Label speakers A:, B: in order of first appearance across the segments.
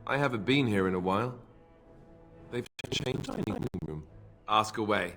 A: I haven't been here in a while. They've changed the dining room. Ask away.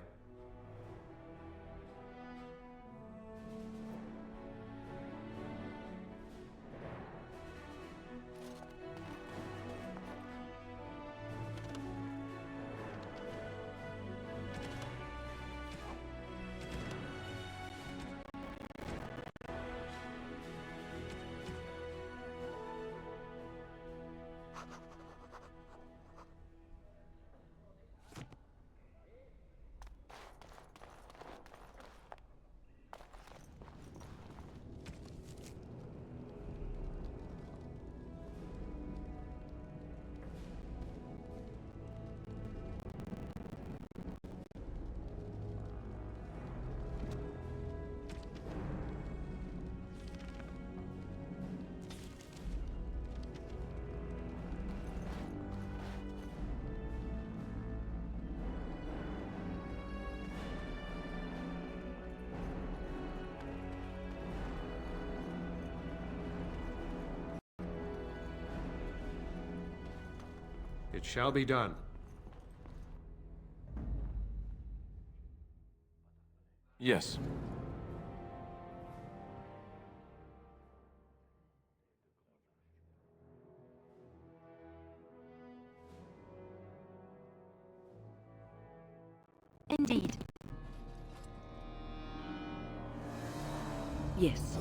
B: It shall be done.
A: Yes.
C: Indeed. Yes.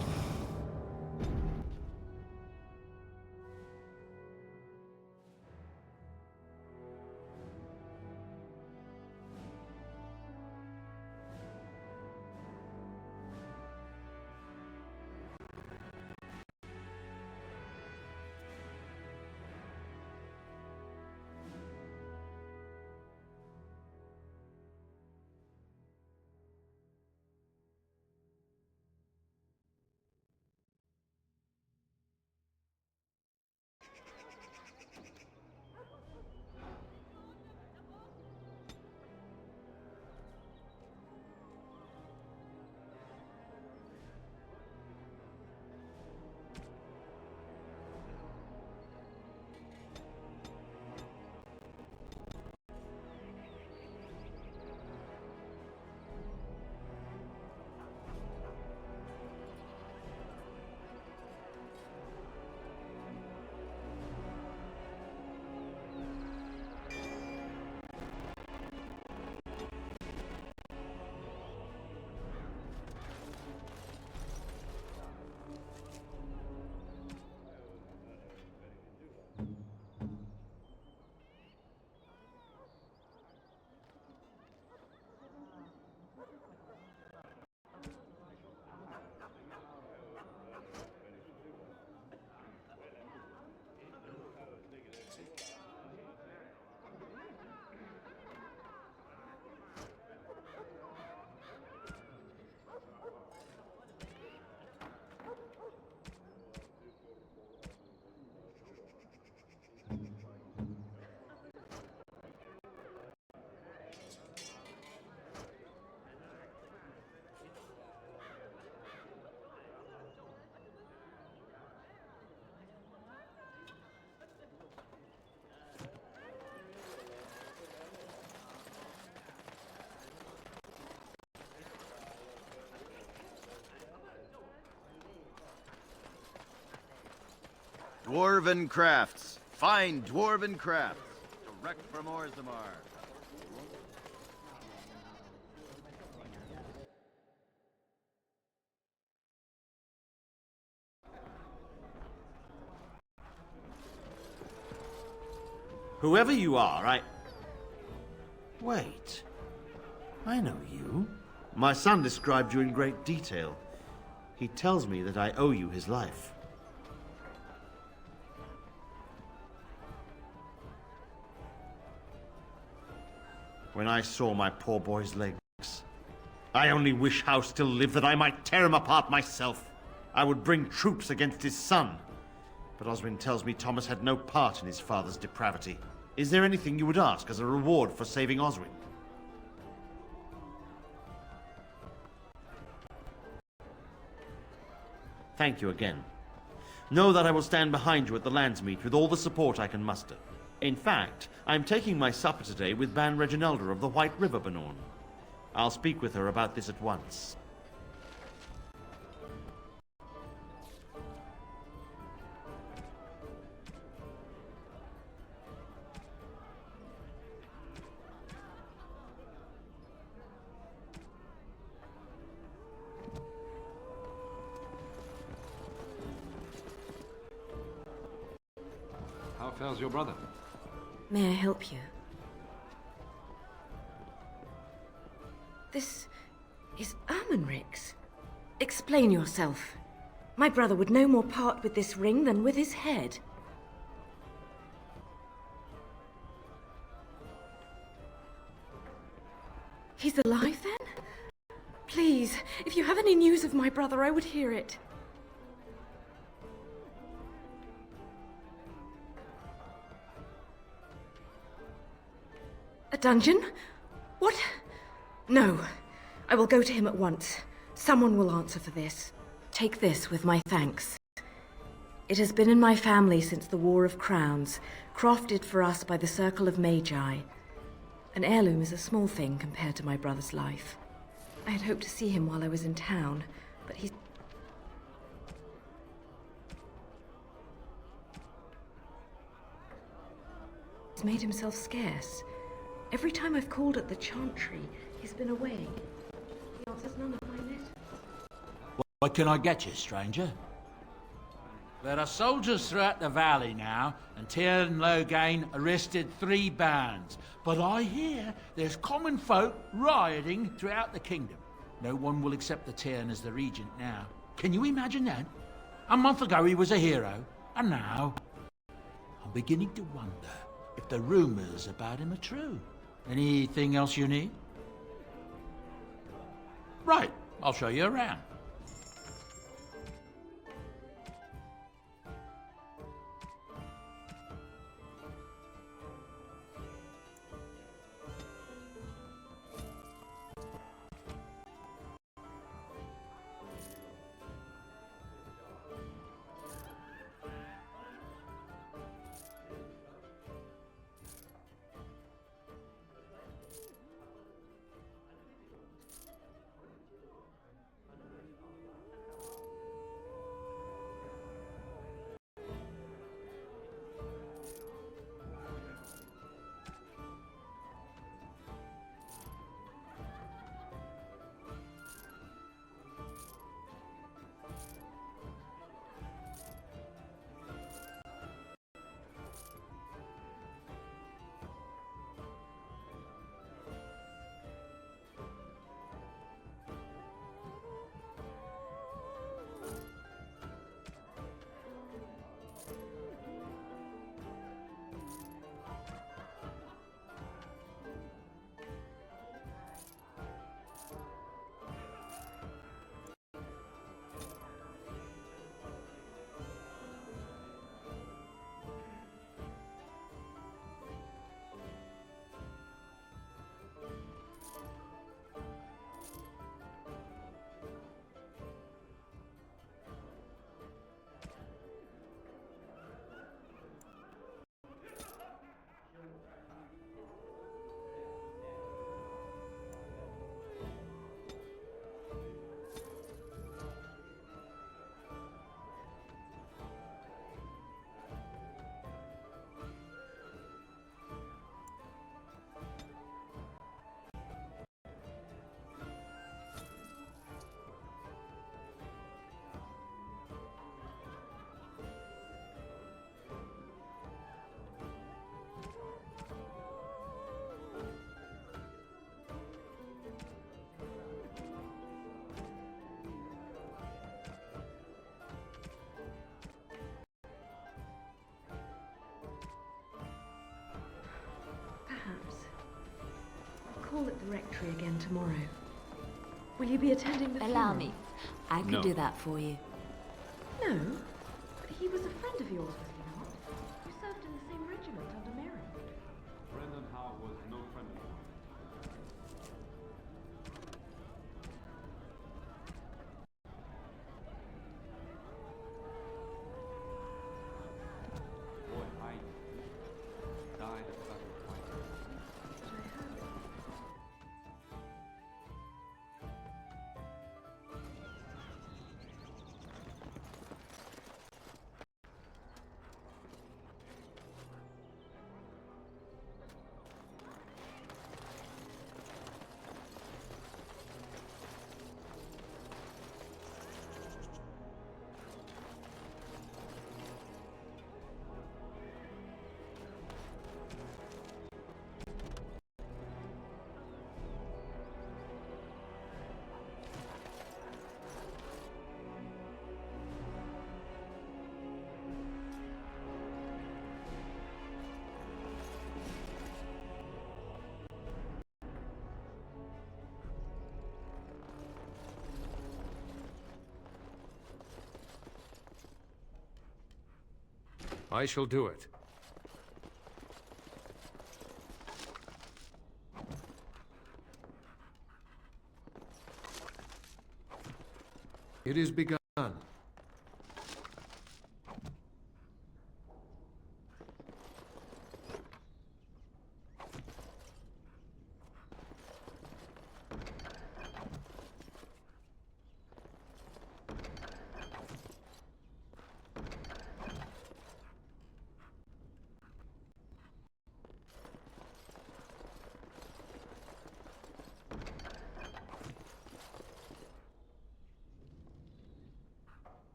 D: Dwarven crafts. Fine dwarven crafts. Direct from Orzammar.
E: Whoever you are, Wait. I know you. My son described you in great detail. He tells me that I owe you his life. When I saw my poor boy's legs, I only wish House still lived that I might tear him apart myself. I would bring troops against his son. But Oswin tells me Thomas had no part in his father's depravity. Is there anything you would ask as a reward for saving Oswin? Thank you again. Know that I will stand behind you at the Landsmeet with all the support I can muster. In fact, I'm taking my supper today with Ban Reginalda of the White River Benorn. I'll speak with her about this at once.
B: How fares your brother?
C: May I help you? This is Ermenric's. Explain yourself. My brother would no more part with this ring than with his head. He's alive then? Please, if you have any news of my brother, I would hear it. A dungeon? What? No. I will go to him at once. Someone will answer for this. Take this with my thanks. It has been in my family since the War of Crowns, crafted for us by the Circle of Magi. An heirloom is a small thing compared to my brother's life. I had hoped to see him while I was in town, but he's made himself scarce. Every time I've called at the Chantry, he's been away. He answers none of my letters.
F: What can I get you, stranger? There are soldiers throughout the valley now, and Tyrn Loghain arrested 3 bands. But I hear there's common folk rioting throughout the kingdom. No one will accept the Tyrn as the regent now. Can you imagine that? A month ago he was a hero, and now I'm beginning to wonder if the rumors about him are true. Anything else you need? Right, I'll show you around.
C: Call at the rectory again tomorrow. Will you be attending the
G: Allow
C: funeral?
G: me. I could do that for you.
C: No, but he was a friend of yours, was he not? You served in the same regiment under Mary.
B: Brendan Howe was no friend of mine.
H: I shall do it. It is begun.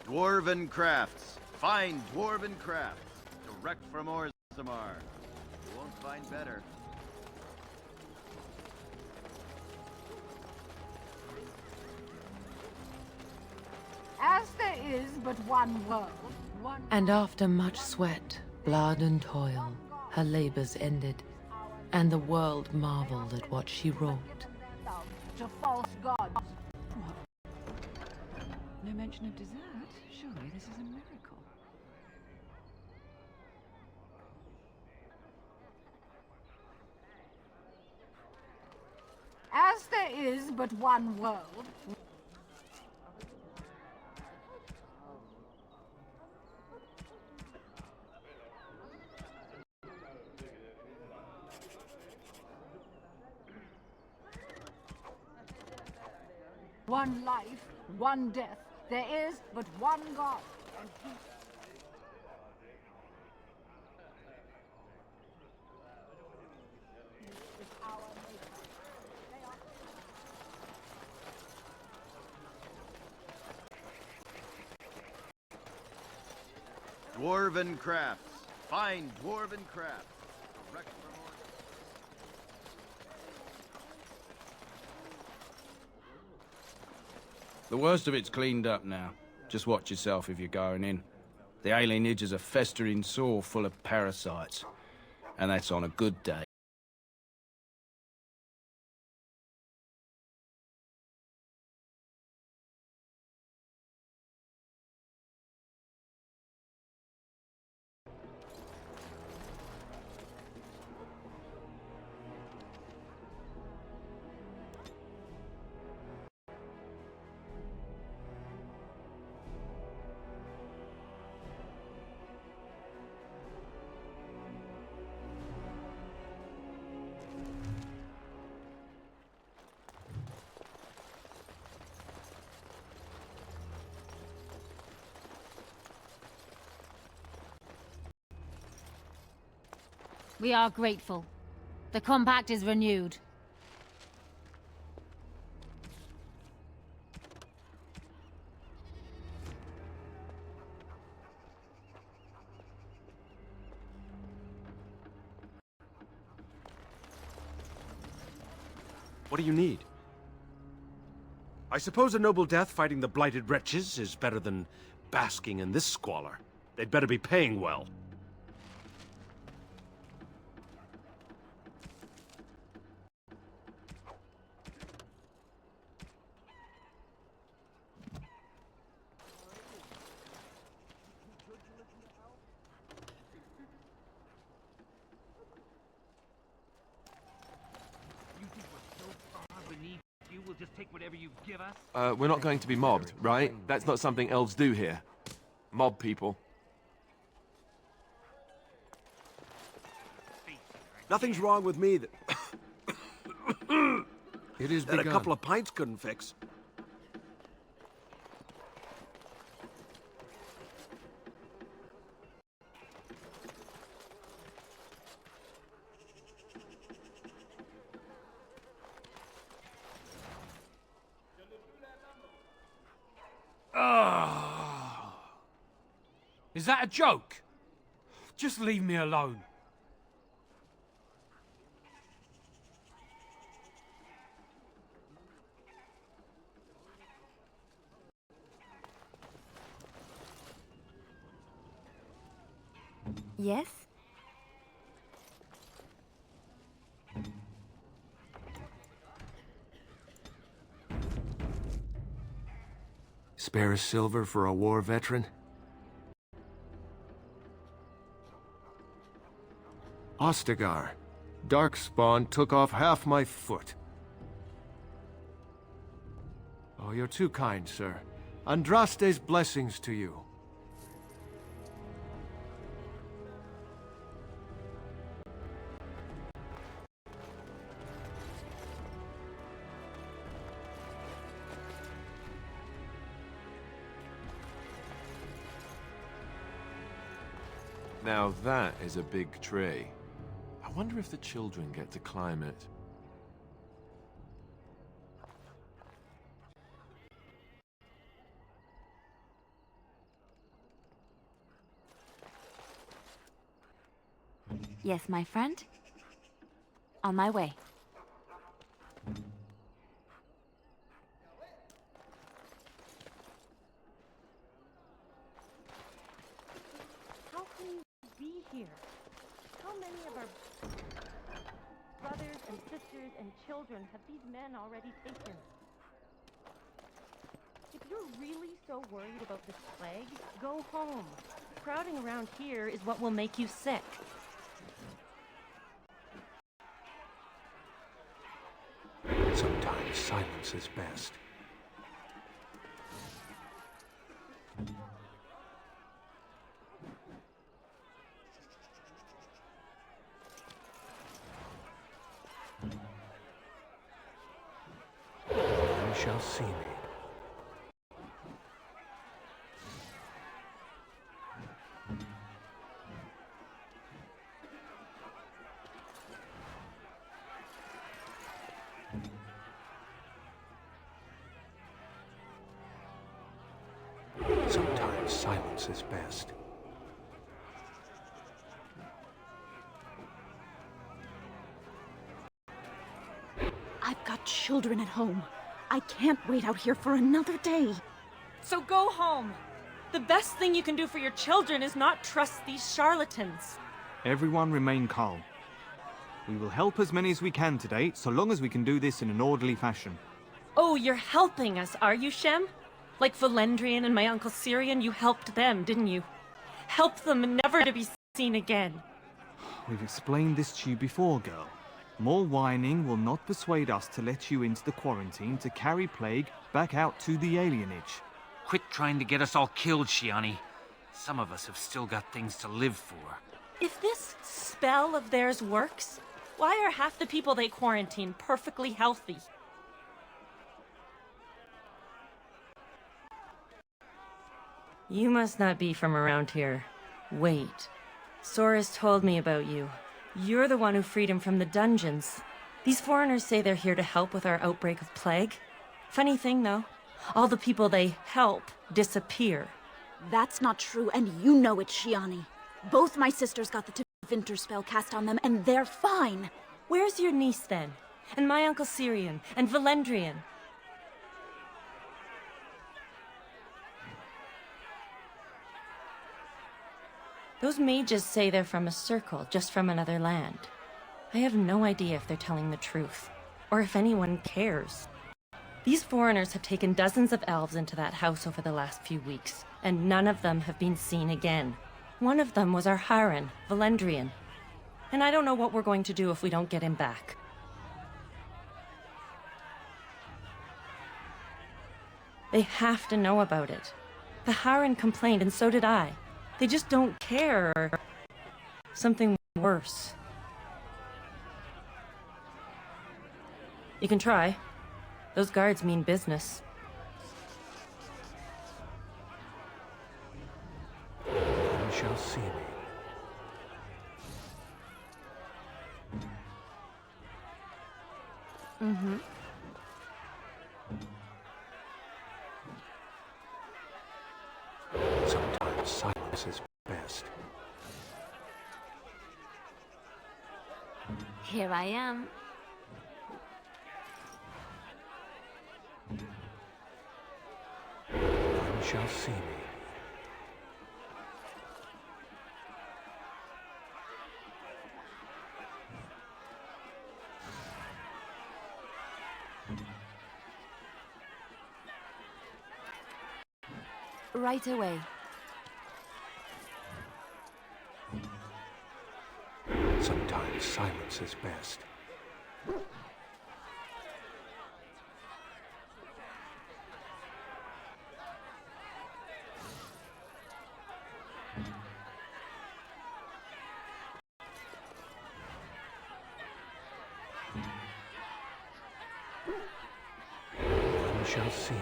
D: Dwarven crafts. Fine dwarven crafts. Direct from Orzammar. You won't find better.
I: As there is but one world, one...
J: And after much sweat, blood and toil, her labors ended, and the world marveled at what she wrought.
I: To false gods.
K: No mention of dessert? Surely this is a miracle.
I: As there is but one world, one life, one death. There is but one God, and he... is our maker. They are...
D: Dwarven crafts. Fine dwarven crafts. Direct from
L: The worst of it's cleaned up now. Just watch yourself if you're going in. The alienage is a festering sore full of parasites. And that's on a good day.
M: We are grateful. The compact is renewed.
N: What do you need?
H: I suppose a noble death fighting the blighted wretches is better than basking in this squalor. They'd better be paying well.
A: We're not going to be mobbed, right? That's not something elves do here. Mob people.
H: Nothing's wrong with me that...
N: It is
H: that
N: begun.
H: a couple of pints couldn't fix.
F: Is that a joke? Just leave me alone.
G: Yes?
H: Spare a silver for a war veteran? Ostagar. Darkspawn took off half my foot. Oh, you're too kind, sir. Andraste's blessings to you.
A: Now that is a big tree. I wonder if the children get to climb it.
G: Yes, my friend. On my way.
O: How can you be here? How many of our brothers and sisters and children have these men already taken? If you're really so worried about this plague, go home. Crowding around here is what will make you sick.
H: Sometimes silence is best. You shall see me. Sometimes silence is best.
P: I've got children at home. I can't wait out here for another day.
O: So go home. The best thing you can do for your children is not trust these charlatans.
Q: Everyone remain calm. We will help as many as we can today, so long as we can do this in an orderly fashion.
O: Oh, you're helping us, are you, Shem? Like Valendrian and my uncle Syrian, you helped them, didn't you? Help them never to be seen again.
Q: We've explained this to you before, girl. More whining will not persuade us to let you into the quarantine to carry plague back out to the alienage.
R: Quit trying to get us all killed, Shiani. Some of us have still got things to live for.
O: If this spell of theirs works, why are half the people they quarantine perfectly healthy? You must not be from around here. Wait. Soris told me about you. You're the one who freed him from the dungeons. These foreigners say they're here to help with our outbreak of plague. Funny thing, though. All the people they help disappear.
P: That's not true, and you know it, Shiani. Both my sisters got the Tevinter spell cast on them, and they're fine.
O: Where's your niece, then? And my Uncle Syrian, and Valendrian. Those mages say they're from a circle, just from another land. I have no idea if they're telling the truth, or if anyone cares. These foreigners have taken dozens of elves into that house over the last few weeks, and none of them have been seen again. One of them was our Haran, Valendrian. And I don't know what we're going to do if we don't get him back. They have to know about it. The Haran complained, and so did I. They just don't care, or something worse. You can try. Those guards mean business.
H: You shall see me.
O: Mm-hmm.
H: Sometimes silence is best.
M: Here I am.
H: You shall see me.
M: Right away.
H: Sometimes silence is best. You shall see me.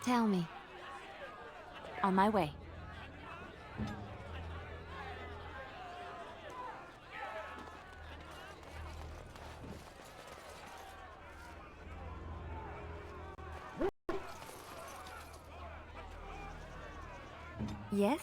M: Tell me. On my way. Yes?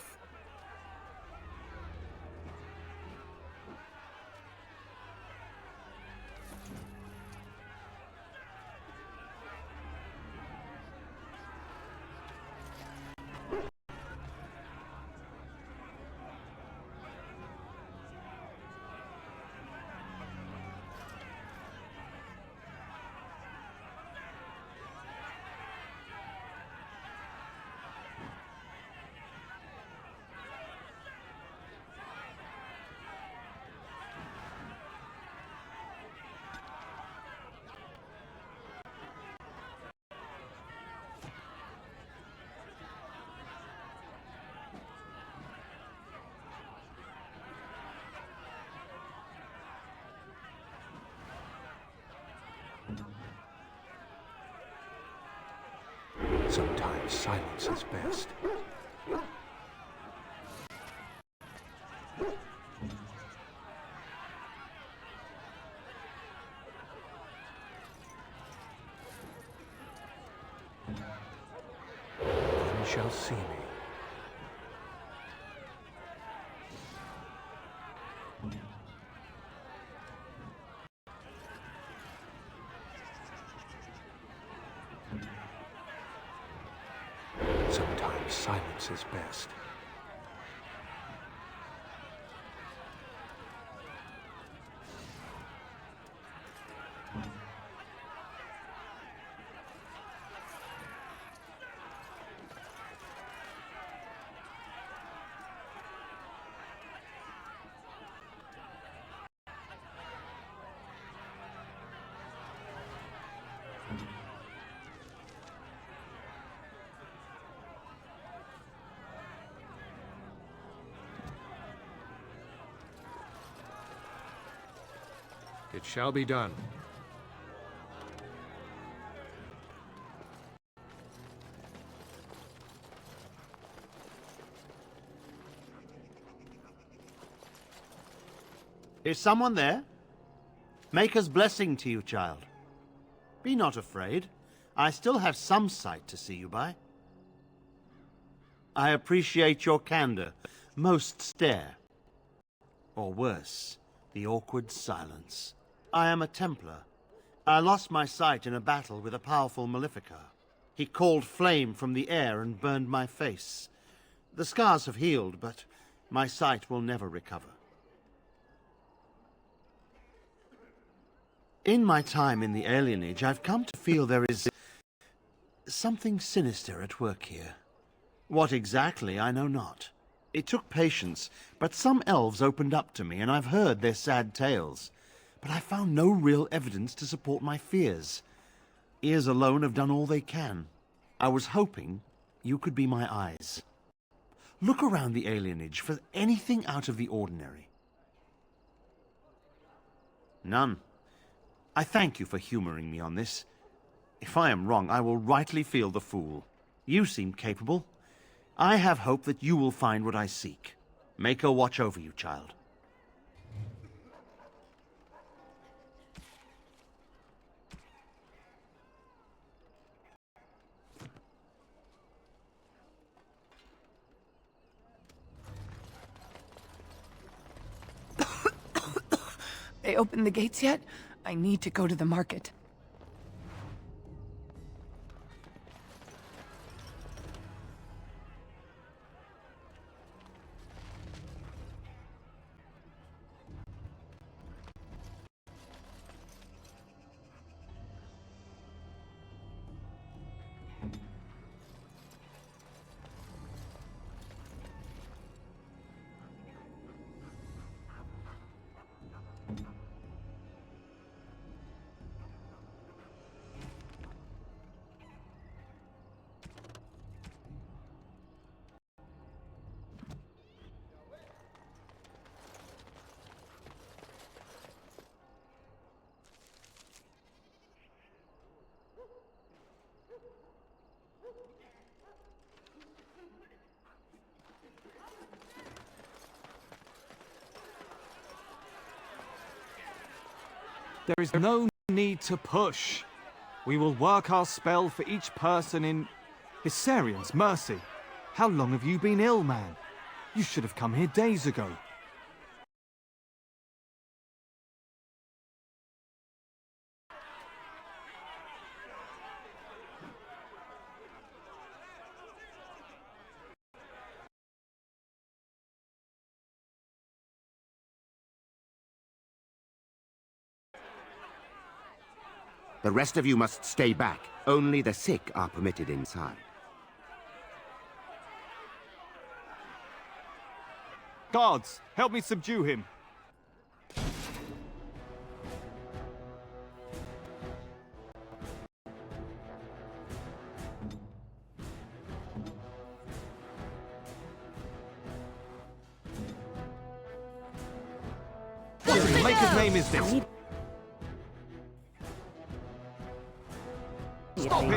H: Sometimes silence is best. You shall see me. Sometimes silence is best. It shall be done.
E: Is someone there? Maker's blessing to you, child. Be not afraid. I still have some sight to see you by. I appreciate your candor. Most stare. Or worse, The awkward silence. I am a Templar. I lost my sight in a battle with a powerful Maleficar. He called flame from the air and burned my face. The scars have healed, but my sight will never recover. In my time in the alienage, I've come to feel there is something sinister at work here. What exactly, I know not. It took patience, but some elves opened up to me, and I've heard their sad tales. But I found no real evidence to support my fears. Ears alone have done all they can. I was hoping you could be my eyes. Look around the alienage for anything out of the ordinary. None. I thank you for humoring me on this. If I am wrong, I will rightly feel the fool. You seem capable. I have hope that you will find what I seek. Mako watch over you, child.
K: They opened the gates yet? I need to go to the market.
Q: There is no need to push. We will work our spell for each person in... Hysarian's mercy. How long have you been ill, man? You should have come here days ago.
N: The rest of you must stay back. Only the sick are permitted inside.
Q: Guards, help me subdue him. What in Maker's name is this? Stop him!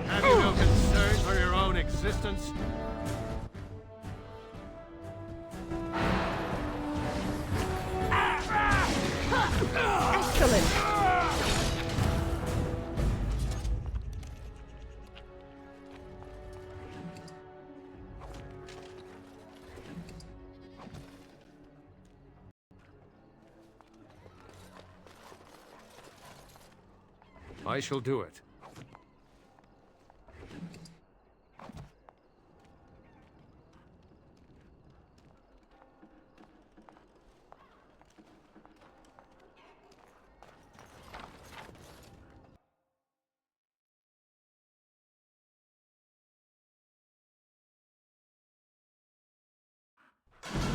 H: Have you no concern for your own existence?
C: Excellent!
H: I shall do it.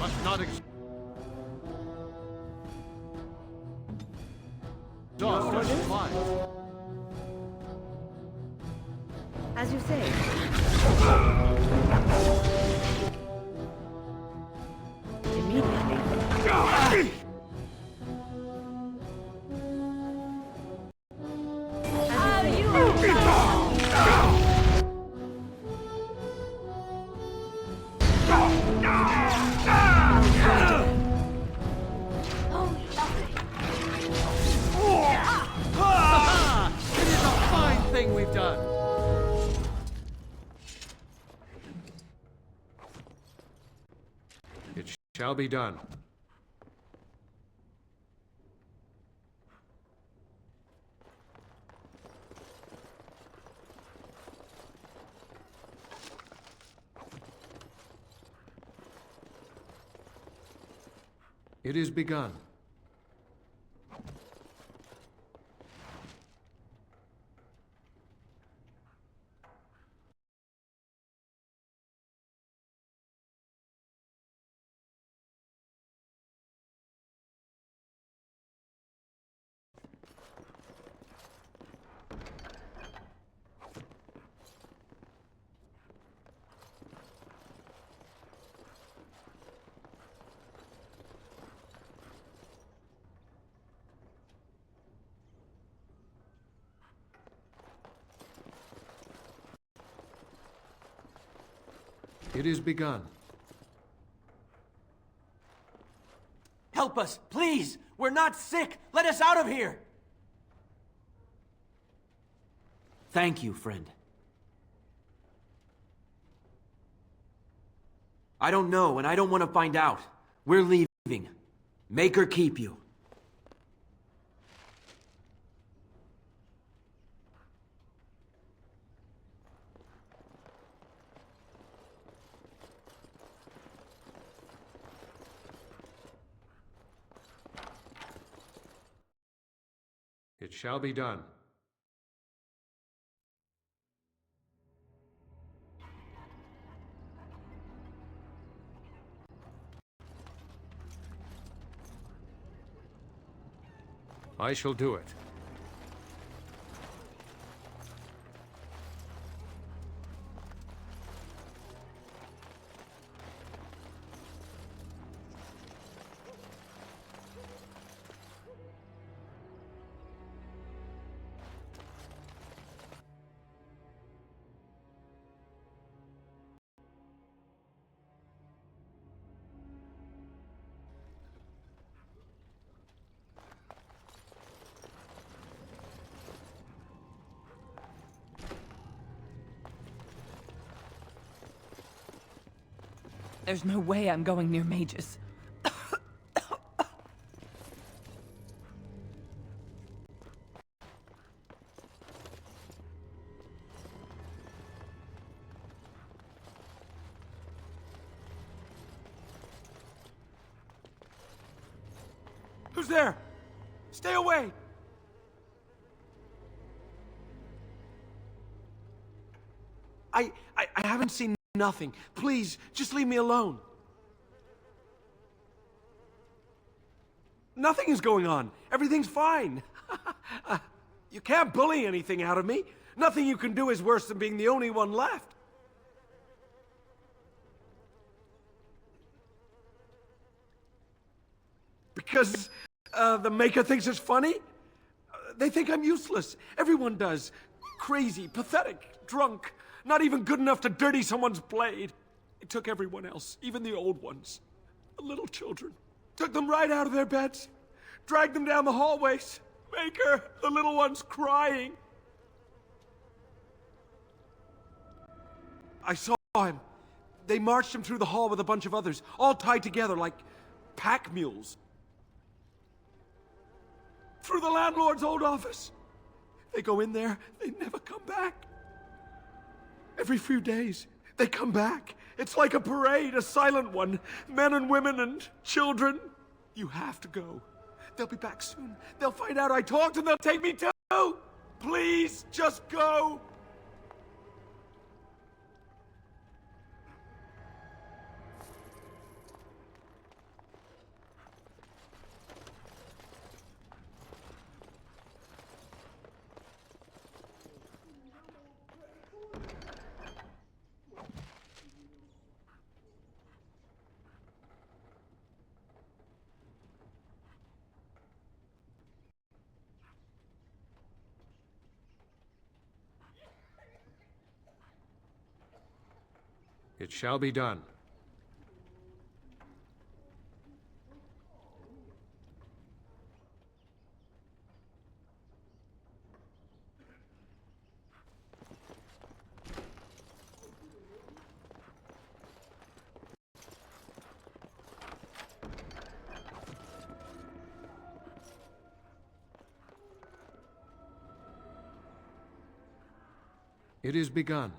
H: must not exhaust our supplies.
C: As you say. Immediately.
H: It is a fine thing we've done. It shall be done. It is begun. It is begun.
S: Help us, please! We're not sick! Let us out of here! Thank you, friend. I don't know, and I don't want to find out. We're leaving. Make her keep you.
H: It shall be done. I shall do it.
K: There's no way I'm going near mages.
S: Who's there? Stay away!
H: I haven't seen nothing. Please, just leave me alone. Nothing is going on. Everything's fine. You can't bully anything out of me. Nothing you can do is worse than being the only one left. Because the Maker thinks it's funny? They think I'm useless. Everyone does. Crazy, pathetic, drunk. Not even good enough to dirty someone's blade. It took everyone else, even the old ones. The little children. Took them right out of their beds. Dragged them down the hallways. Maker, the little one's crying. I saw him. They marched him through the hall with a bunch of others, all tied together like pack mules. Through the landlord's old office. They go in there, they never come back. Every few days, they come back. It's like a parade, a silent one. Men and women and children. You have to go. They'll be back soon. They'll find out I talked and they'll take me too. Please, just go. It shall be done. It is begun.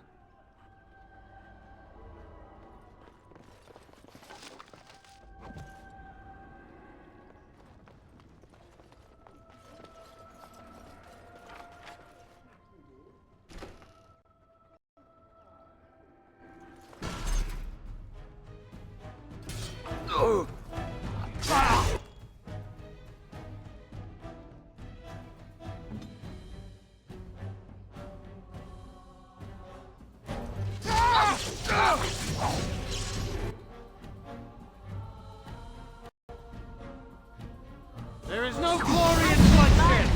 F: There is no glory in bloodshed!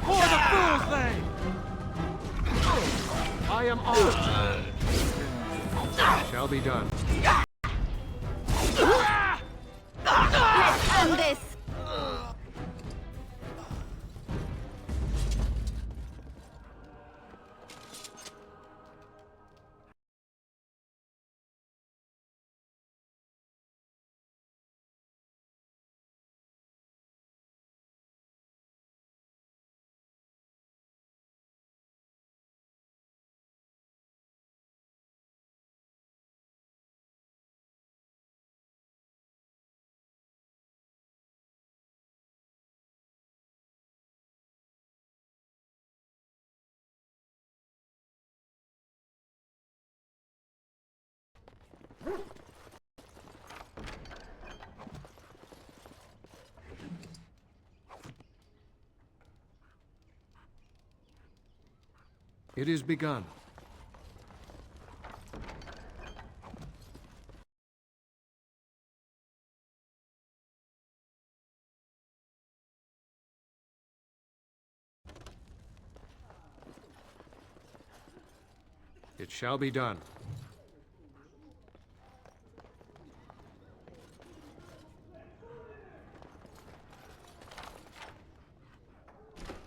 F: For the fool's name! I am armed.
H: It shall be done.
P: End this!
H: It is begun. It shall be done.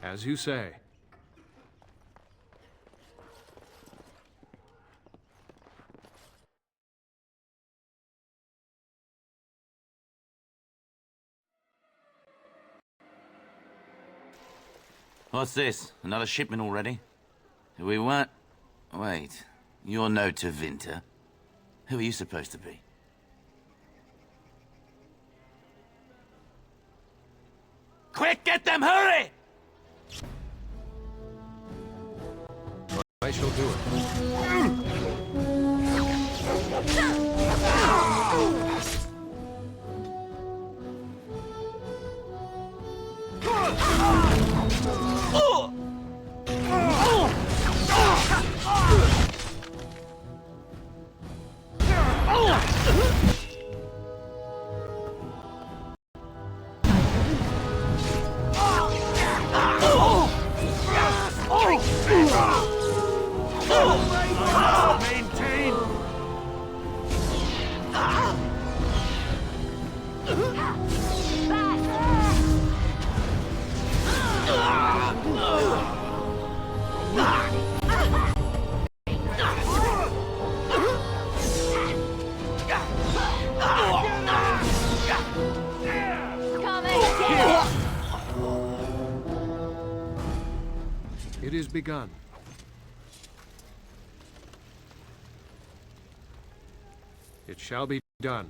H: As you say.
T: What's this? Another shipment already? We weren't... Wait. You're no Tevinter. Who are you supposed to be? Quick, get them, hurry!
H: I shall do it. It is begun. It shall be done.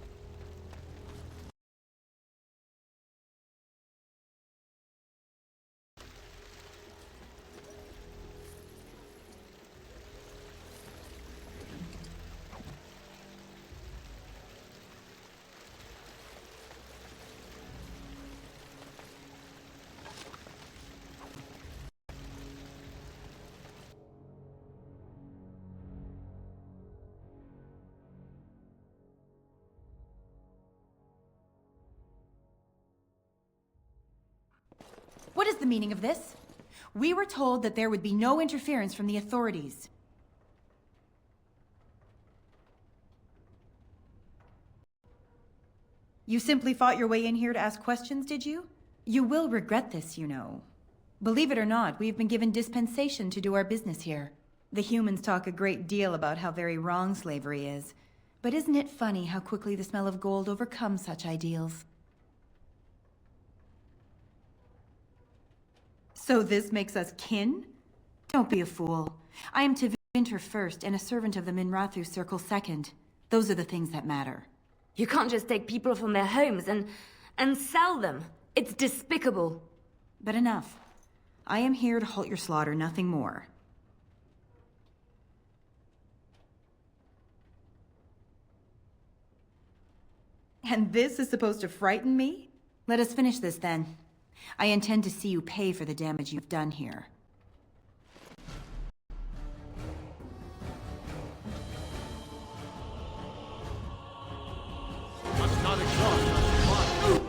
U: is the meaning of this? We were told that there would be no interference from the authorities. You simply fought your way in here to ask questions, did you? You will regret this, you know. Believe it or not, we've been given dispensation to do our business here. The humans talk a great deal about how very wrong slavery is. But isn't it funny how quickly the smell of gold overcomes such ideals? So this makes us kin? Don't be a fool. I am Tevinter first and a servant of the Minrathu Circle second. Those are the things that matter.
C: You can't just take people from their homes and sell them. It's despicable.
U: But enough. I am here to halt your slaughter, nothing more. And this is supposed to frighten me? Let us finish this then. I intend to see you pay for the damage you've done here.
H: Must not exhaust our supply.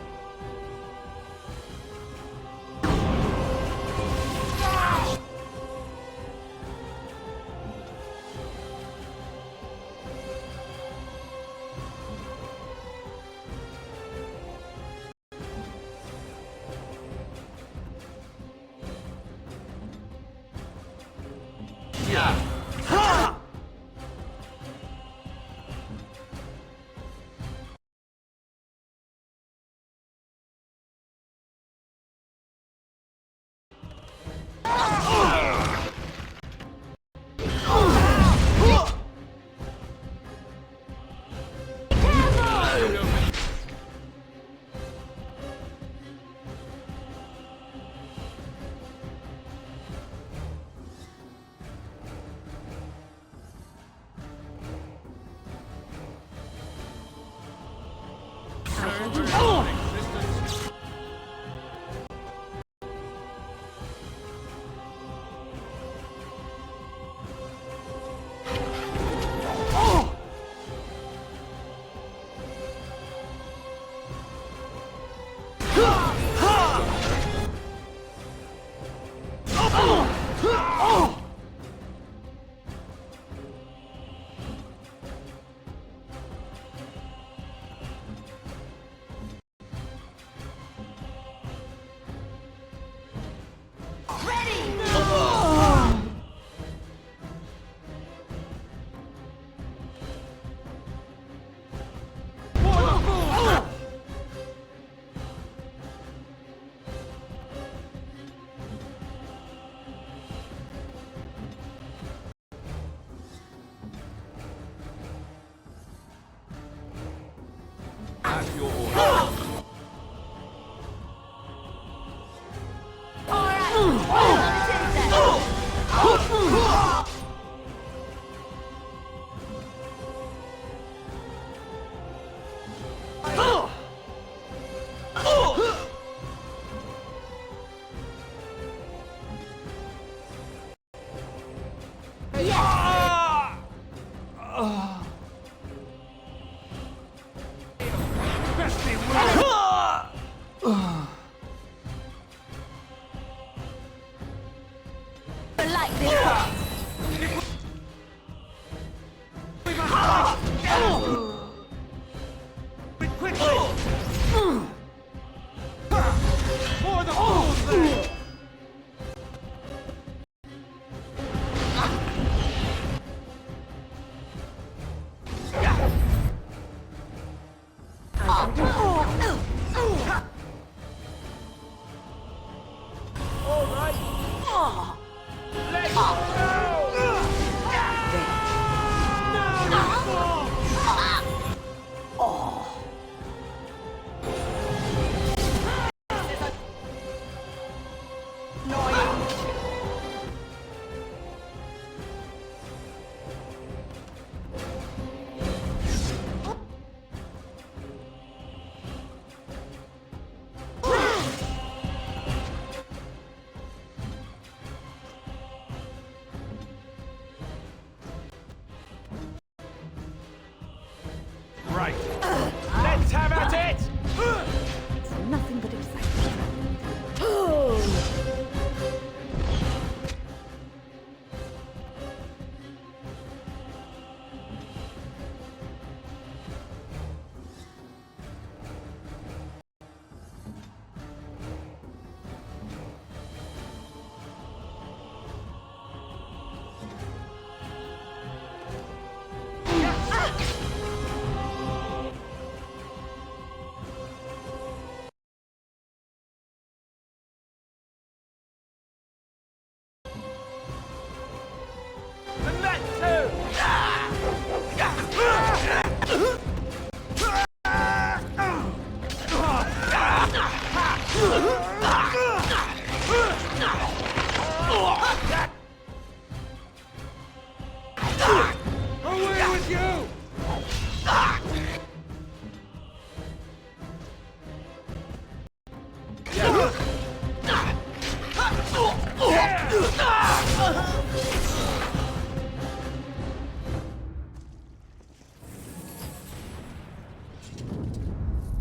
H: At your order.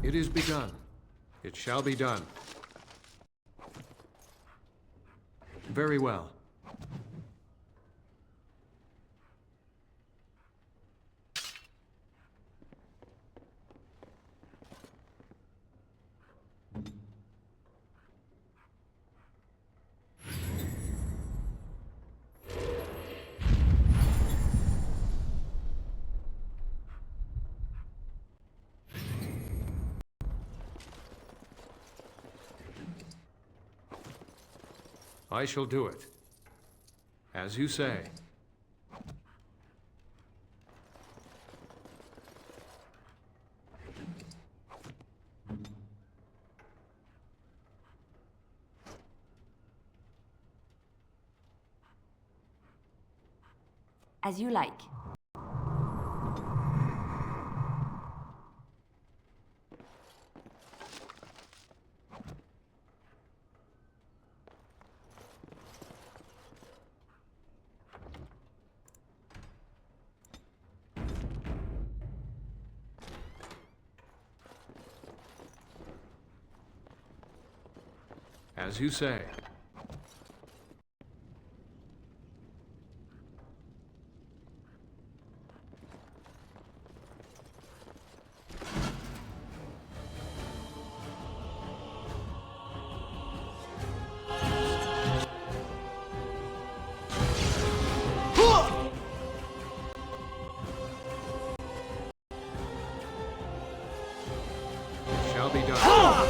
H: It is begun. It shall be done. Very well. I shall do it. As you say.
M: As you like.
H: As you say. Shall be done.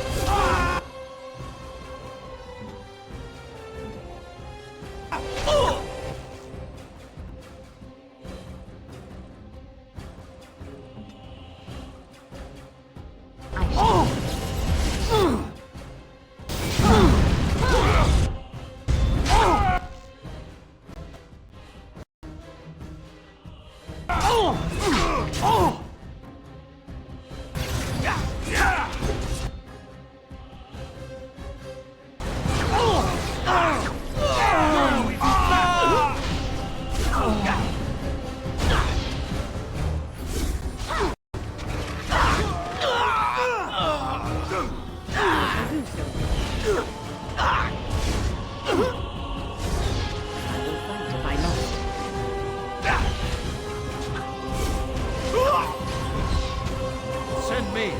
F: Send me.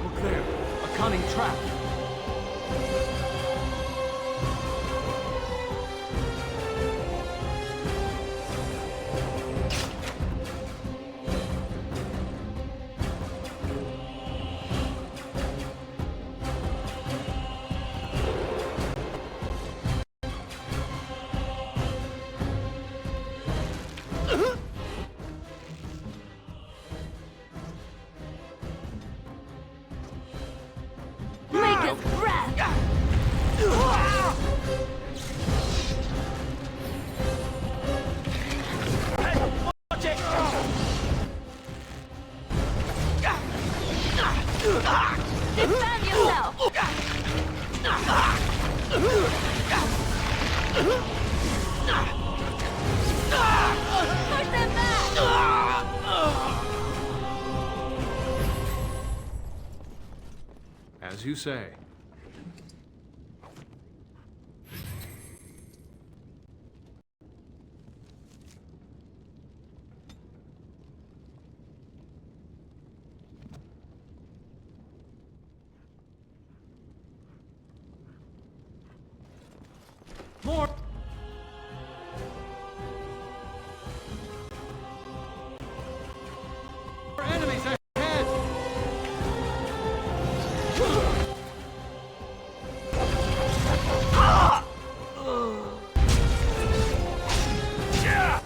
H: Look there. A cunning trap.
M: Defend yourself! Push them back!
H: As you say.
F: More enemies ahead!
H: Yeah!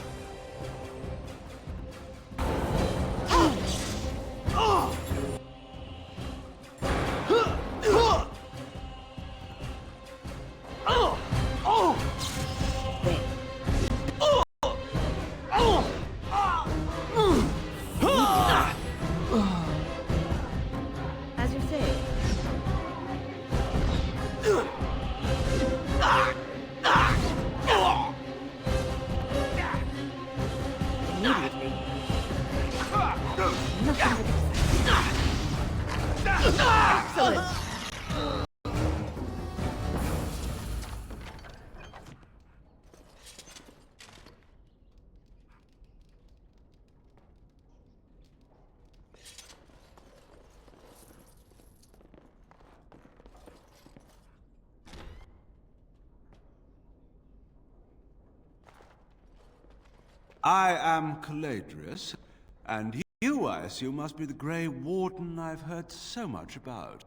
B: I am Caladrius, and you, I assume, must be the Grey Warden I've heard so much about.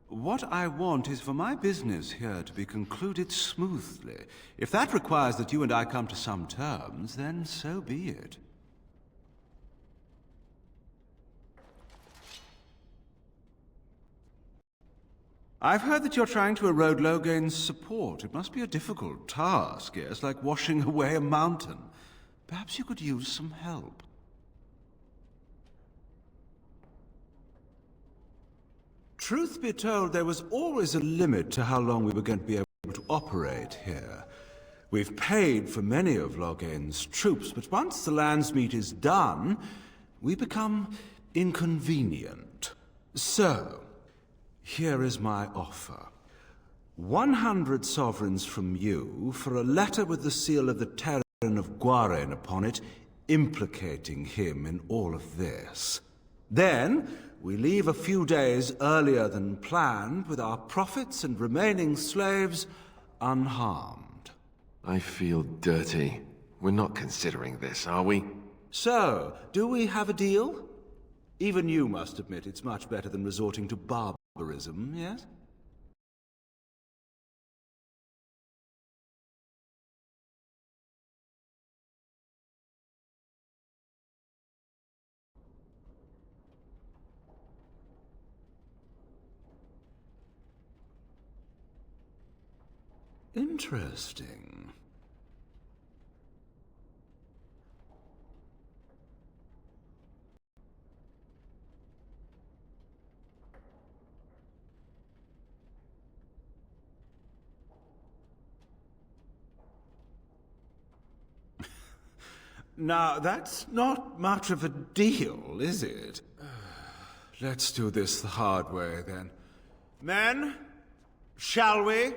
B: What I want is for my business here to be concluded smoothly. If that requires that you and I come to some terms, then so be it. I've heard that you're trying to erode Logain's support. It must be a difficult task, yes, like washing away a mountain. Perhaps you could use some help. Truth be told, there was always a limit to how long we were going to be able to operate here. We've paid for many of Logain's troops, but once the land's meat is done, we become inconvenient. So, here is my offer. 100 sovereigns from you for a letter with the seal of the Terran of Guaren upon it, implicating him in all of this. Then, we leave a few days earlier than planned with our profits and remaining slaves unharmed.
A: I feel dirty. We're not considering this, are we?
B: So, do we have a deal? Even you must admit it's much better than resorting to barbarism, yes? Interesting. Now, that's not much of a deal, is it? Let's do this the hard way, then. Men, shall we?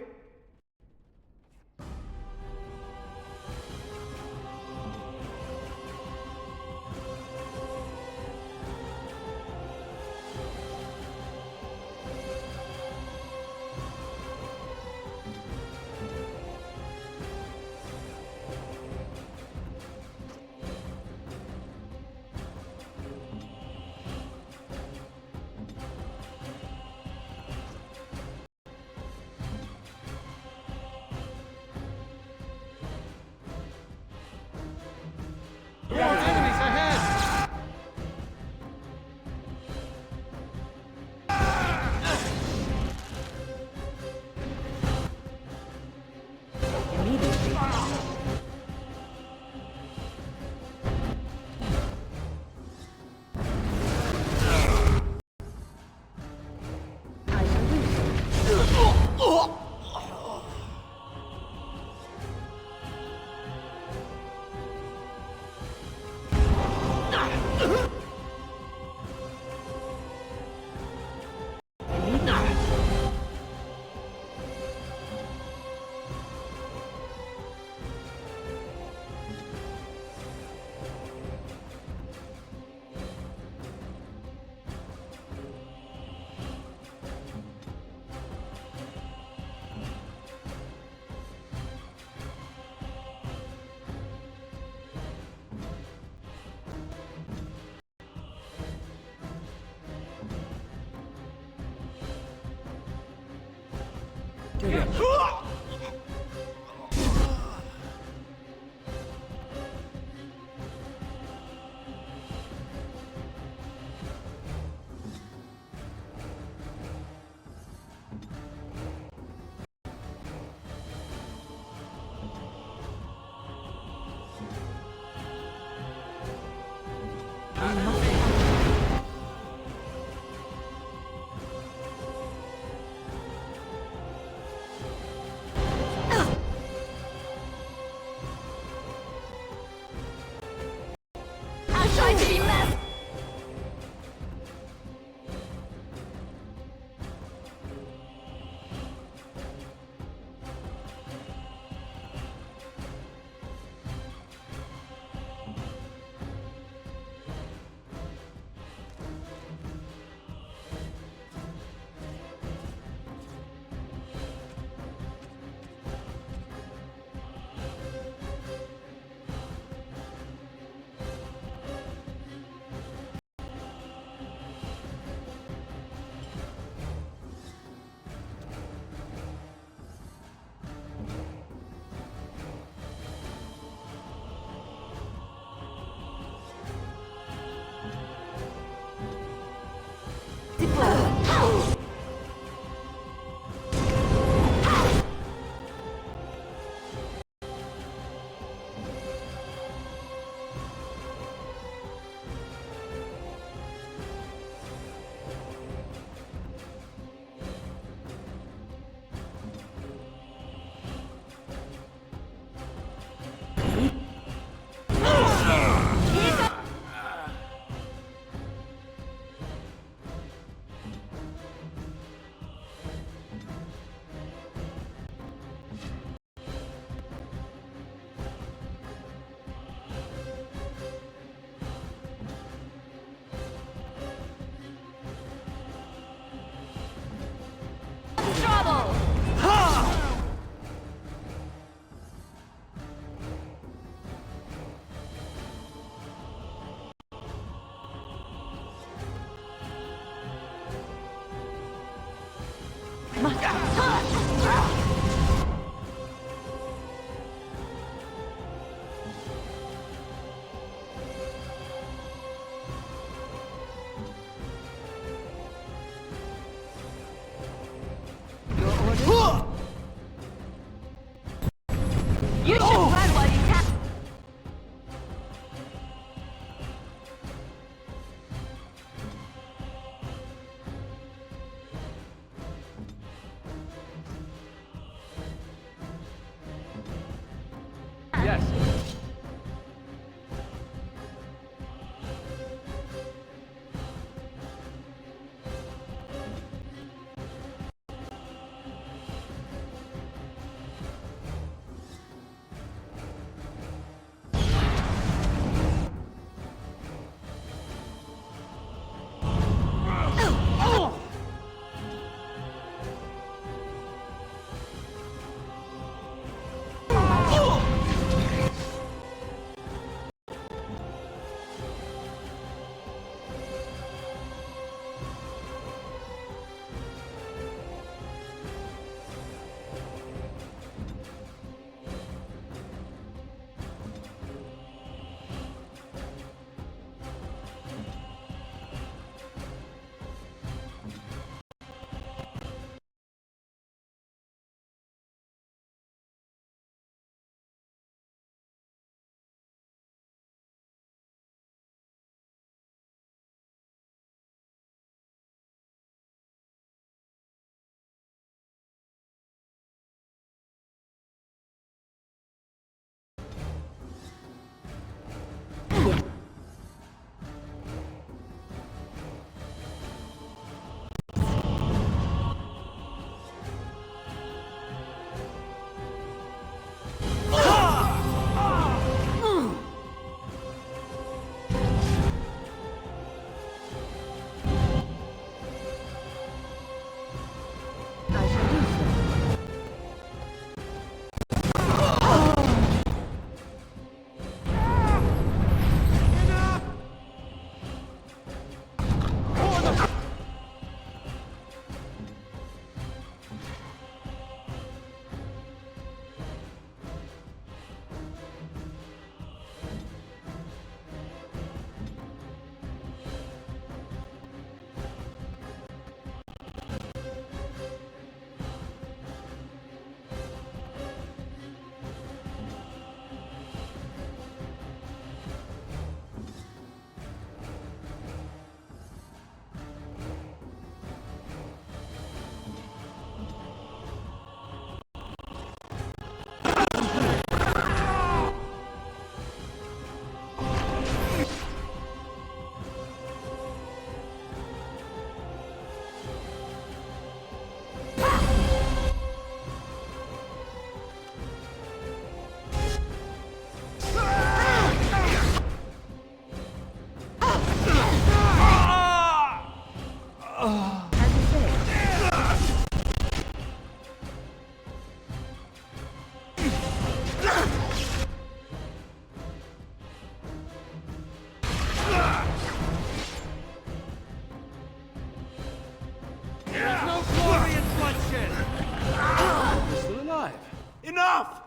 B: Enough!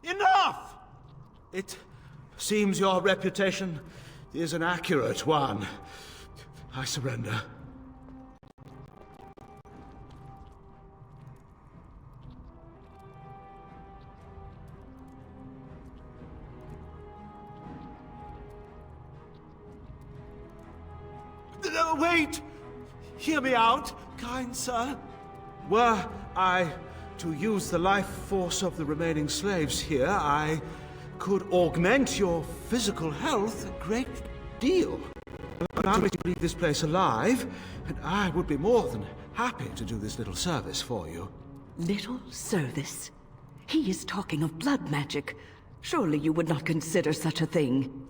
B: Enough! It seems your reputation is an accurate one. I surrender. Wait! Hear me out, kind sir. Were I to use the life force of the remaining slaves here, I could augment your physical health a great deal. Allow me to leave this place alive, and I would be more than happy to do this little service for you.
J: Little service? He is talking of blood magic. Surely you would not consider such a thing.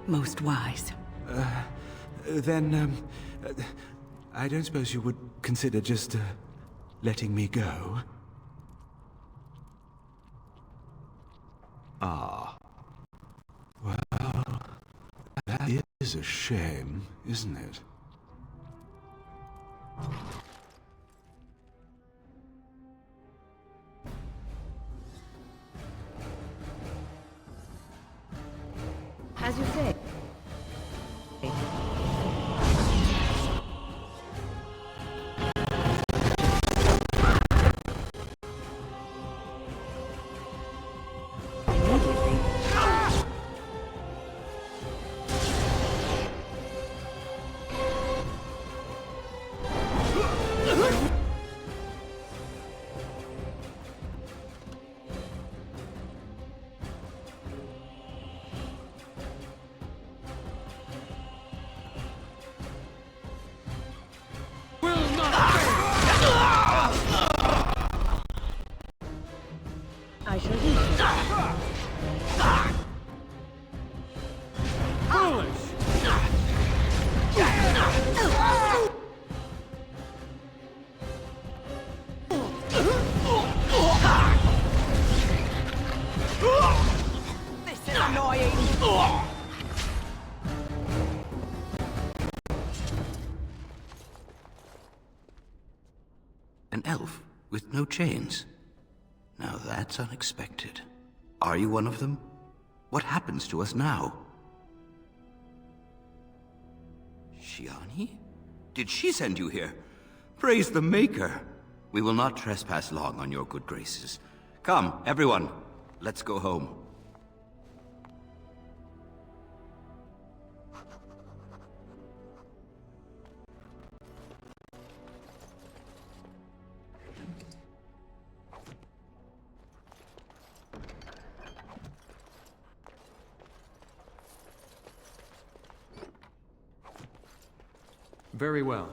J: Most wise.
B: Then, I don't suppose you would consider just, letting me go? Ah. Well, that is a shame, isn't it?
C: As you say. I shall use it.
J: This is annoying!
V: An elf with no chains? Now that's unexpected. Are you one of them? What happens to us now? Shiani? Did she send you here? Praise the Maker! We will not trespass long on your good graces. Come, everyone, let's go home.
S: Very well.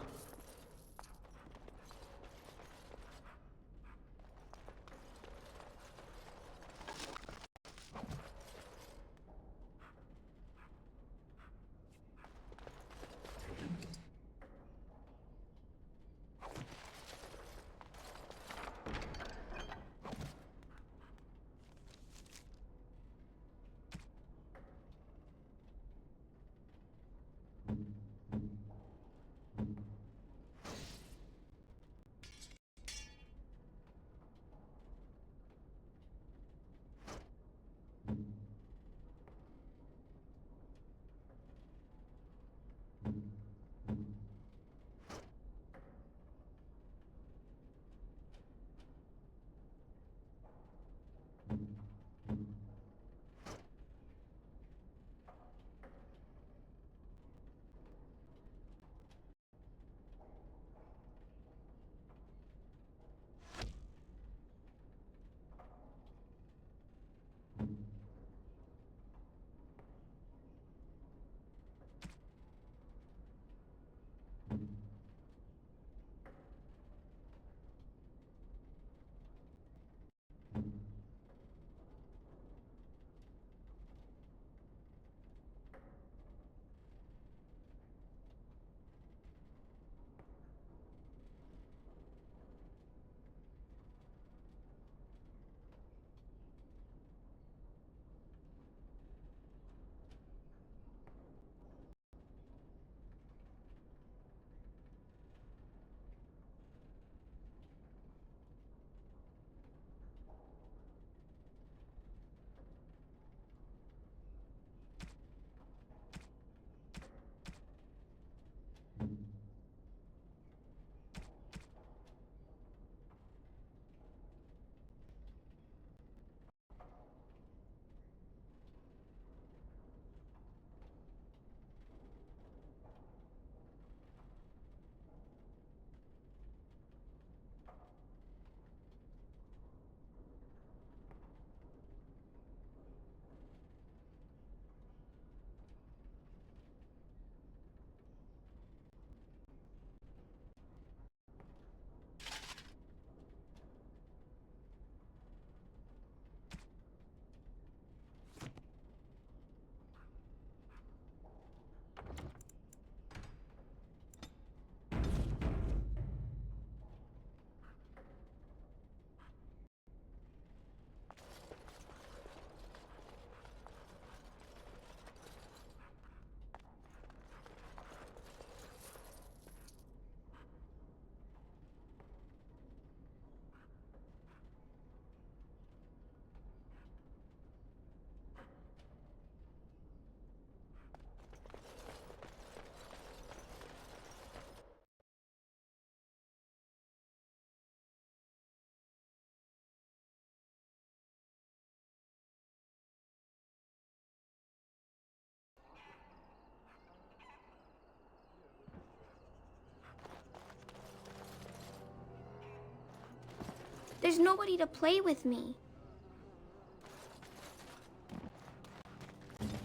M: There's nobody to play with me.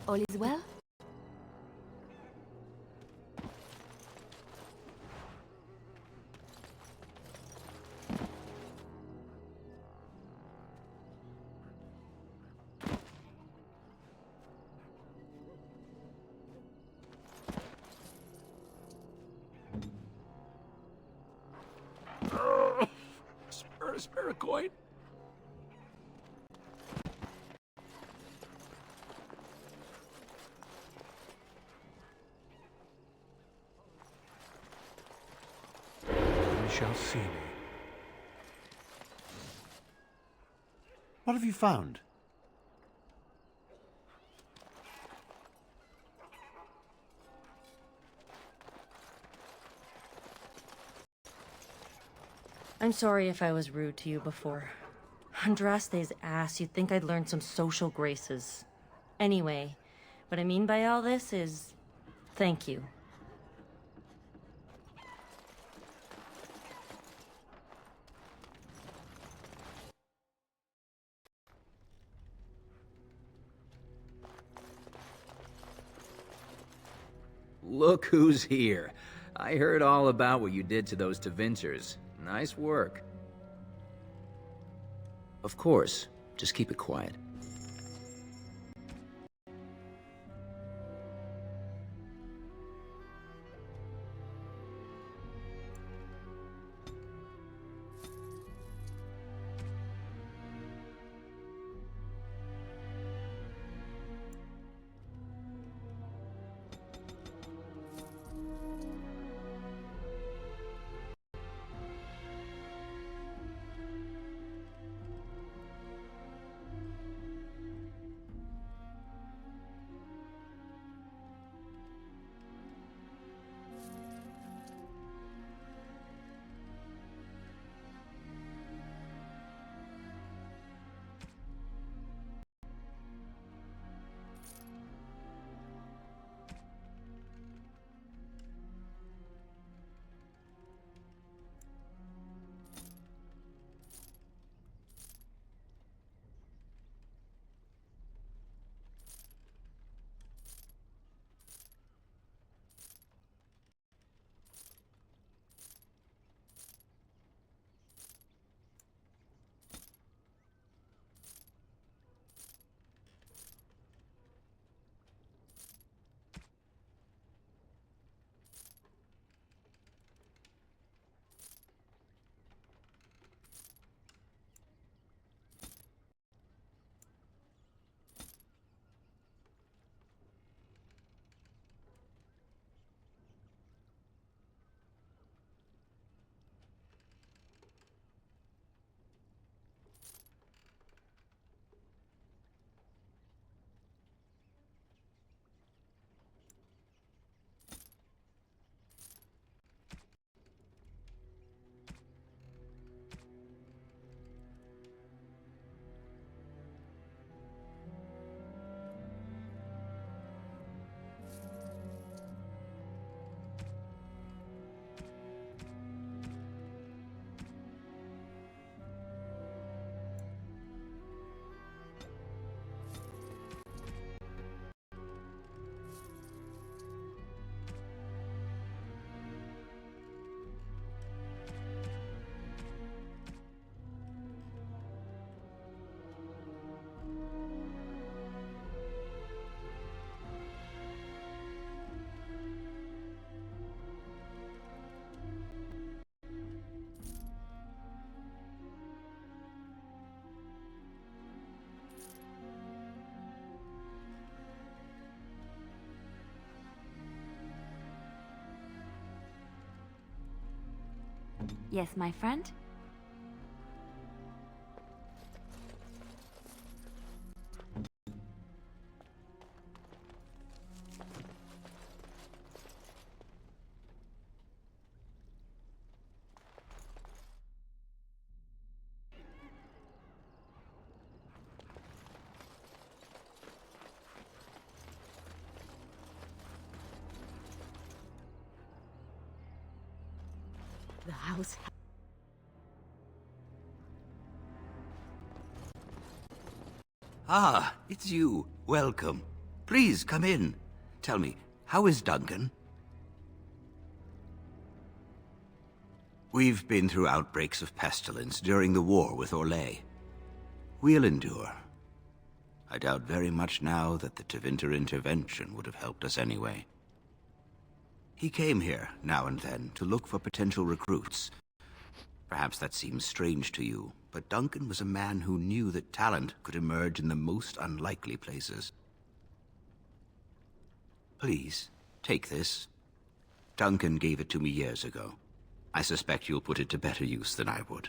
G: All is well?
H: Spare a coin.
B: We shall see.
E: What have you found?
O: I'm sorry if I was rude to you before. Andraste's ass, you'd think I'd learned some social graces. Anyway, what I mean by all this is... thank you.
D: Look who's here. I heard all about what you did to those Tevinters. Nice work. Of course. Just keep it quiet.
G: Yes, my friend?
J: The house...
V: Ah, it's you. Welcome. Please, come in. Tell me, how is Duncan? We've been through outbreaks of pestilence during the war with Orlais. We'll endure. I doubt very much now that the Tevinter intervention would have helped us anyway. He came here, now and then, to look for potential recruits. Perhaps that seems strange to you, but Duncan was a man who knew that talent could emerge in the most unlikely places. Please, take this. Duncan gave it to me years ago. I suspect you'll put it to better use than I would.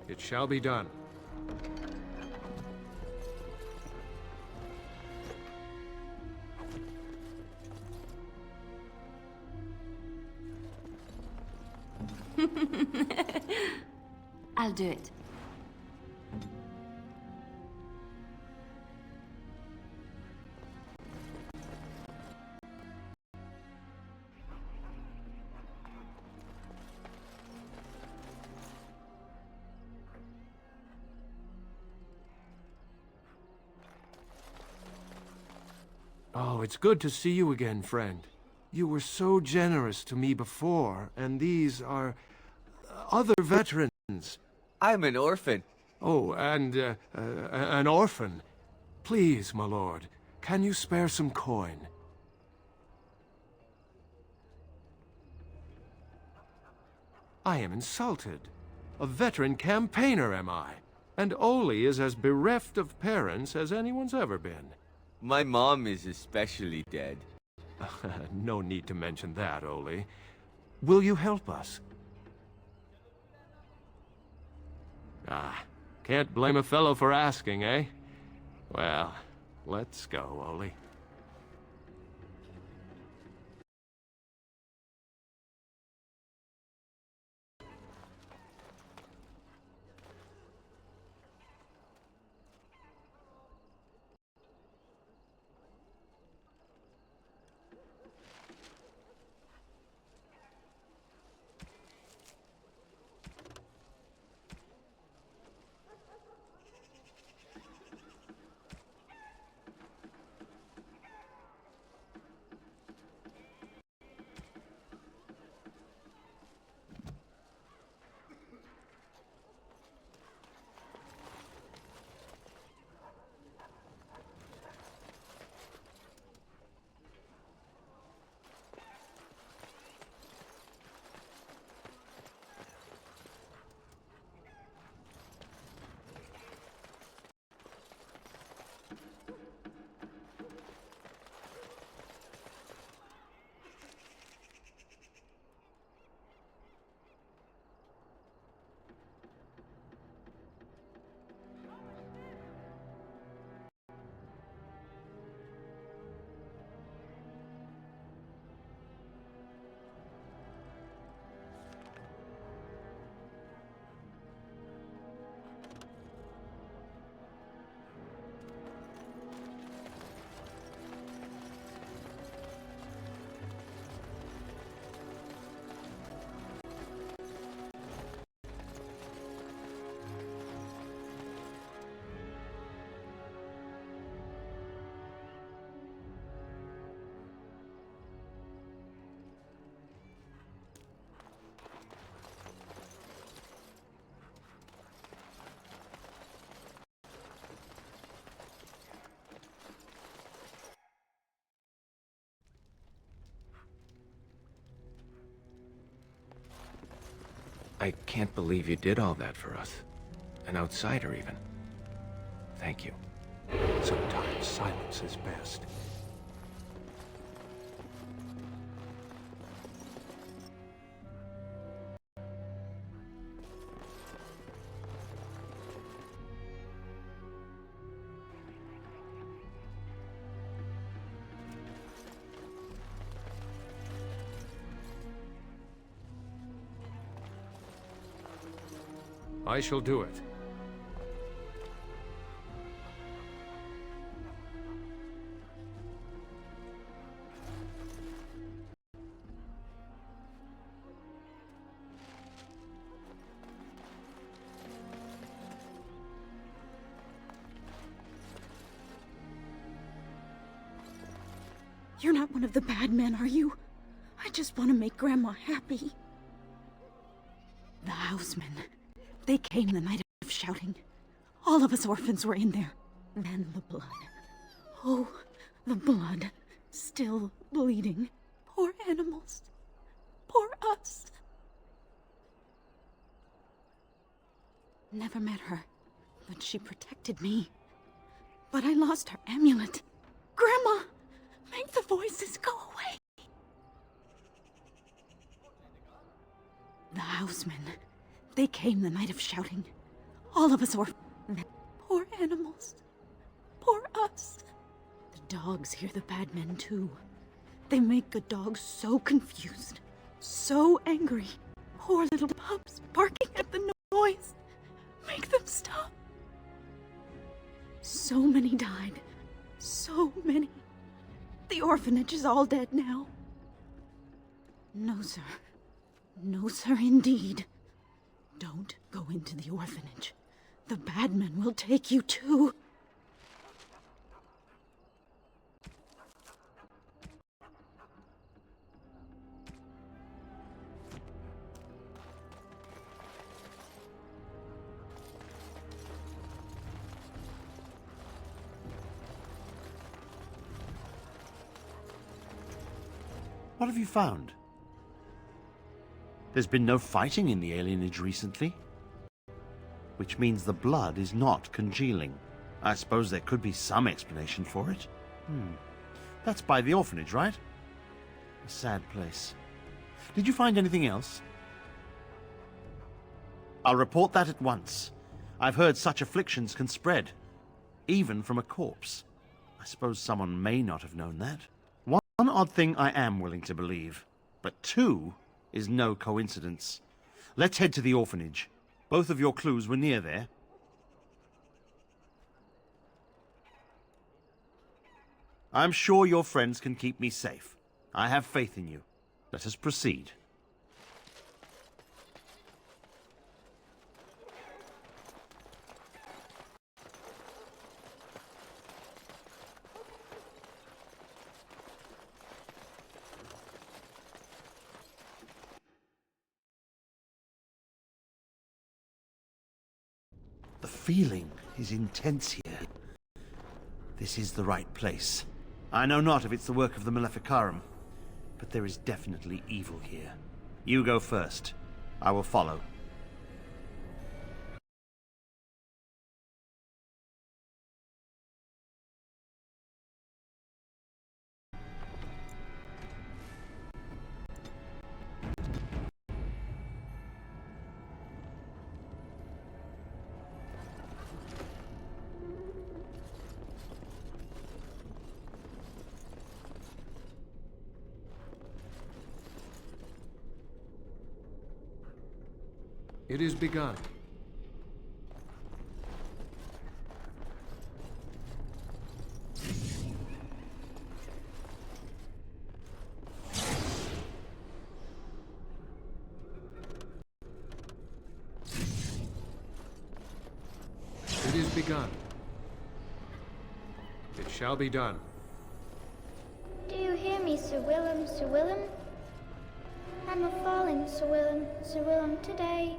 H: It shall be done.
G: I'll do it.
H: Oh, it's good to see you again, friend. You were so generous to me before, and these are other veterans.
I: I'm an orphan.
H: Oh, and an orphan. Please, my lord, can you spare some coin? I am insulted. A veteran campaigner, am I? And Oli is as bereft of parents as anyone's ever been.
I: My mom is especially dead.
H: No need to mention that, Oli. Will you help us? Ah, can't blame a fellow for asking, eh? Well, let's go, Oli. I can't believe you did all that for us. An outsider, even. Thank you. Sometimes silence is best.
L: I shall do it.
P: You're not one of the bad men, are you? I just want to make Grandma happy. The housemen. They came the night of shouting. All of us orphans were in there. Then the blood. Oh, the blood. Still bleeding. Poor animals. Poor us. Never met her, but she protected me. But I lost her amulet. Grandma! Make the voices go away! The housemen. They came the night of shouting. All of us orphans. Poor animals. Poor us. The dogs hear the bad men too. They make good dogs so confused. So angry. Poor little pups barking at the noise. Make them stop. So many died. So many. The orphanage is all dead now. No, sir. No, sir, indeed. Don't go into the orphanage. The bad men will take you too.
E: What have you found? There's been no fighting in the alienage recently. Which means the blood is not congealing. I suppose there could be some explanation for it. That's by the orphanage, right? A sad place. Did you find anything else? I'll report that at once. I've heard such afflictions can spread, even from a corpse. I suppose someone may not have known that. One odd thing I am willing to believe, but two is no coincidence. Let's head to the orphanage. Both of your clues were near there. I'm sure your friends can keep me safe. I have faith in you. Let us proceed. The feeling is intense here. This is the right place. I know not if it's the work of the Maleficarum, but there is definitely evil here. You go first. I will follow.
L: It is begun. It is begun. It shall be done.
M: Do you hear me, Sir Willem, Sir Willem? I'm a falling, Sir Willem, Sir Willem, today.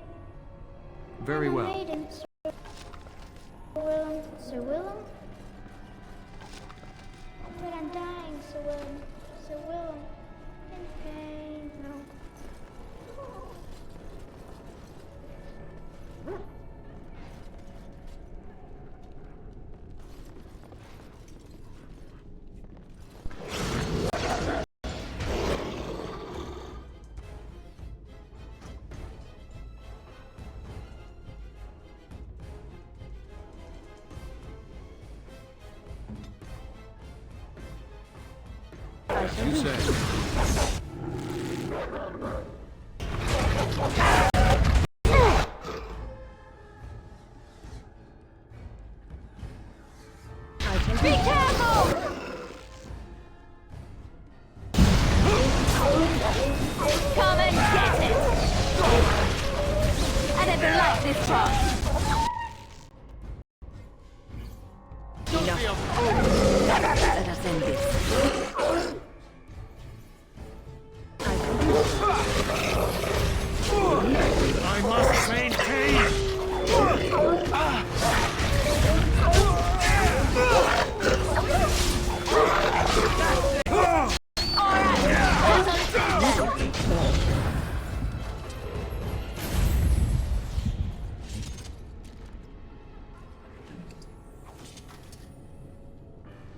L: Very
M: I'm a
L: well.
M: maiden, Sir Willem, Sir Willem. But I'm dying, Sir Willem, Sir Willem. In pain, no.
L: You say.
G: Be careful! Come and get it! I never liked this chance.
J: Let us end this.
E: I must maintain!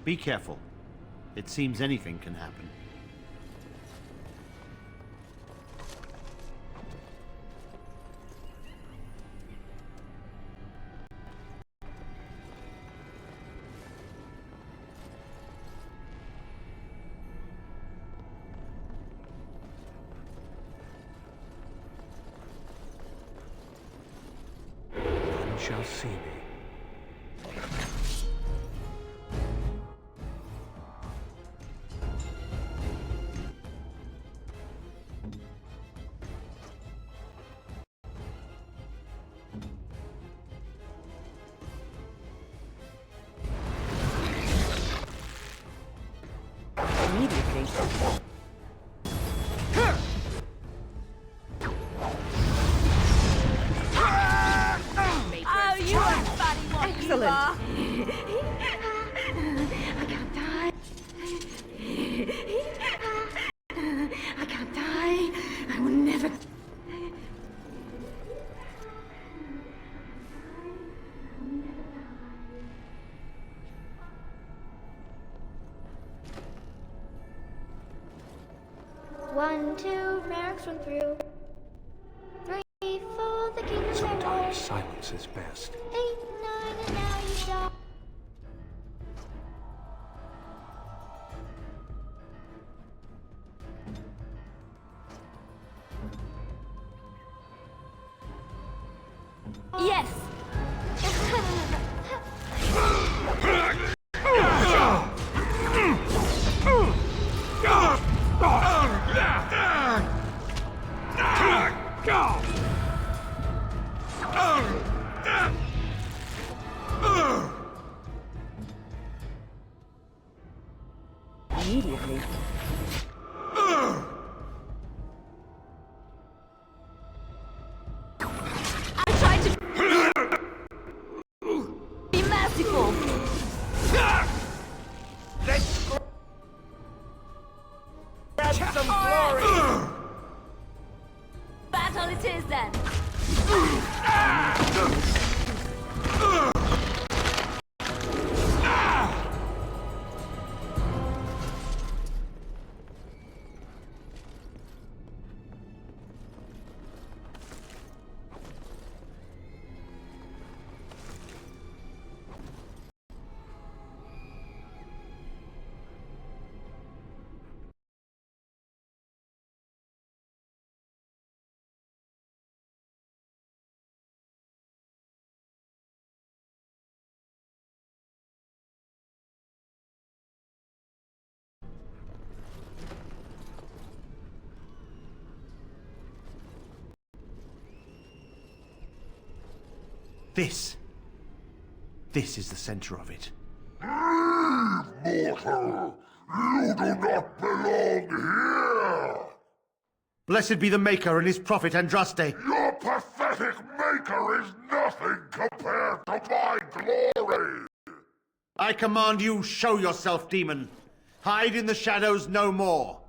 E: Be careful. It seems anything can happen.
L: None shall see me.
J: Immediately.
G: Oh, you are funny one.
J: Excellent.
C: I can't die. I can't die. I will never.
M: One, two, Merrick's run through. 3, 4, the king's
L: Sometimes silence is best.
M: 8, 9, and now you die.
G: Yes!
J: Immediately.
G: I tried to be merciful.
H: Let's grab some glory!
G: Battle it is then.
E: This is the center of it.
N: Mortal! You do not belong here!
E: Blessed be the Maker and his prophet Andraste.
N: Your pathetic maker is nothing compared to my glory!
E: I command you, show yourself, demon. Hide in the shadows no more.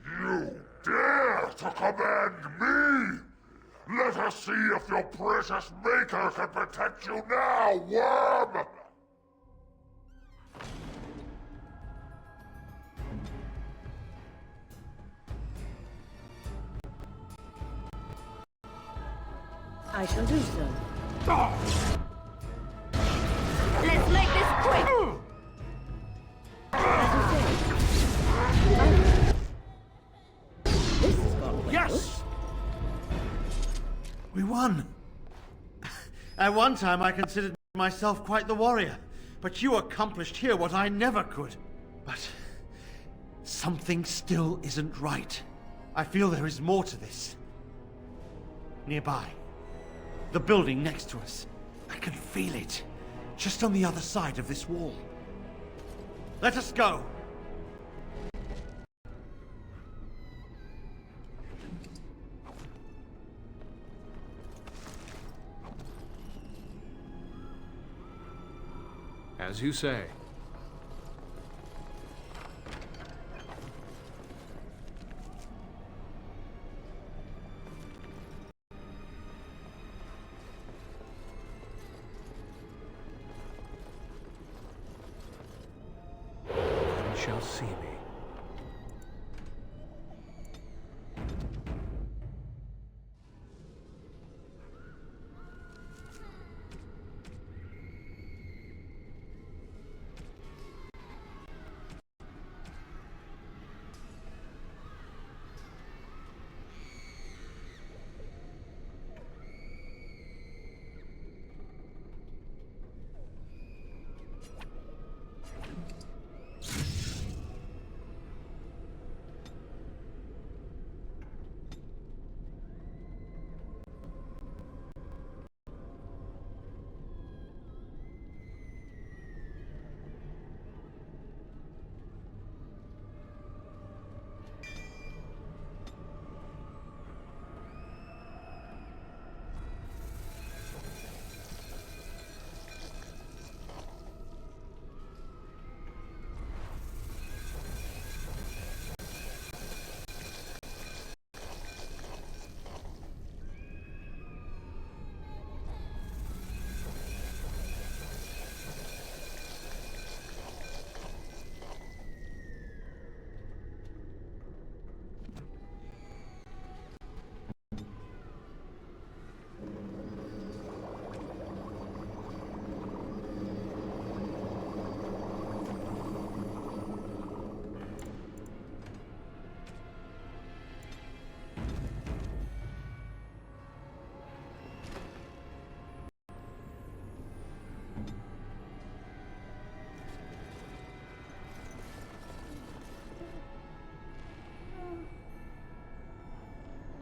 N: You dare to command me? Let us see if your precious maker can protect you now, worm!
J: I shall do so.
G: Let's make this quick.
J: This is going well.
E: Yes! We won. At one time, I considered myself quite the warrior. But you accomplished here what I never could. But something still isn't right. I feel there is more to this. Nearby. The building next to us. I can feel it. Just on the other side of this wall. Let us go!
L: As you say. None shall see me.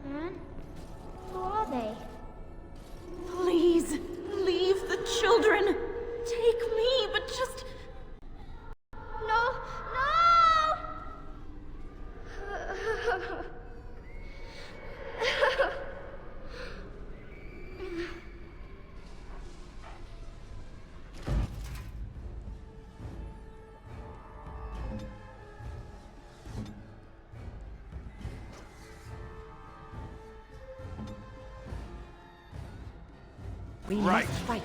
M: Anne? Who are they?
P: Please, leave the children. Take me, but just...
M: No! No!
C: We must fight.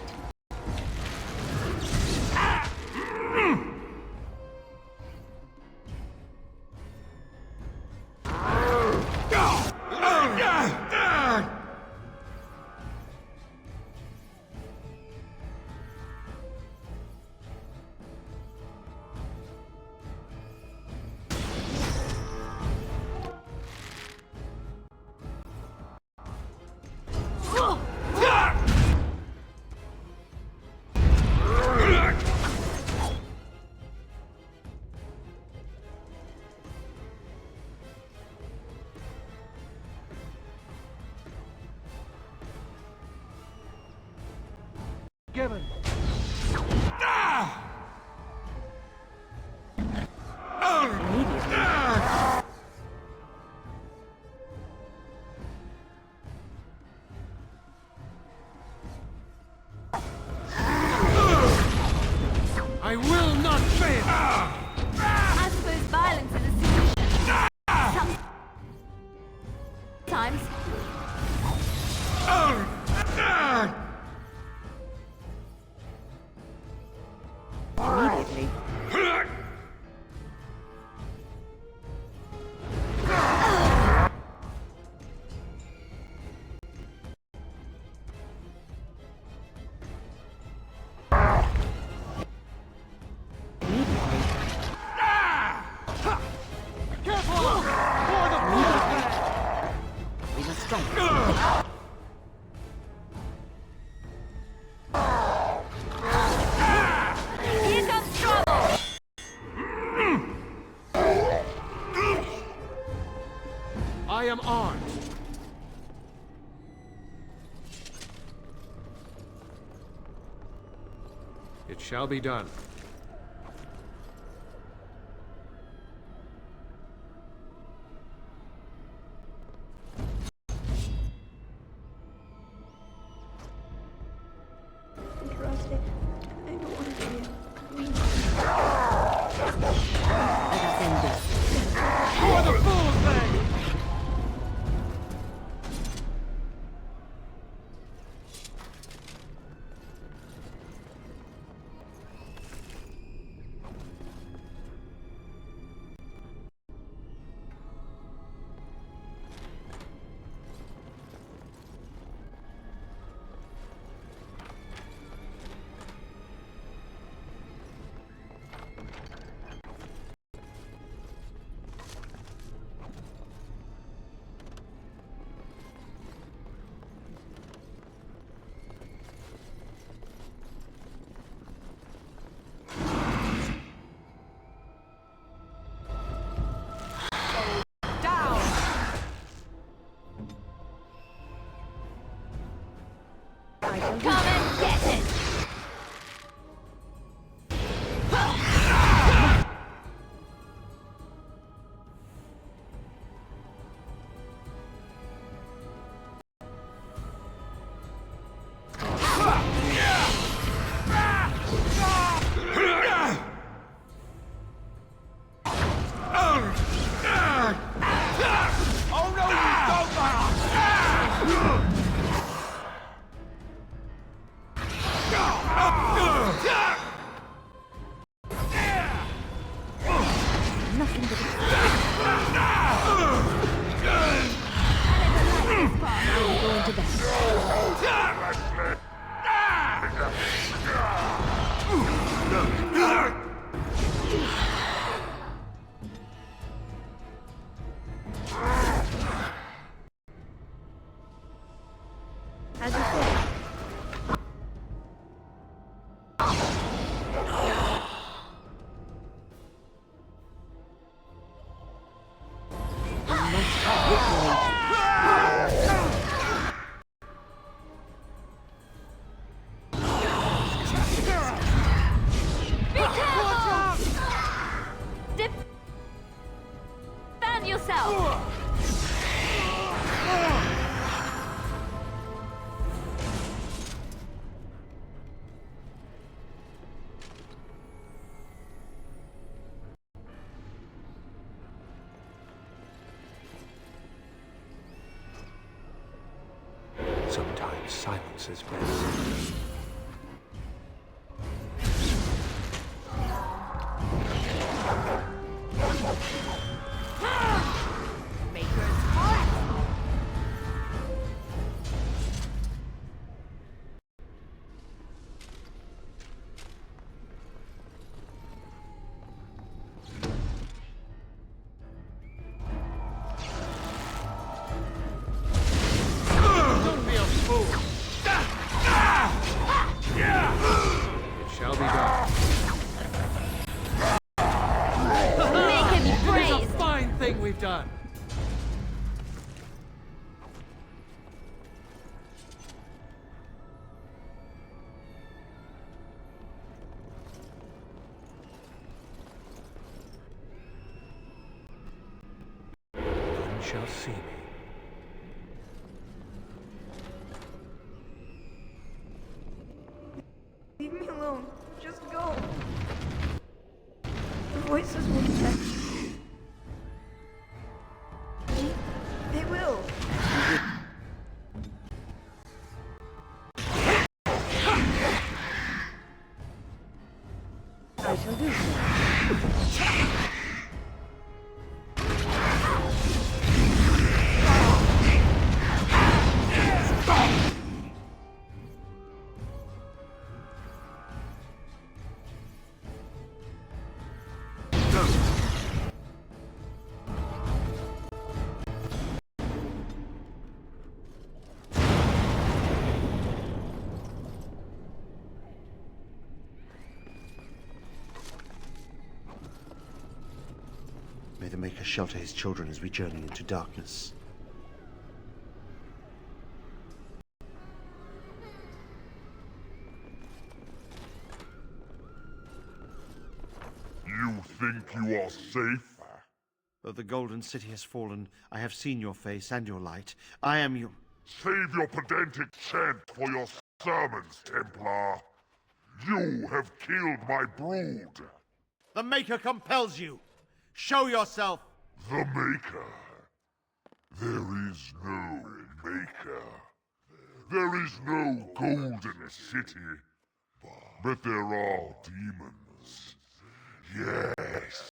L: Given. I will not fail!
G: I suppose violence is a solution. Sometimes.
C: Immediately.
L: am armed. It shall be done.
P: Trust it. I don't want to do it. Please.
L: You are the fool's thing!
G: Come and get it!
L: Oh no, you don't!
P: Nothing but I'm going to
C: As you say.
G: Defend yourself!
L: Sometimes silence is best. Don't be a fool! It shall be done.
G: Make him
L: It is
G: praise!
L: a fine thing we've done. None shall see me.
P: Leave me alone. Just go. The voices will protect you. They will.
C: I shall do so.
E: May the Maker shelter his children as we journey into darkness.
N: think you are safe?
E: Though the Golden City has fallen, I have seen your face and your light. I am your...
N: Save your pedantic chant for your sermons, Templar. You have killed my brood.
E: The Maker compels you. Show yourself.
N: The Maker? There is no Maker. There is no Golden City. But there are demons. Yes.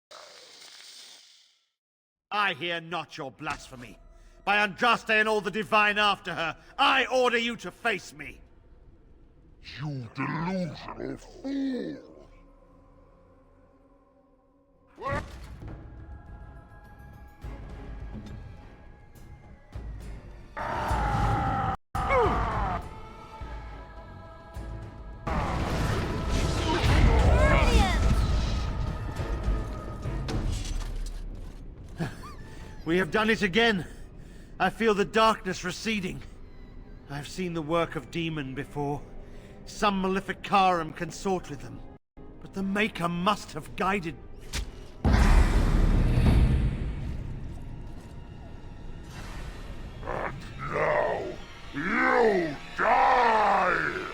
E: I hear not your blasphemy. By Andraste and all the divine after her, I order you to face me.
N: You delusional fool!
E: We have done it again. I feel the darkness receding. I've seen the work of demon before. Some Maleficarum consort with them. But the Maker must have guided...
N: And now, you die!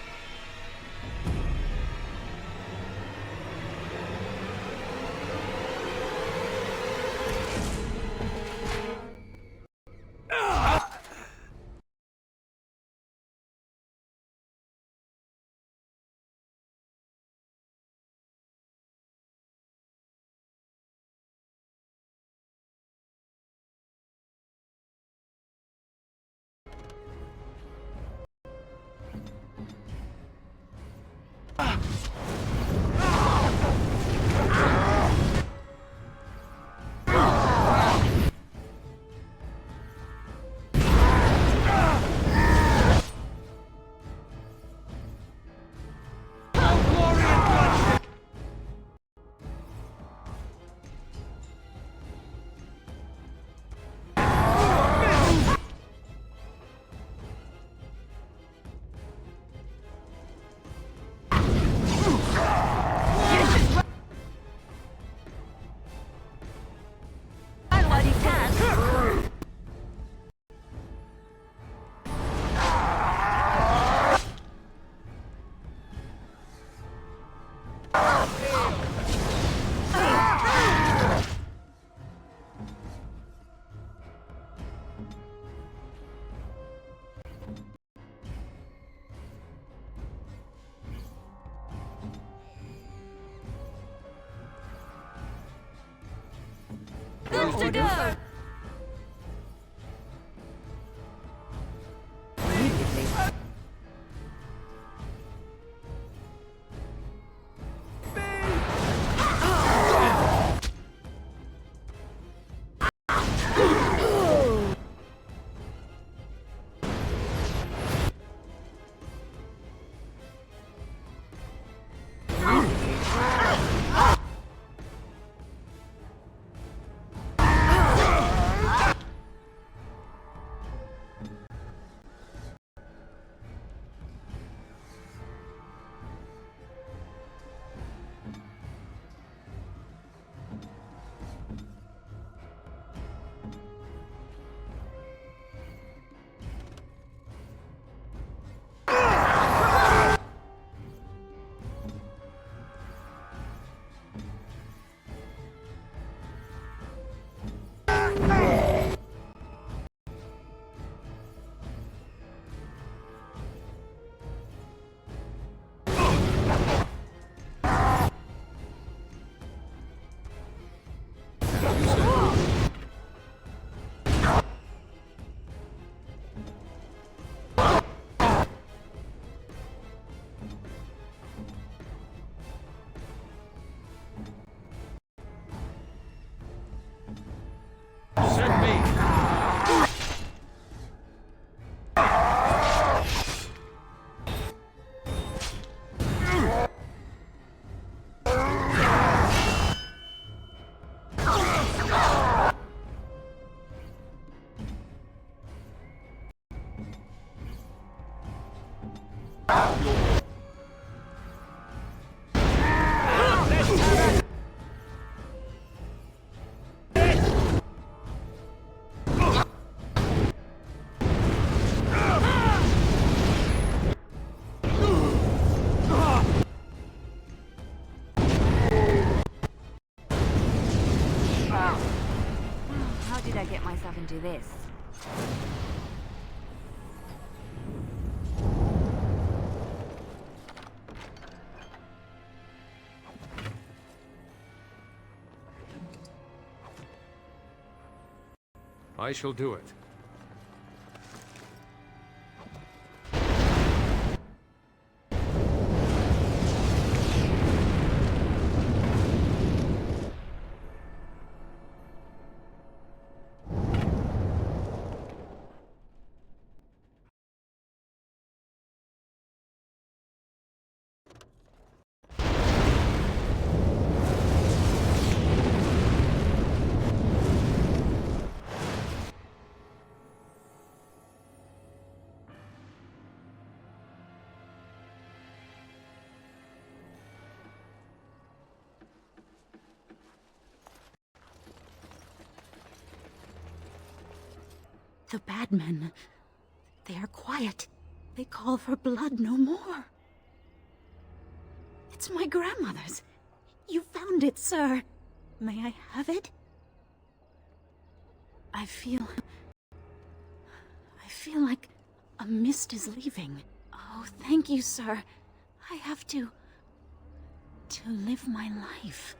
O: to go!
G: I get myself into this?
L: I shall do it.
P: The bad men, they are quiet. They call for blood no more. It's my grandmother's. You found it, sir. May I have it? I feel like a mist is leaving. Oh, thank you, sir. I have to live my life.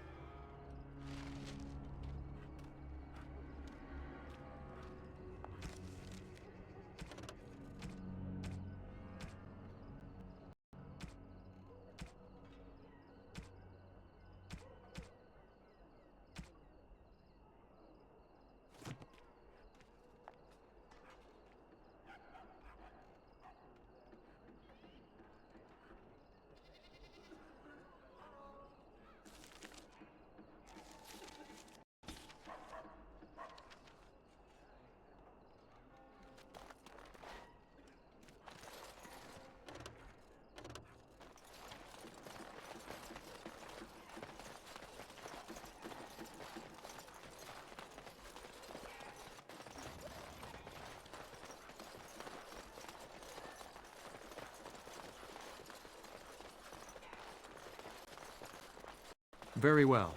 L: Very well.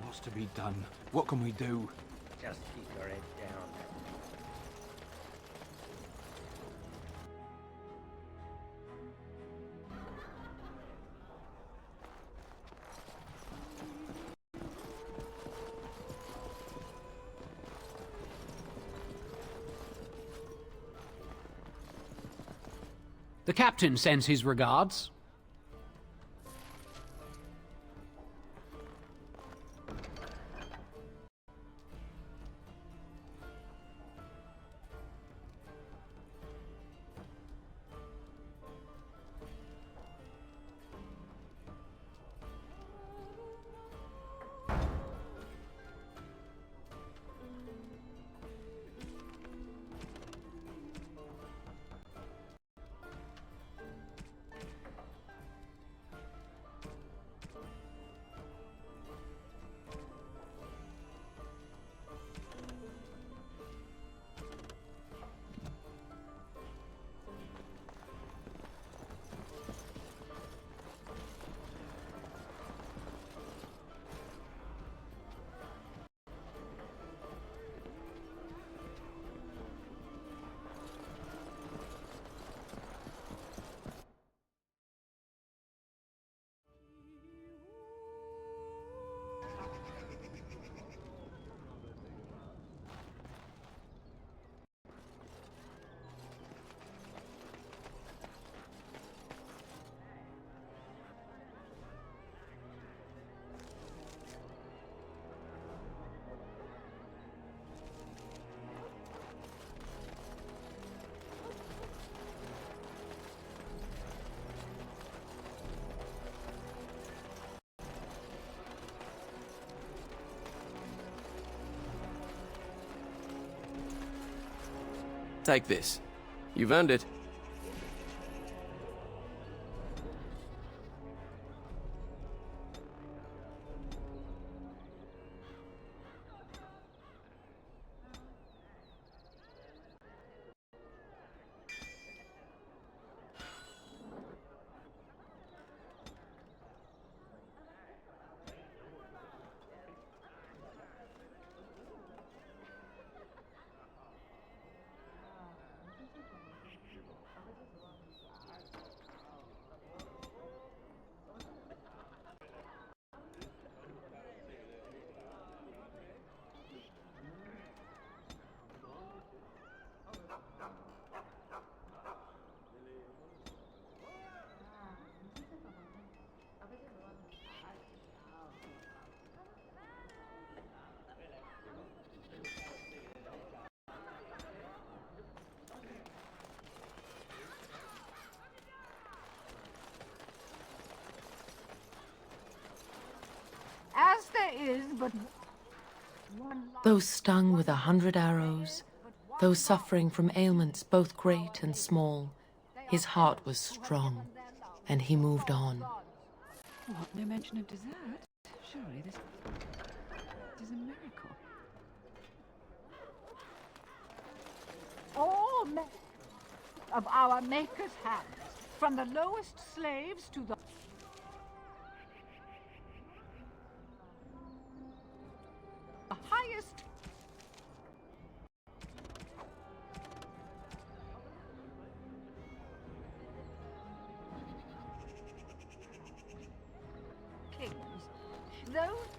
S: What's to be done? What can we do?
Q: Just keep your head down.
R: The captain sends his regards.
K: Take this. You've earned it.
T: As there is but one
W: Those stung with 100 arrows, those suffering from ailments both great and small, his heart was strong, and he moved on.
J: What? No mention of dessert? Surely this is a miracle.
T: all men of our Maker's hands, from the lowest slaves to the highest. Kings, those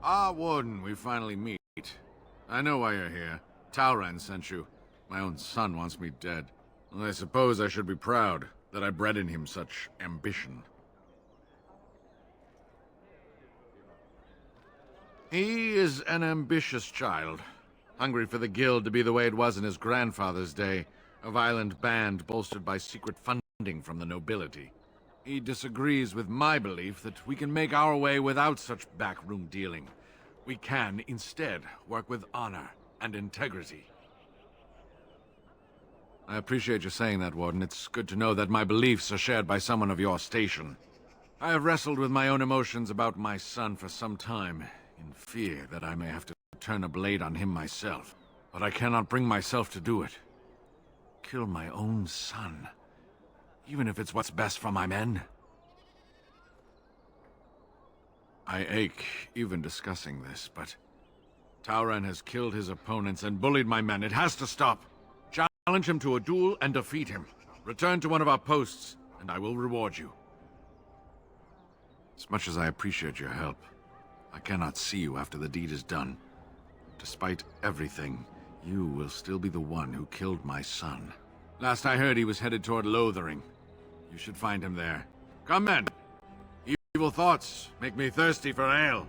A: Ah, Warden, we finally meet. I know why you're here. Talran sent you. My own son wants me dead. Well, I suppose I should be proud that I bred in him such ambition. He is an ambitious child, hungry for the guild to be the way it was in his grandfather's day, a violent band bolstered by secret funding from the nobility. He disagrees with my belief that we can make our way without such backroom dealing. We can, instead, work with honor and integrity. I appreciate you saying that, Warden. It's good to know that my beliefs are shared by someone of your station. I have wrestled with my own emotions about my son for some time, in fear that I may have to turn a blade on him myself. But I cannot bring myself to do it. Kill my own son, even if it's what's best for my men. I ache even discussing this, but Talran has killed his opponents and bullied my men. It has to stop. Challenge him to a duel and defeat him. Return to one of our posts, and I will reward you. As much as I appreciate your help, I cannot see you after the deed is done. Despite everything, you will still be the one who killed my son. Last I heard, he was headed toward Lothering. You should find him there. Come, men! Evil thoughts make me thirsty for ale.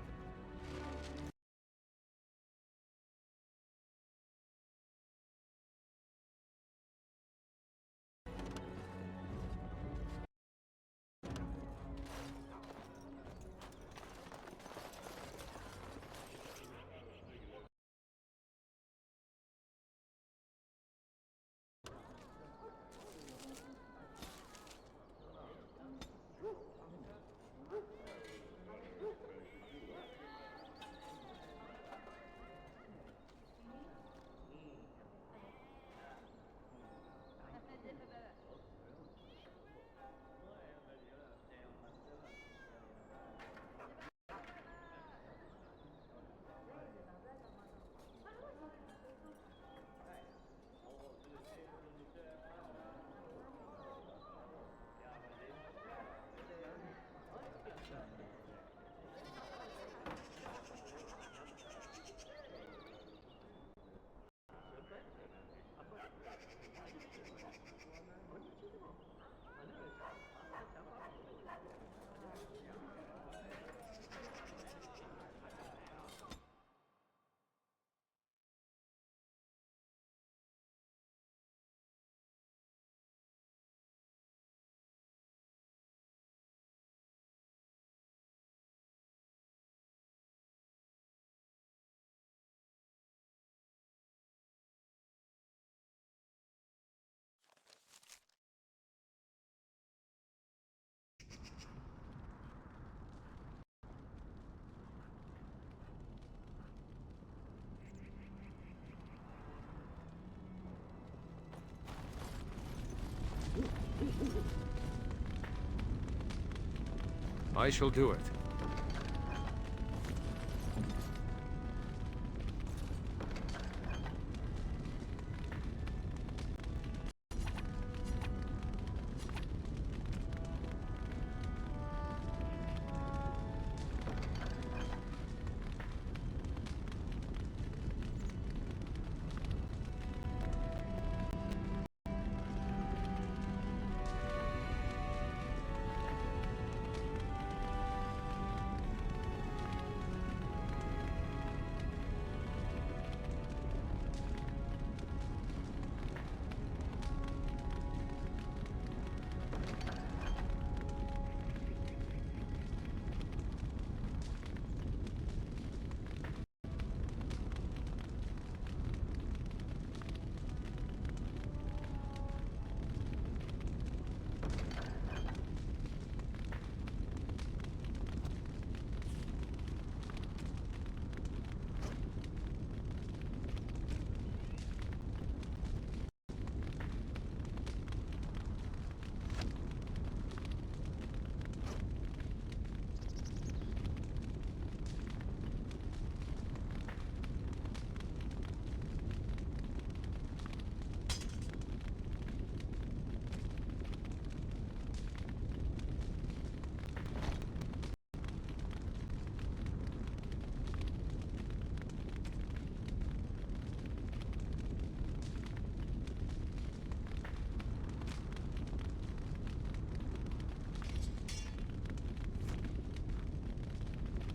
L: I shall do it.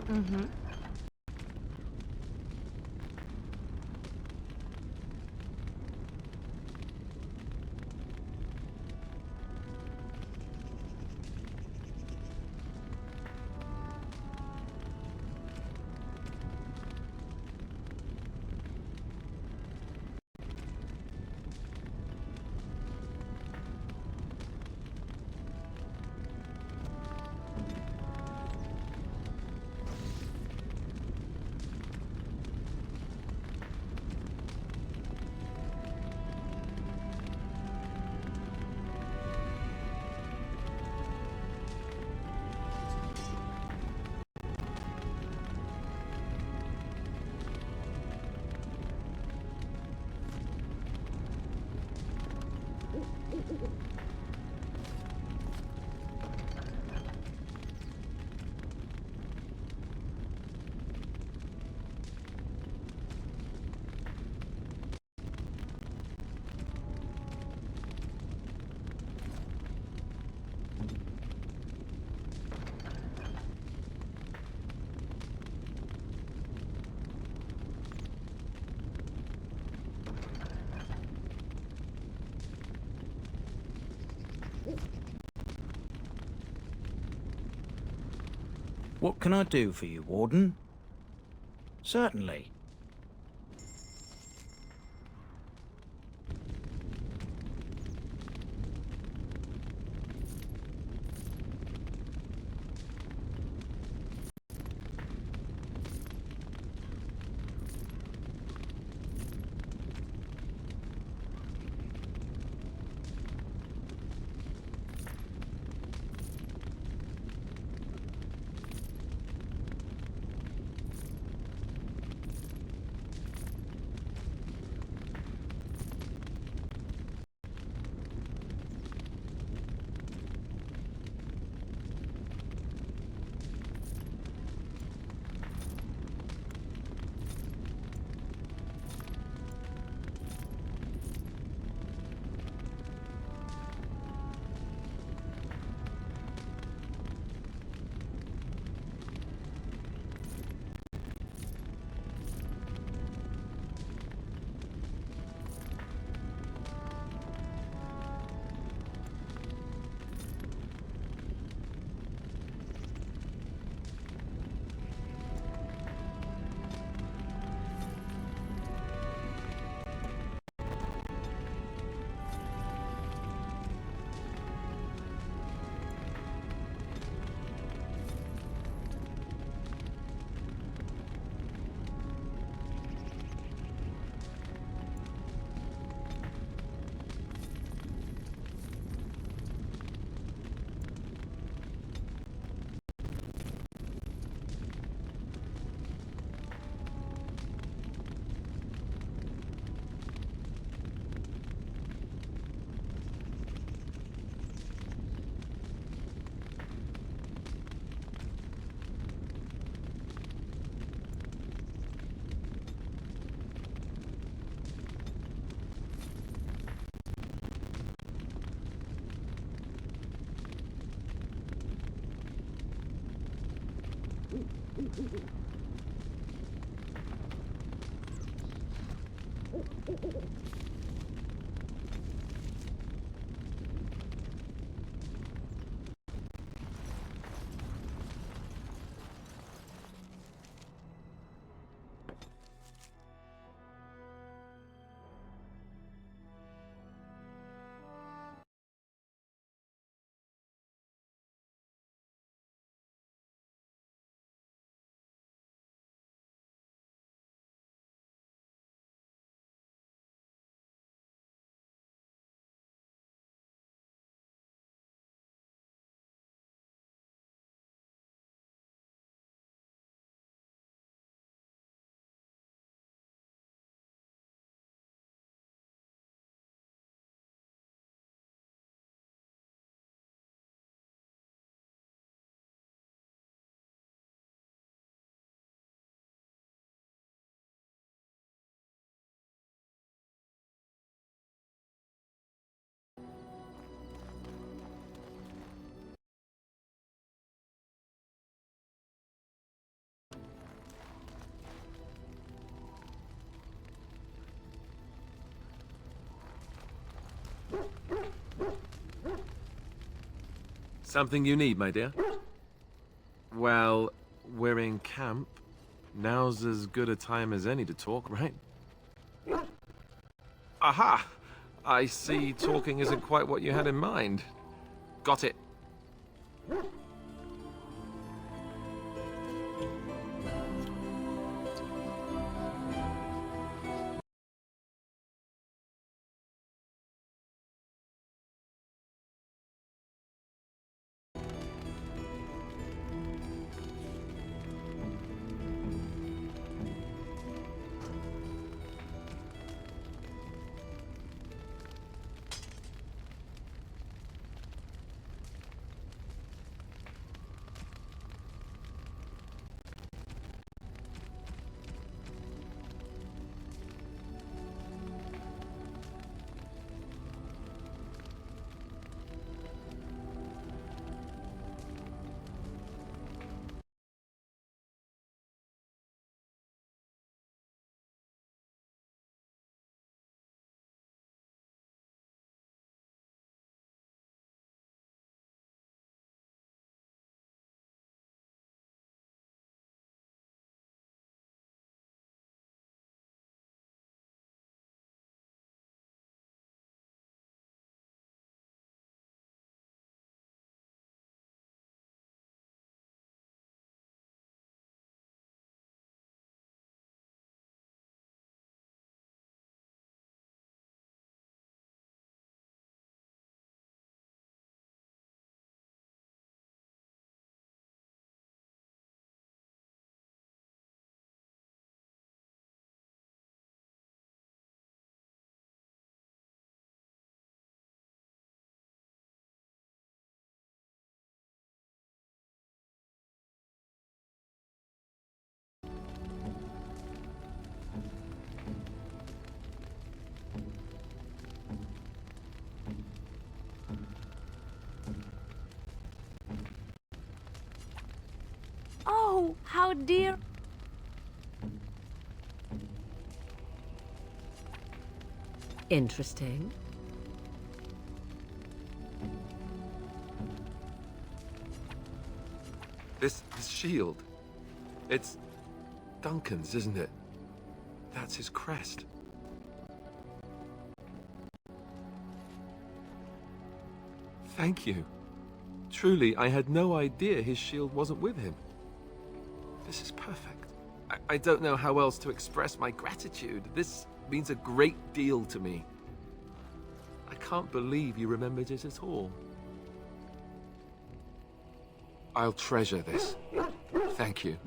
O: Mm-hmm.
B: What can I do for you, Warden? Certainly.
L: Something you need, my dear? Well, we're in camp. Now's as good a time as any to talk, right? Aha! I see talking isn't quite what you had in mind. Got it.
G: Oh, how dear.
J: Interesting.
L: This shield. It's Duncan's, isn't it? That's his crest. Thank you. Truly, I had no idea his shield wasn't with him. This is perfect. I don't know how else to express my gratitude. This means a great deal to me. I can't believe you remembered it at all. I'll treasure this. Thank you.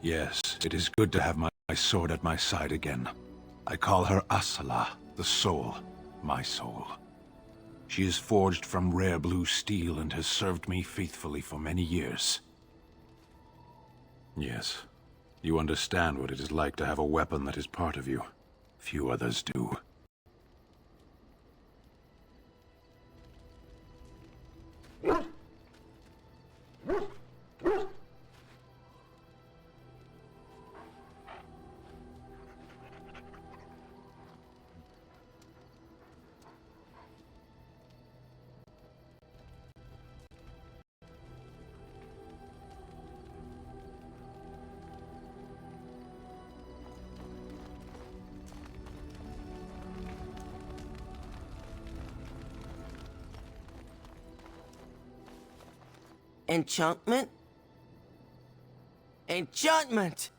N: Yes, it is good to have my sword at my side again. I call her Asala, the soul, my soul. She is forged from rare blue steel and has served me faithfully for many years. Yes, you understand what it is like to have a weapon that is part of you. Few others do.
D: Enchantment? Enchantment!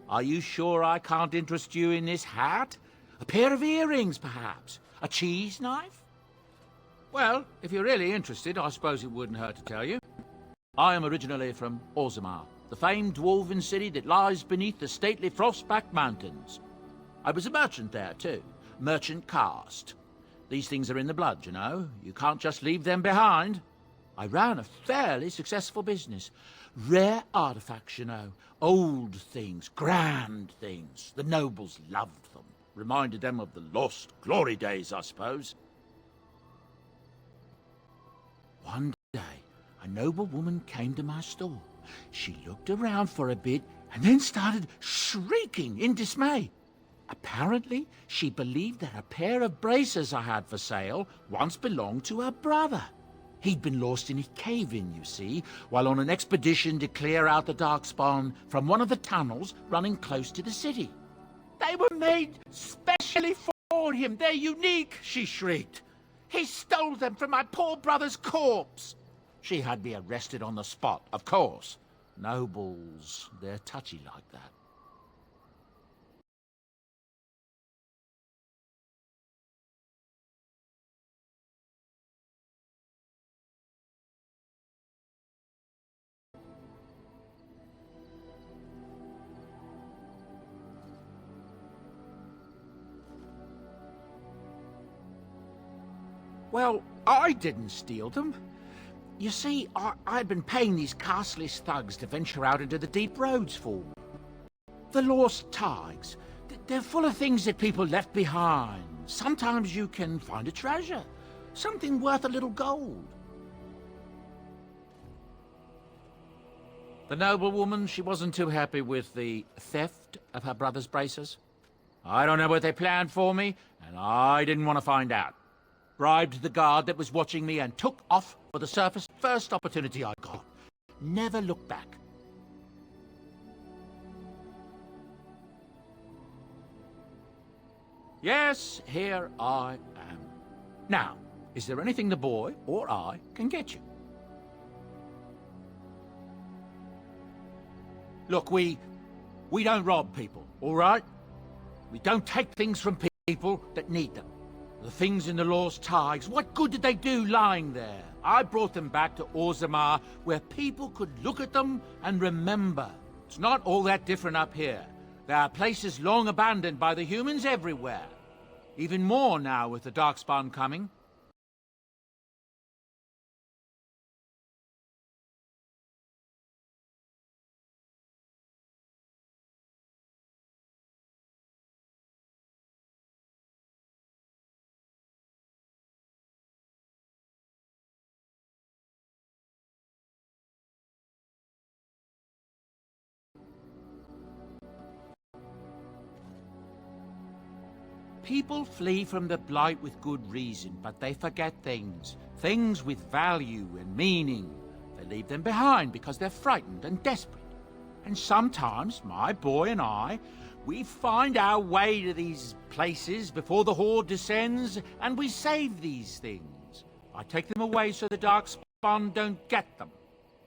F: Are you sure I can't interest you in this hat? A pair of earrings, perhaps? A cheese knife? Well, if you're really interested, I suppose it wouldn't hurt to tell you. I am originally from Orzammar, the famed dwarven city that lies beneath the stately frost-backed mountains. I was a merchant there, too. Merchant caste. These things are in the blood, you know. You can't just leave them behind. I ran a fairly successful business. Rare artifacts, you know. Old things, grand things. The nobles loved them. Reminded them of the lost glory days, I suppose. One day, a noble woman came to my store. She looked around for a bit and then started shrieking in dismay. Apparently, she believed that a pair of braces I had for sale once belonged to her brother. He'd been lost in a cave-in, you see, while on an expedition to clear out the Darkspawn from one of the tunnels running close to the city. They were made specially for him. They're unique, she shrieked. He stole them from my poor brother's corpse. She had me arrested on the spot, of course. Nobles, they're touchy like that. Well, I didn't steal them. You see, I'd been paying these castless thugs to venture out into the deep roads for me. The lost tigers. They're full of things that people left behind. Sometimes you can find a treasure. Something worth a little gold. The noblewoman, she wasn't too happy with the theft of her brother's braces. I don't know what they planned for me, and I didn't want to find out. Bribed the guard that was watching me and took off for the surface first opportunity I got. Never looked back. Yes, here I am. Now, is there anything the boy or I can get you? Look, we don't rob people, all right? We don't take things from people that need them. The things in the Lost Tigers, what good did they do lying there? I brought them back to Orzammar, where people could look at them and remember. It's not all that different up here. There are places long abandoned by the humans everywhere. Even more now with the Darkspawn coming. People flee from the Blight with good reason, but they forget things. Things with value and meaning. They leave them behind because they're frightened and desperate. And sometimes, my boy and I, we find our way to these places before the Horde descends, and we save these things. I take them away so the Darkspawn don't get them.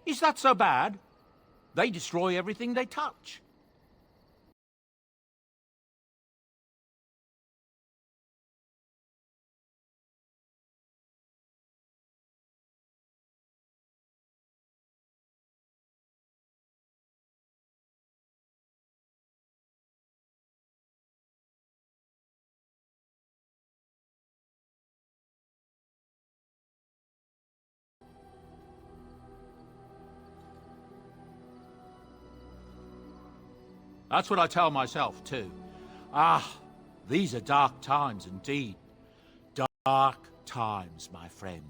F: Is that so bad? They destroy everything they touch. That's what I tell myself, too. Ah, these are dark times indeed. Dark times, my friend.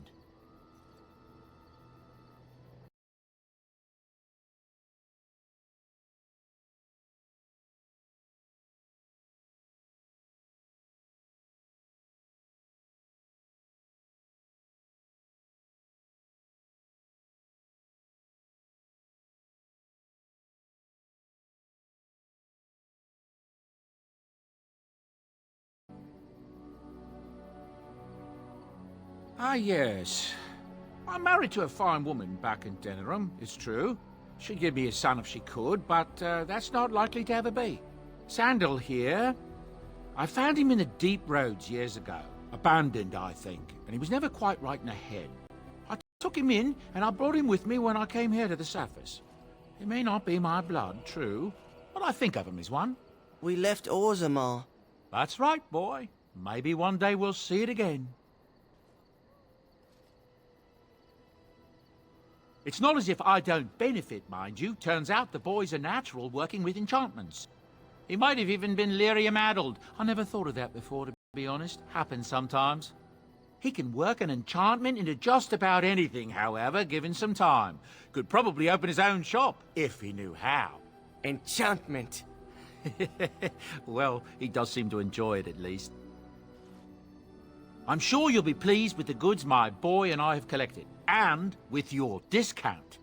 F: Ah, yes. I'm married to a fine woman back in Denerim, it's true. She'd give me a son if she could, but that's not likely to ever be. Sandal here. I found him in the deep roads years ago. Abandoned, I think, and he was never quite right in the head. I took him in, and I brought him with me when I came here to the surface. He may not be my blood, true, but I think of him as one.
D: We left Orzammar.
F: That's right, boy. Maybe one day we'll see it again. It's not as if I don't benefit, mind you. Turns out the boy's a natural working with enchantments. He might have even been lyrium-addled. I never thought of that before, to be honest. Happens sometimes. He can work an enchantment into just about anything, however, given some time. Could probably open his own shop, if he knew how.
D: Enchantment.
F: Well, he does seem to enjoy it, at least. I'm sure you'll be pleased with the goods my boy and I have collected, and with your discount.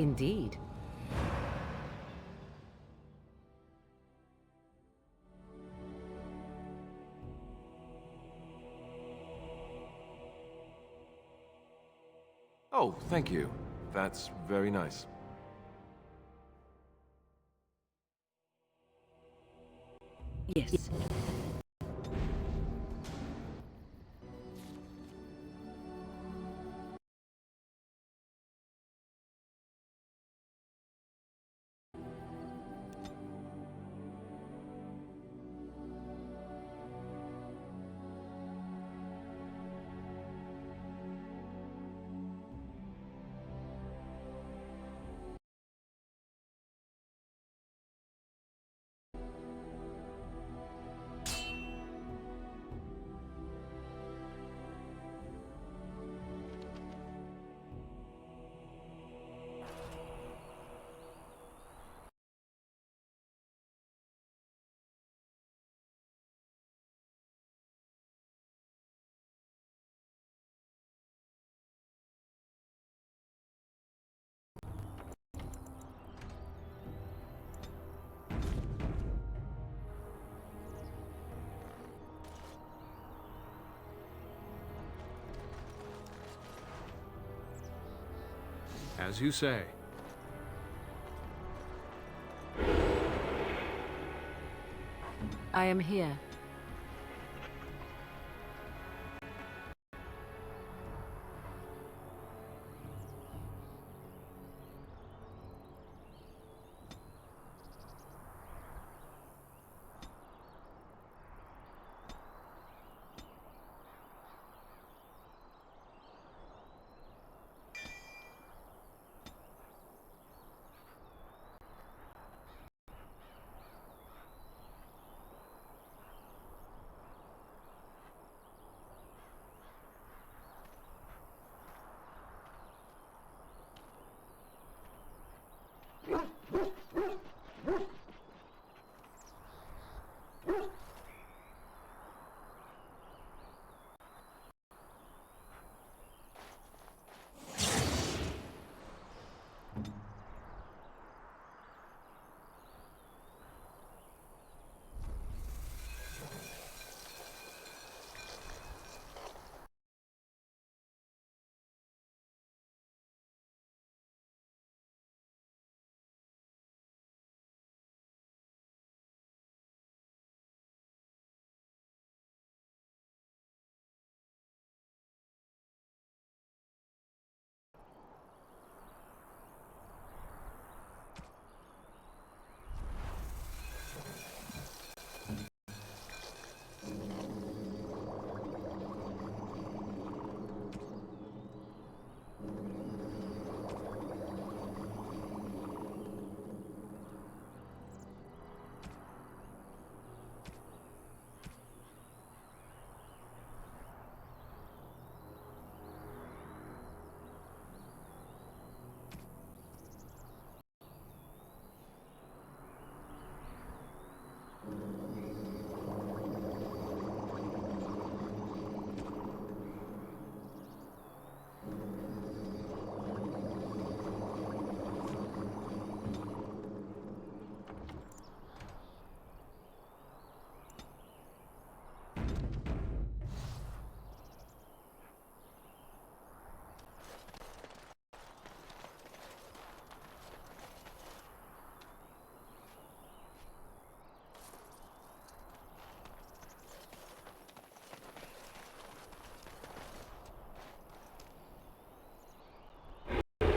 I: Indeed.
L: Oh, thank you. That's very nice.
J: Yes.
U: As you say.
I: I am here.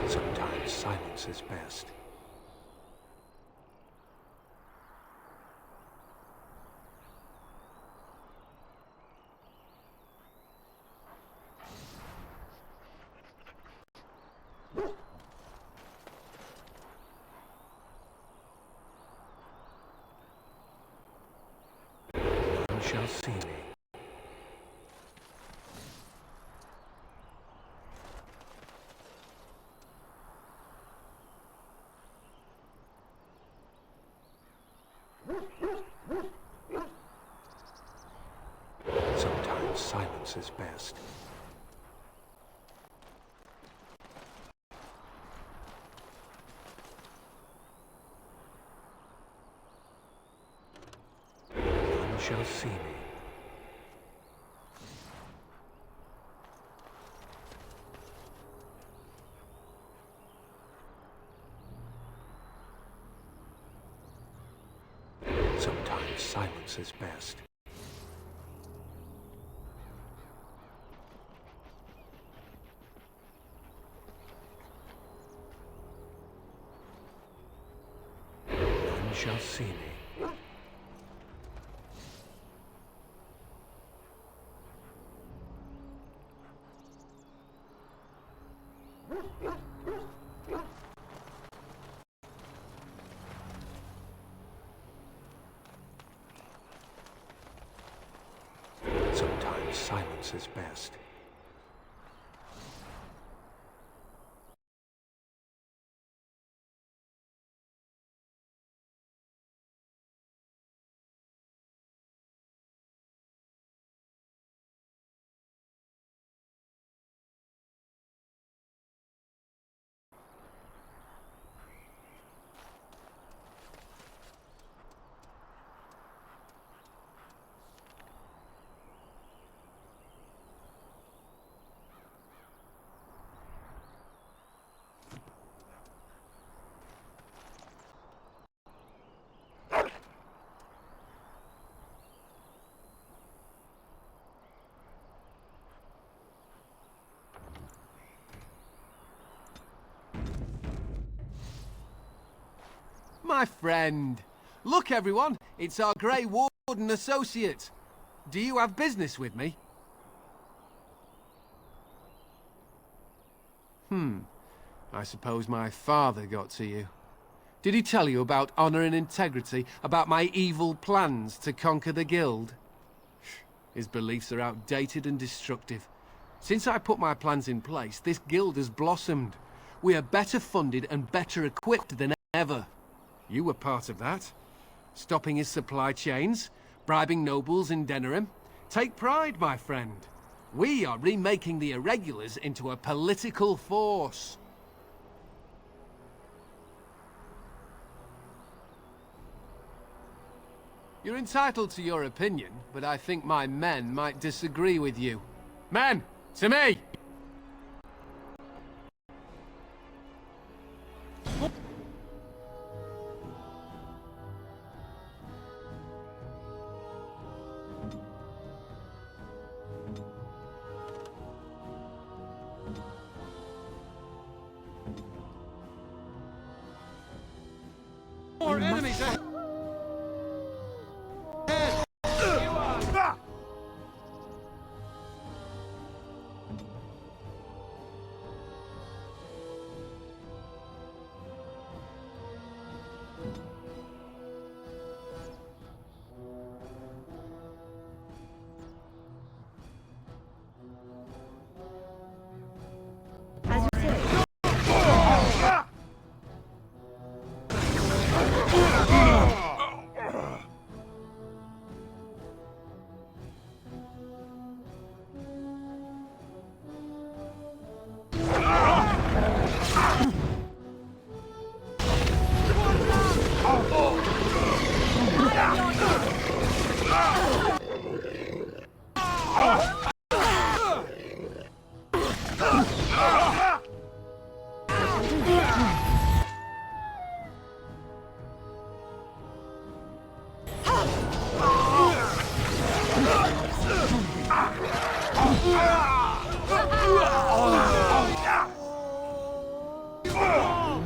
U: Sometimes silence is best. None shall see me. Sometimes silence is best. shall see me. Sometimes silence is best. None shall see me. Sometimes silence is best.
H: My friend. Look, everyone, it's our Grey Warden associate. Do you have business with me? I suppose my father got to you. Did he tell you about honor and integrity, about my evil plans to conquer the guild? His beliefs are outdated and destructive. Since I put my plans in place, this guild has blossomed. We are better funded and better equipped than ever. You were part of that. Stopping his supply chains, bribing nobles in Denerim. Take pride, my friend. We are remaking the Irregulars into a political force. You're entitled to your opinion, but I think my men might disagree with you. Men, to me! More enemies ahead!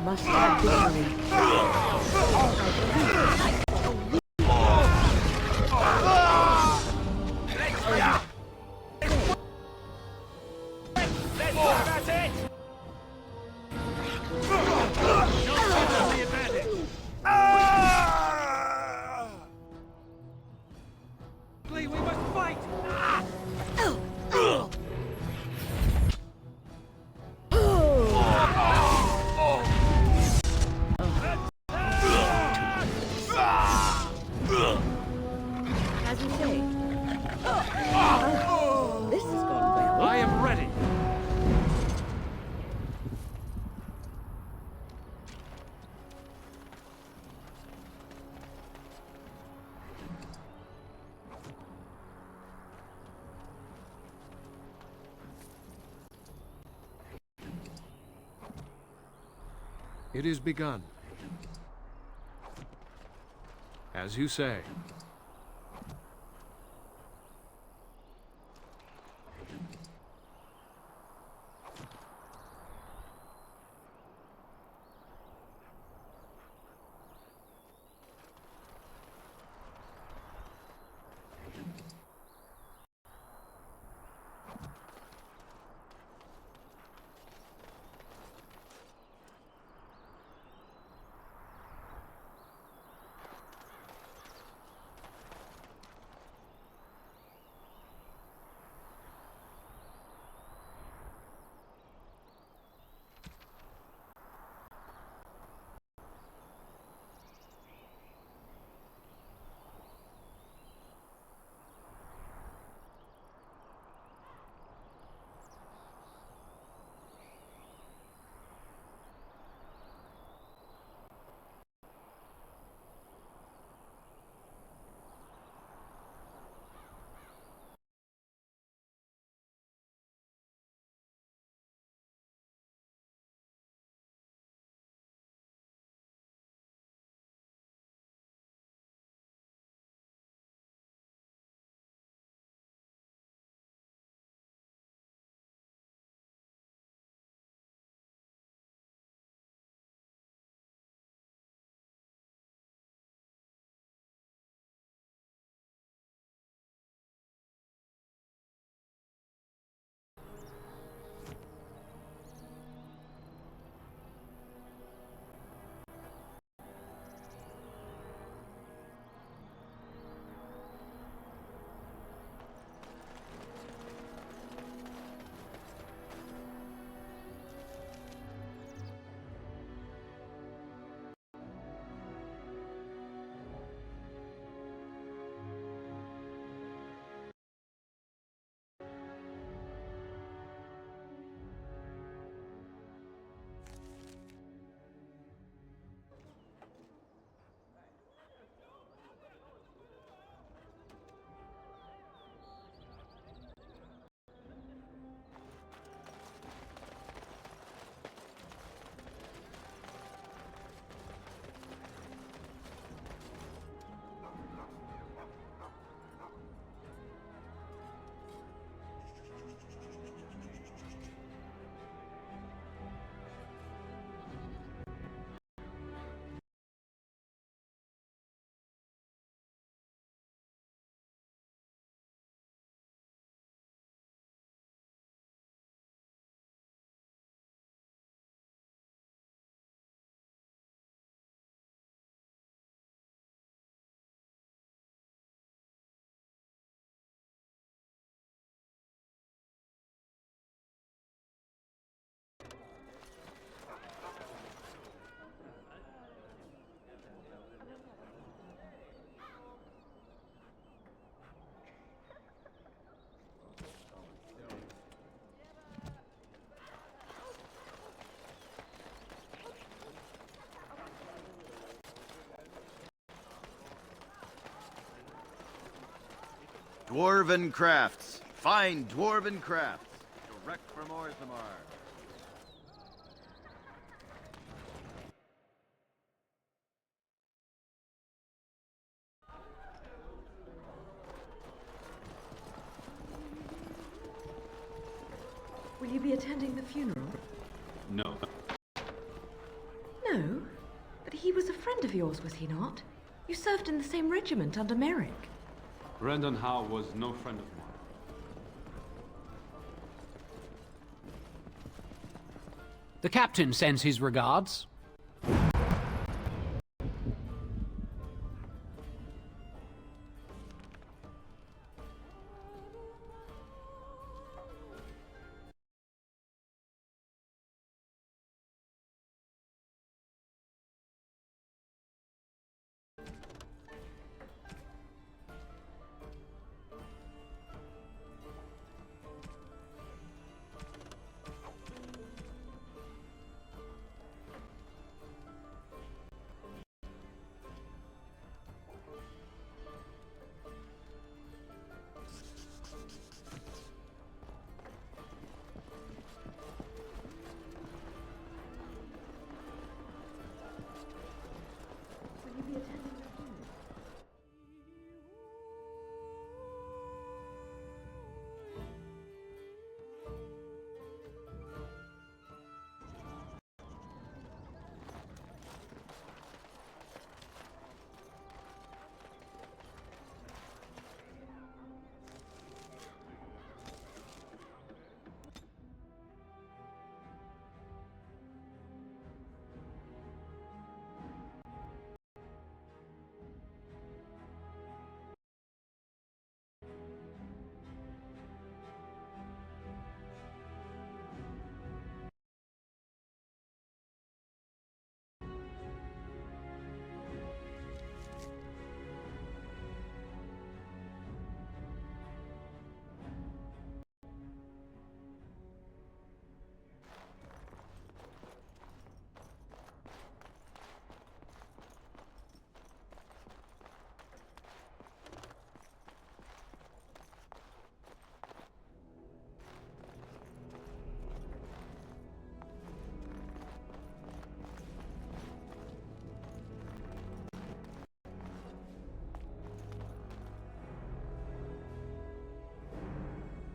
J: Must have victory.
H: We must fight!
U: It is begun. As you say.
C: Dwarven crafts. Fine dwarven crafts. Direct from Orthamar.
J: Will you be attending the funeral?
M: No.
J: No, but he was a friend of yours, was he not? You served in the same regiment under Merrick.
M: Brendan Howe was no friend of mine.
R: The captain sends his regards.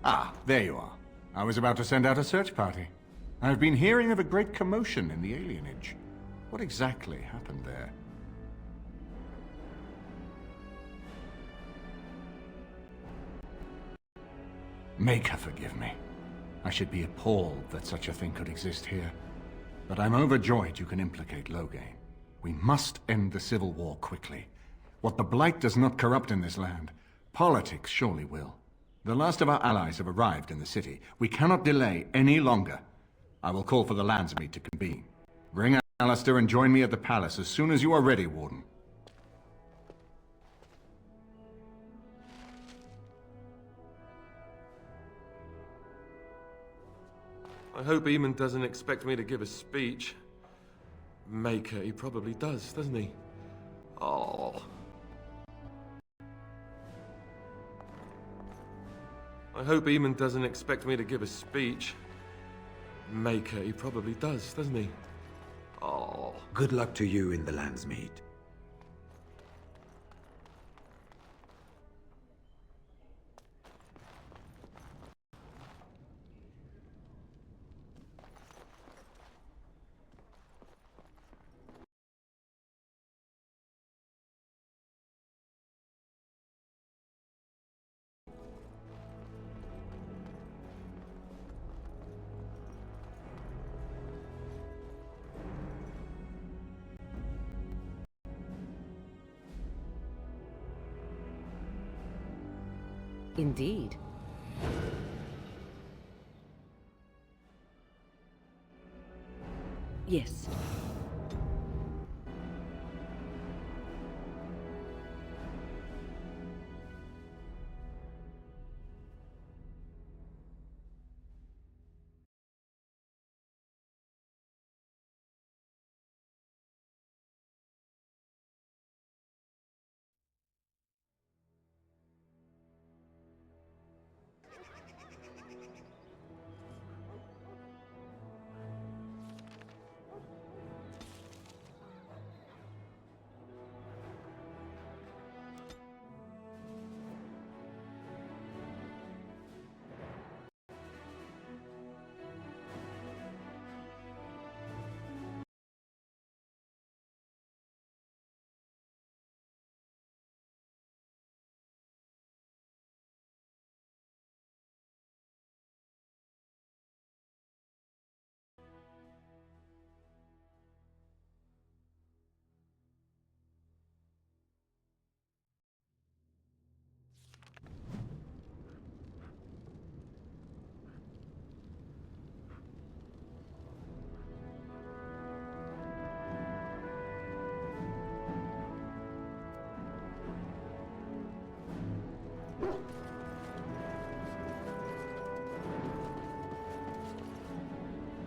E: Ah, there you are. I was about to send out a search party. I've been hearing of a great commotion in the alienage. What exactly happened there? Make her forgive me. I should be appalled that such a thing could exist here. But I'm overjoyed you can implicate Loghain. We must end the civil war quickly. What the Blight does not corrupt in this land, politics surely will. The last of our allies have arrived in the city. We cannot delay any longer. I will call for the Landsmeet to convene. Bring Alistair and join me at the palace as soon as you are ready, Warden.
L: I hope Eamon doesn't expect me to give a speech. Maker, he probably does, doesn't he? Oh. I hope Eamon doesn't expect me to give a speech. Maker, he probably does, doesn't he? Oh.
P: Good luck to you in the Landsmeet.
I: Indeed.
J: Yes.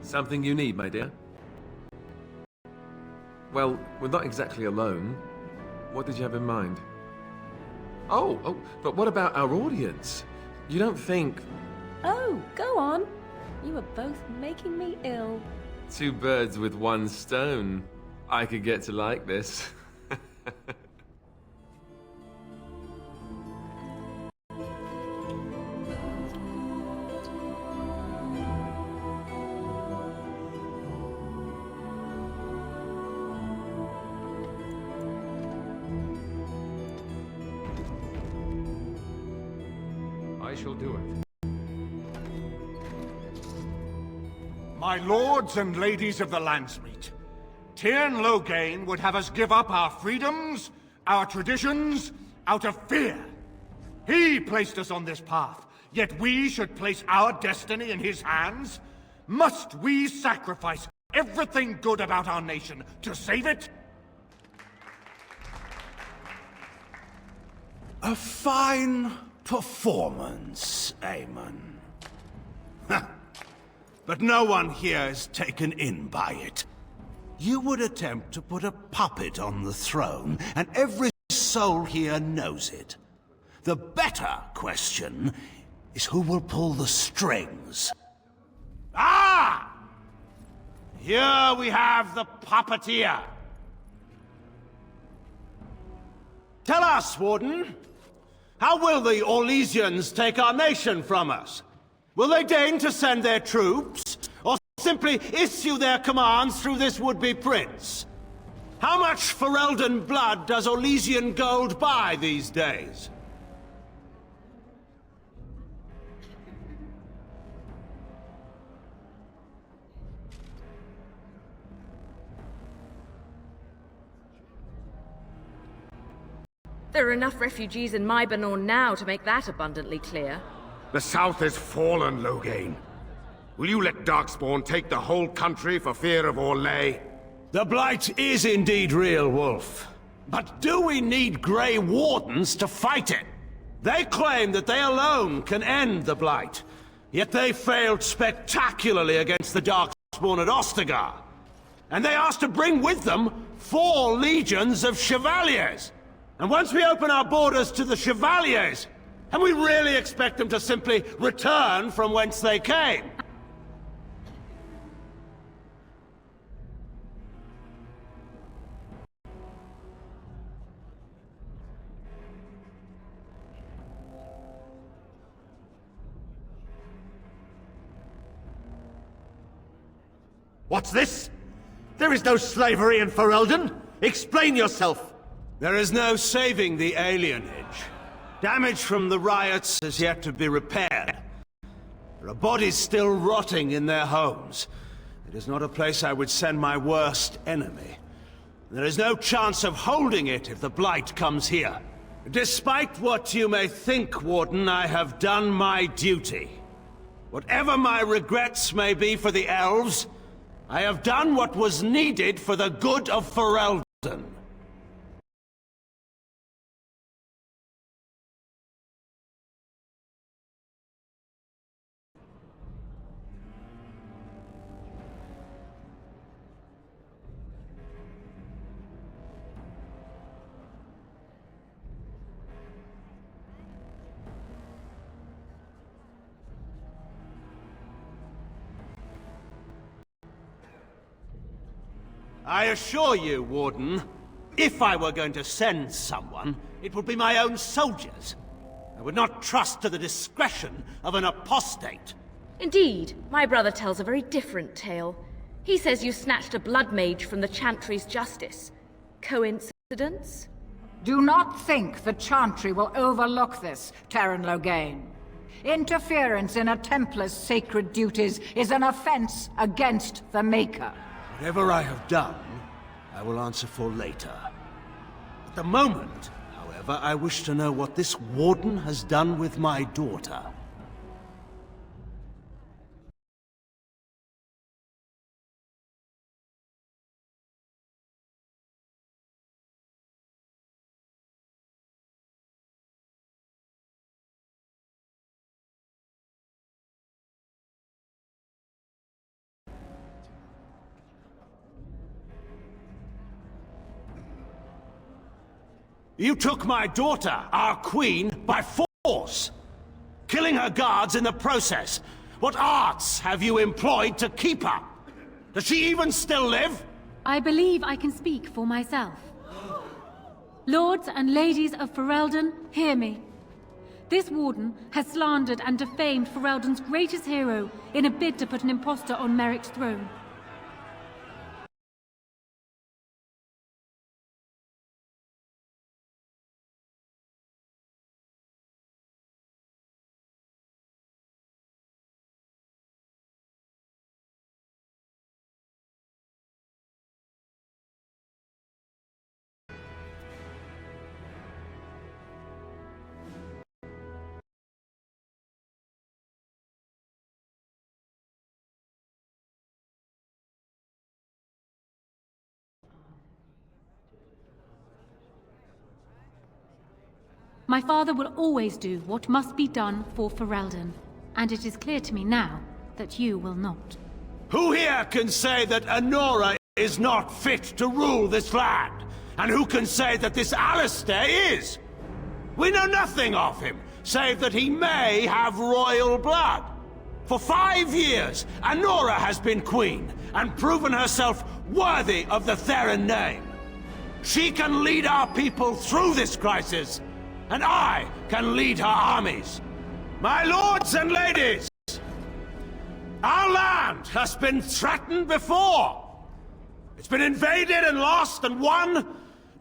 L: Something you need, my dear? Well, we're not exactly alone. What did you have in mind? Oh, but what about our audience? You don't think...
I: Oh, go on. You are both making me ill.
L: Two birds with one stone. I could get to like this.
M: I shall do it.
E: My lords and ladies of the Landsmeet, Tyrn Loghain would have us give up our freedoms, our traditions, out of fear. He placed us on this path, yet we should place our destiny in his hands? Must we sacrifice everything good about our nation to save it?
V: A fine performance, Aemon. But no one here is taken in by it. You would attempt to put a puppet on the throne, and every soul here knows it. The better question is who will pull the strings.
E: Ah! Here we have the puppeteer.
V: Tell us, Warden, how will the Orlesians take our nation from us? Will they deign to send their troops, or simply issue their commands through this would-be prince? How much Ferelden blood does Orlesian gold buy these days?
K: There are enough refugees in Mybanor now to make that abundantly clear.
Q: The South has fallen, Loghain. Will you let Darkspawn take the whole country for fear of Orlais?
V: The Blight is indeed real, Wolf. But do we need Grey Wardens to fight it? They claim that they alone can end the Blight, yet they failed spectacularly against the Darkspawn at Ostagar. And they asked to bring with them 4 legions of Chevaliers. And once we open our borders to the Chevaliers, can we really expect them to simply return from whence they came?
S: What's this? There is no slavery in Ferelden! Explain yourself!
V: There is no saving the alienage. Damage from the riots has yet to be repaired. There are bodies still rotting in their homes. It is not a place I would send my worst enemy. There is no chance of holding it if the Blight comes here. Despite what you may think, Warden, I have done my duty. Whatever my regrets may be for the elves, I have done what was needed for the good of Ferelden. I assure you, Warden, if I were going to send someone, it would be my own soldiers. I would not trust to the discretion of an apostate.
K: Indeed, my brother tells a very different tale. He says you snatched a blood mage from the Chantry's justice. Coincidence?
T: Do not think the Chantry will overlook this, Terran Loghain. Interference in a Templar's sacred duties is an offense against the Maker.
V: Whatever I have done, I will answer for later. At the moment, however, I wish to know what this Warden has done with my daughter. You took my daughter, our queen, by force, killing her guards in the process. What arts have you employed to keep her? Does she even still live?
X: I believe I can speak for myself. Lords and ladies of Ferelden, hear me. This warden has slandered and defamed Ferelden's greatest hero in a bid to put an impostor on Merrick's throne. My father will always do what must be done for Ferelden, and it is clear to me now that you will not.
V: Who here can say that Anora is not fit to rule this land? And who can say that this Alistair is? We know nothing of him, save that he may have royal blood. For 5 years, Anora has been queen, and proven herself worthy of the Theron name. She can lead our people through this crisis, and I can lead her armies. My lords and ladies,
S: Our land has been threatened before. It's been invaded and lost and won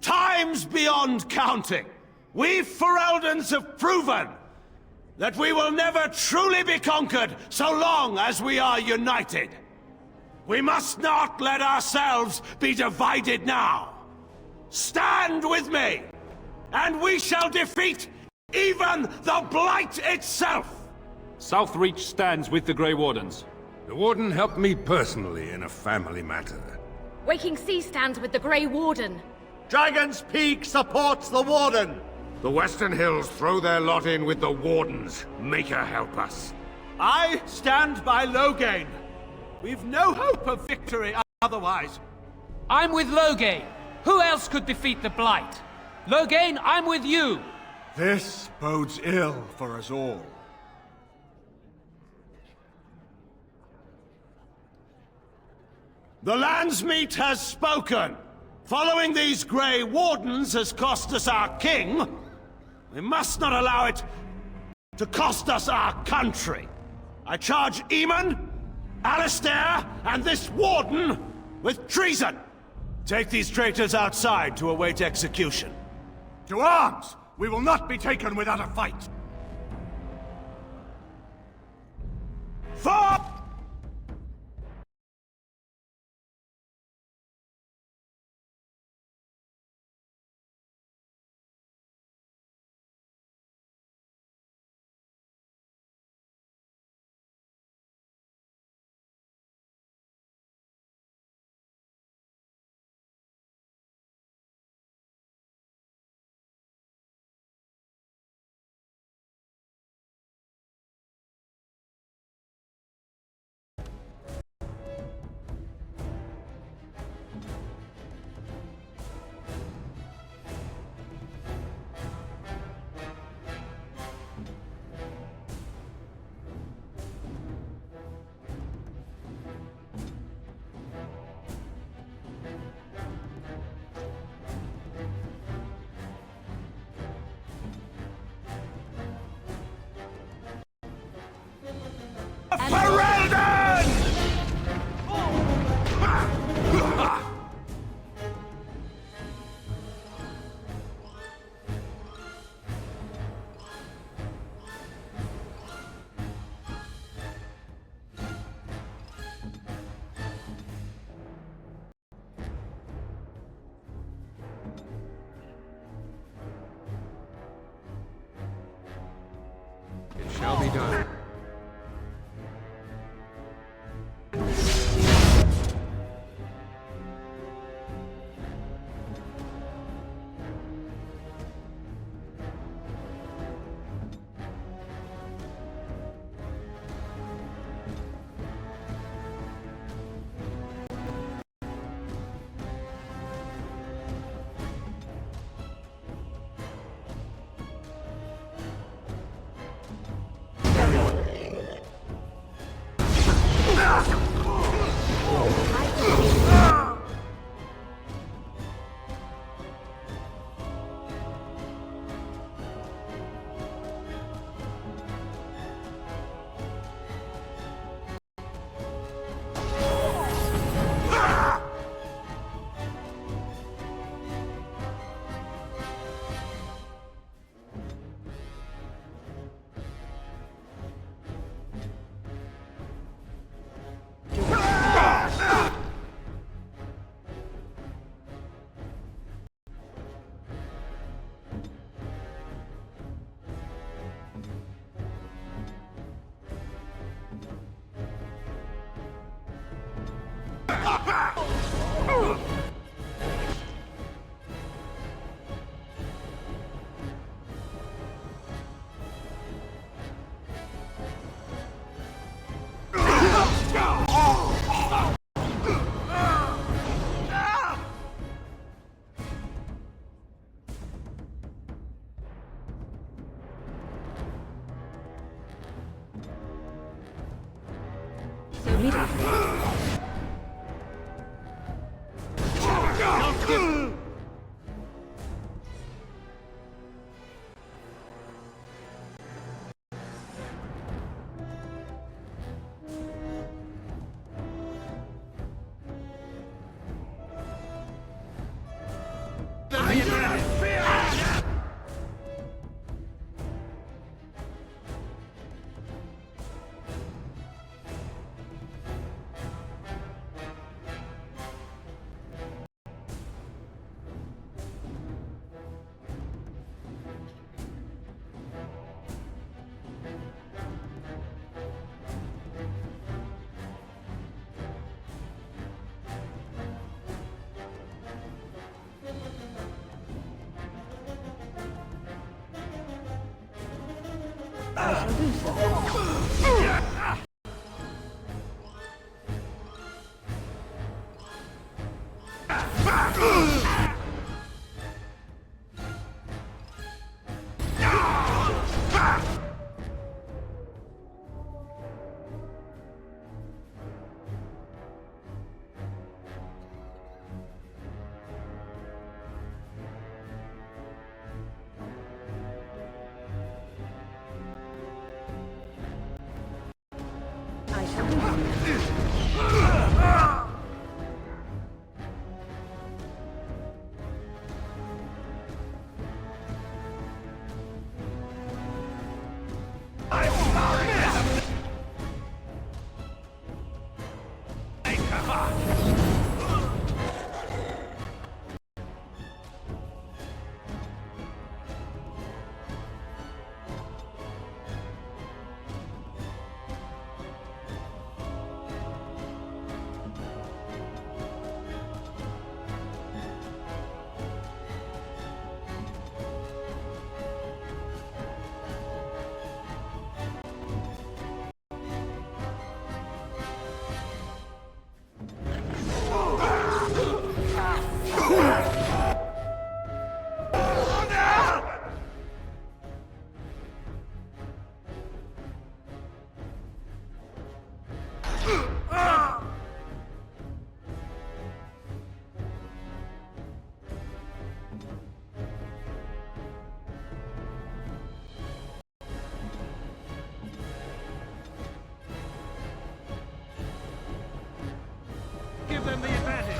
S: times beyond counting. We Fereldans have proven that we will never truly be conquered so long as we are united. We must not let ourselves be divided now. Stand with me, and we shall defeat even the Blight itself!
M: Southreach stands with the Grey Wardens.
Q: The Warden helped me personally in a family matter.
K: Waking Sea stands with the Grey Warden.
S: Dragon's Peak supports the Warden!
Q: The Western Hills throw their lot in with the Wardens. Make her help us.
S: I stand by Loghain. We've no hope of victory otherwise.
R: I'm with Loghain. Who else could defeat the Blight? Loghain, I'm with you.
E: This bodes ill for us all.
S: The Landsmeet has spoken. Following these Grey Wardens has cost us our king. We must not allow it to cost us our country. I charge Eamon, Alistair, and this Warden with treason. Take these traitors outside to await execution.
E: To arms! We will not be taken without a fight!
S: For...
M: It shall be done.
I: shall do so. I shall do so.
S: Give them the advantage.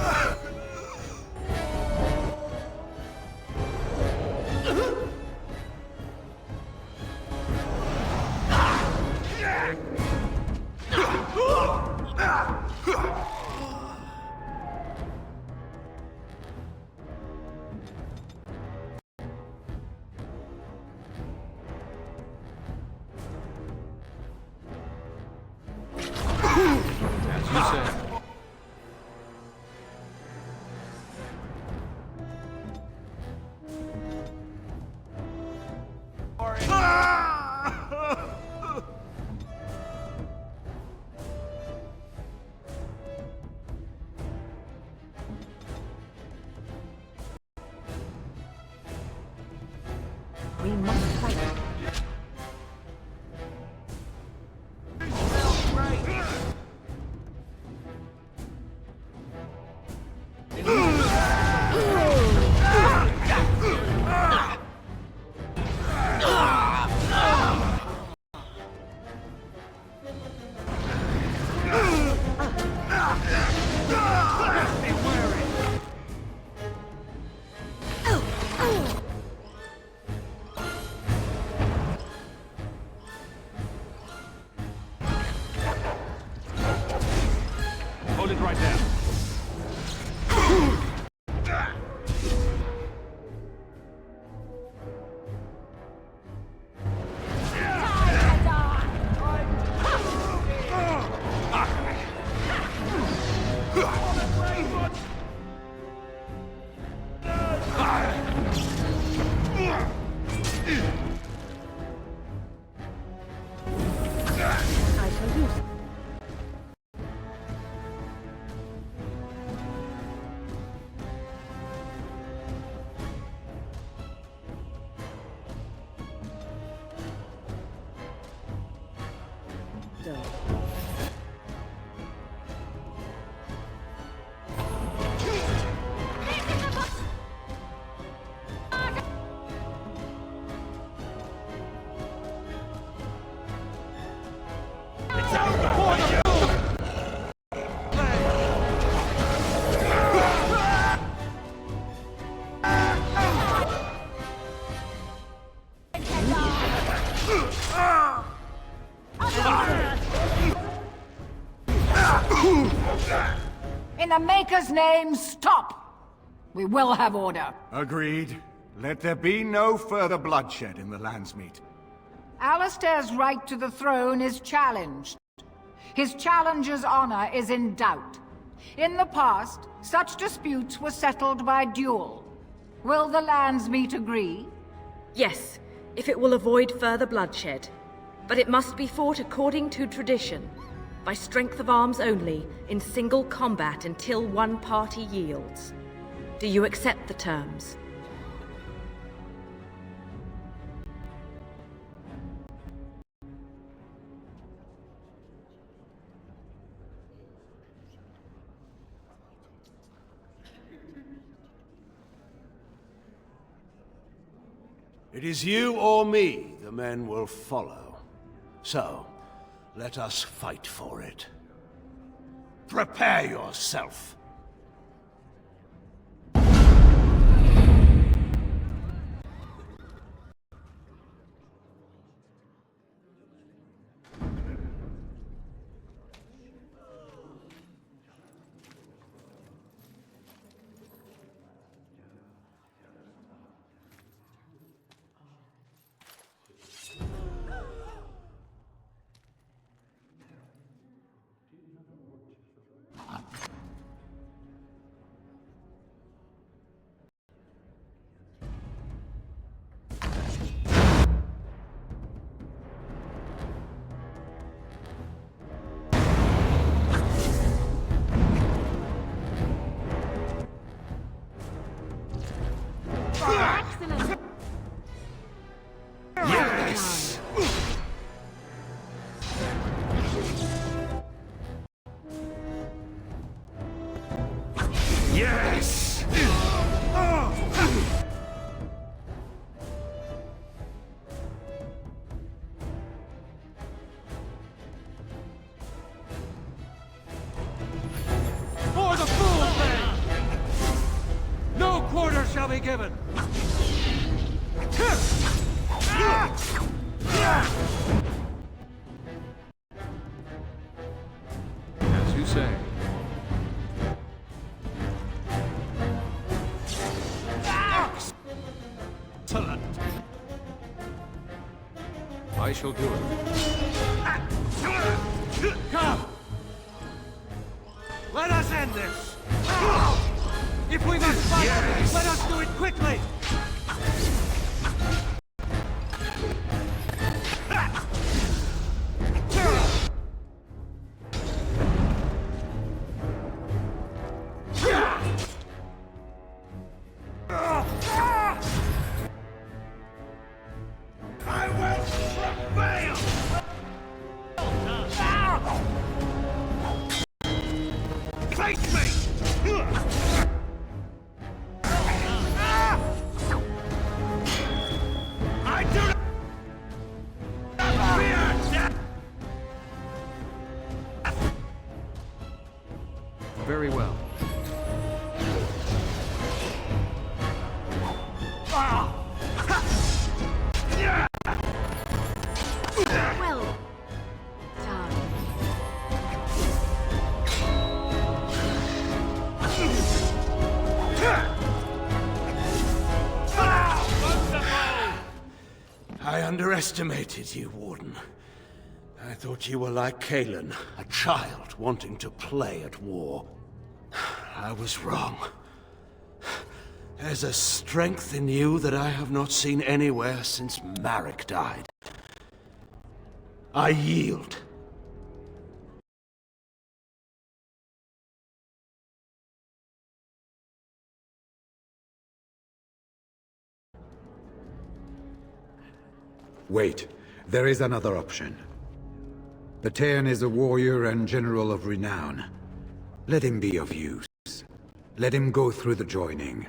U: As you said.
T: We must fight.
U: Hold it right there.
I: I shall do so.
T: In the Maker's name, stop! We will have order.
E: Agreed. Let there be no further bloodshed in the Landsmeet.
T: Alistair's right to the throne is challenged. His challenger's honor is in doubt. In the past, such disputes were settled by duel. Will the Landsmeet agree?
K: Yes, if it will avoid further bloodshed. But it must be fought according to tradition, by strength of arms only, in single combat until one party yields. Do you accept the terms?
S: It is you or me the men will follow. So, let us fight for it. Prepare yourself. Yes! Yes!
R: For the fools, then! No quarter shall be given!
M: As you say.
S: Excellent!
M: I shall do it.
R: Come! Let us end this! If we must fight,
S: Yes.
R: let us do it quickly!
S: I will prevail! Face me! I do not fear death!
M: Very well.
K: Well done.
S: I underestimated you, Warden. I thought you were like Kalen, a child wanting to play at war. I was wrong. There's a strength in you that I have not seen anywhere since Marek died. I yield.
P: Wait, there is another option. Batean is a warrior and general of renown. Let him be of use. Let him go through the joining.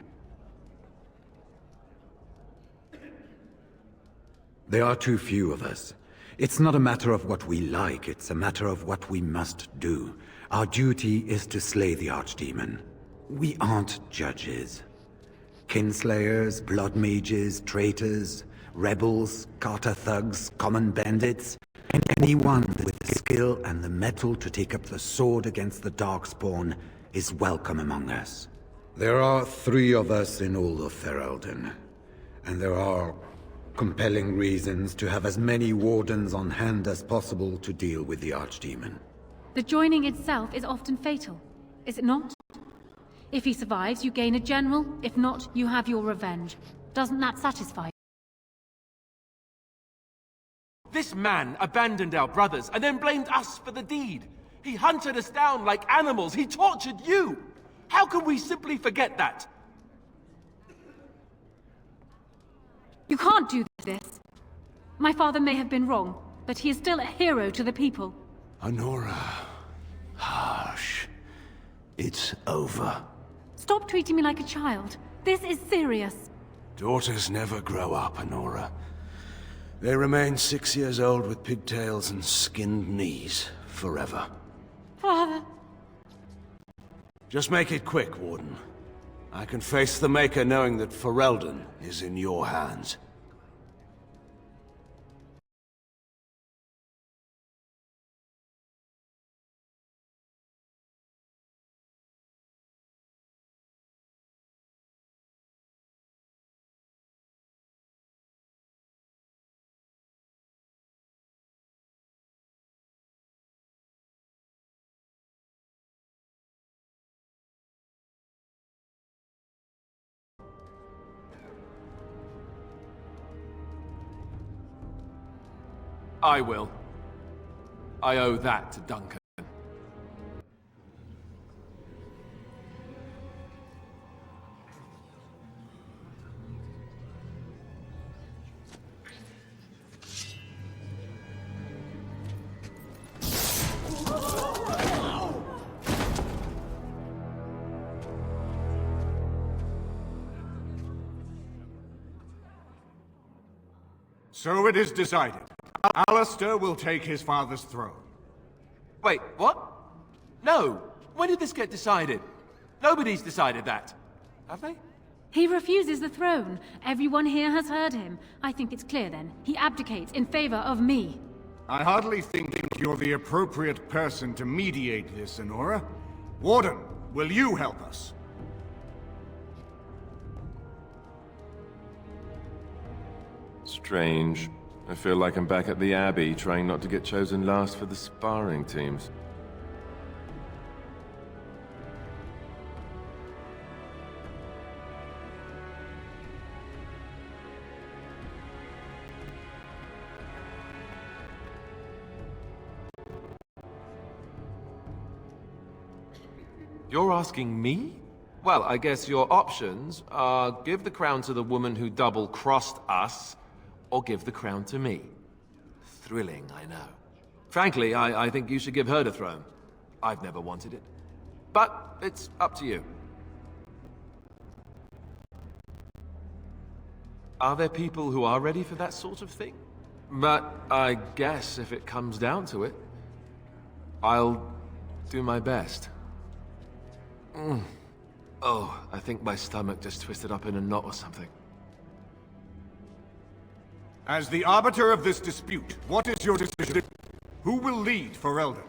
P: There are too few of us. It's not a matter of what we like, it's a matter of what we must do. Our duty is to slay the Archdemon. We aren't judges. Kinslayers, blood mages, traitors, rebels, Carter thugs, common bandits, and anyone with the skill and the mettle to take up the sword against the Darkspawn is welcome among us. There are 3 of us in all of Ferelden, and there are compelling reasons to have as many wardens on hand as possible to deal with the Archdemon.
X: The joining itself is often fatal, is it not? If he survives, you gain a general. If not, you have your revenge. Doesn't that satisfy you?
L: This man abandoned our brothers and then blamed us for the deed. He hunted us down like animals. He tortured you. How can we simply forget that?
X: You can't do this. My father may have been wrong, but he is still a hero to the people.
S: Honora. Hush. It's over.
X: Stop treating me like a child. This is serious.
S: Daughters never grow up, Honora. They remain 6 years old with pigtails and skinned knees forever.
X: Father.
S: Just make it quick, Warden. I can face the Maker knowing that Ferelden is in your hands.
L: I will. I owe that to Duncan.
E: So it is decided. Alistair will take his father's throne.
L: Wait, what? No. When did this get decided? Nobody's decided that. Have they?
X: He refuses the throne. Everyone here has heard him. I think it's clear then. He abdicates in favor of me.
E: I hardly think you're the appropriate person to mediate this, Honora. Warden, will you help us?
L: Strange. I feel like I'm back at the Abbey, trying not to get chosen last for the sparring teams. You're asking me? Well, I guess your options are give the crown to the woman who double-crossed us, or give the crown to me. Thrilling, I know. Frankly, I think you should give her the throne. I've never wanted it. But it's up to you. Are there people who are ready for that sort of thing? But I guess if it comes down to it, I'll do my best. Oh, I think my stomach just twisted up in a knot or something.
E: As the arbiter of this dispute, what is your decision? Who will lead Ferelden?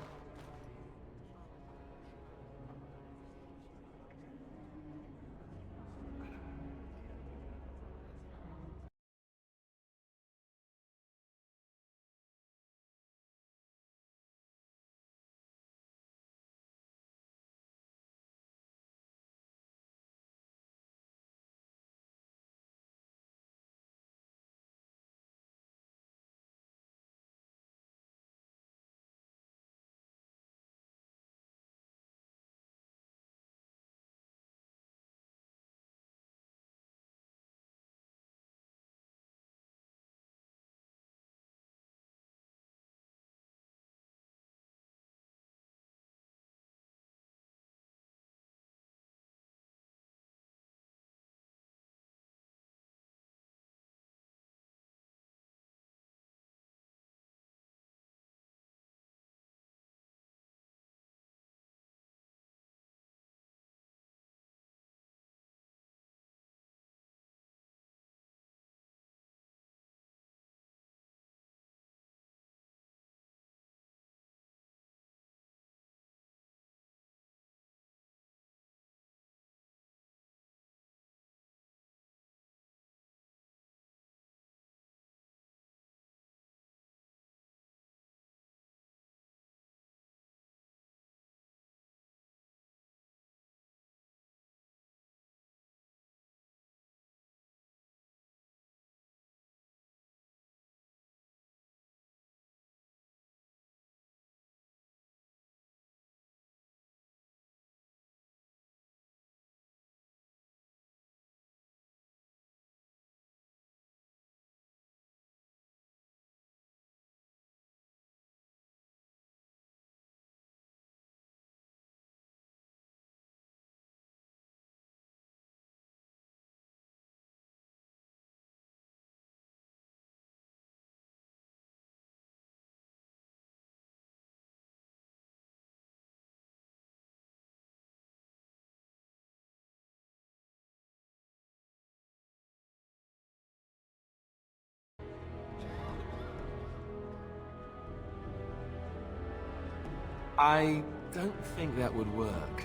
L: I don't think that would work.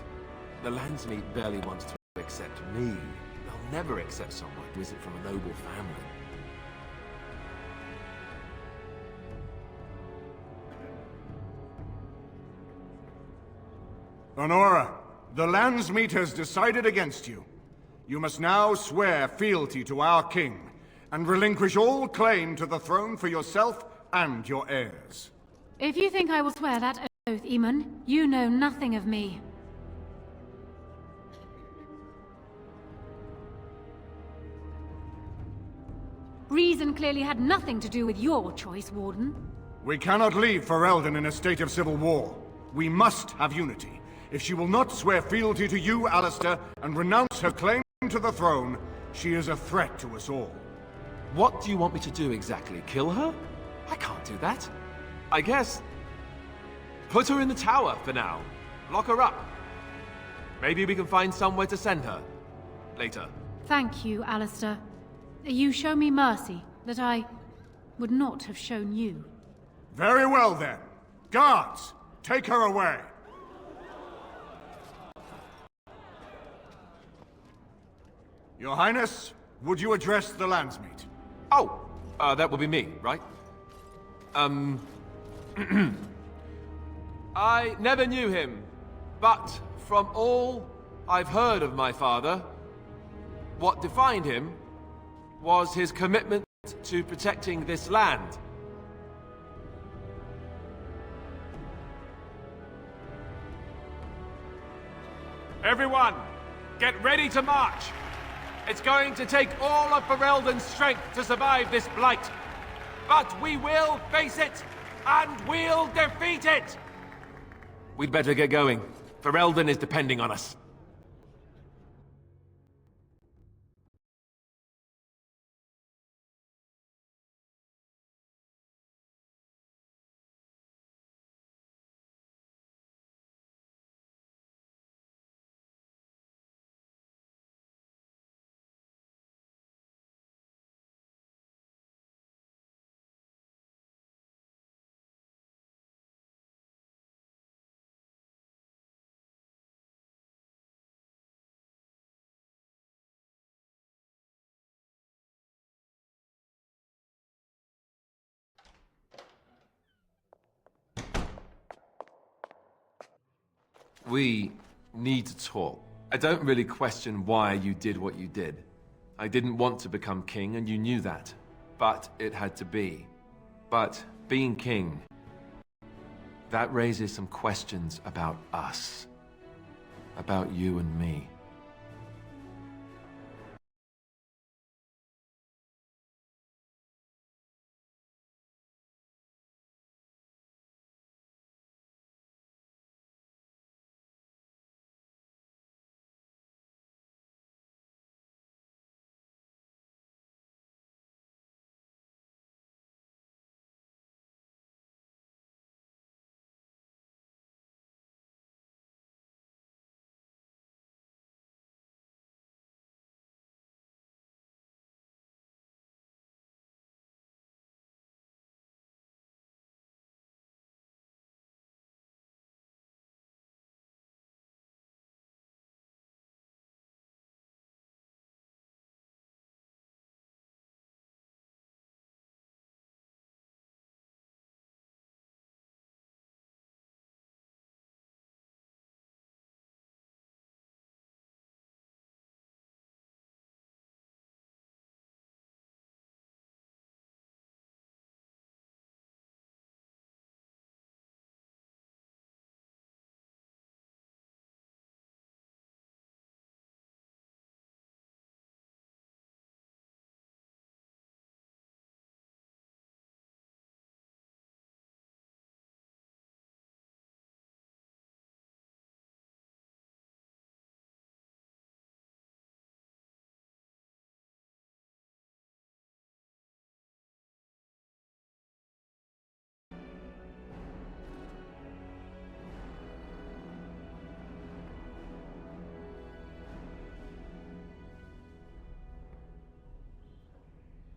L: The Landsmeet barely wants to accept me. They'll never accept someone who isn't from a noble family.
Q: Honora, the Landsmeet has decided against you. You must now swear fealty to our king, and relinquish all claim to the throne for yourself and your heirs.
X: If you think I will swear that oath, Eamon, you know nothing of me. Reason clearly had nothing to do with your choice, Warden.
Q: We cannot leave Ferelden in a state of civil war. We must have unity. If she will not swear fealty to you, Alistair, and renounce her claim to the throne, she is a threat to us all.
L: What do you want me to do exactly? Kill her? I can't do that. I guess... put her in the tower for now. Lock her up. Maybe we can find somewhere to send her. Later.
X: Thank you, Alistair. You show me mercy that I would not have shown you.
Q: Very well then. Guards, take her away. Your Highness, would you address the Landsmeet?
L: Oh, that will be me, right? I never knew him, but from all I've heard of my father, what defined him was his commitment to protecting this land. Everyone, get ready to march! It's going to take all of Ferelden's strength to survive this blight. But we will face it, and we'll defeat it! We'd better get going. Ferelden is depending on us. We need to talk. I don't really question why you did what you did. I didn't want to become king, and you knew that. But it had to be. But being king, that raises some questions about us. About you and me.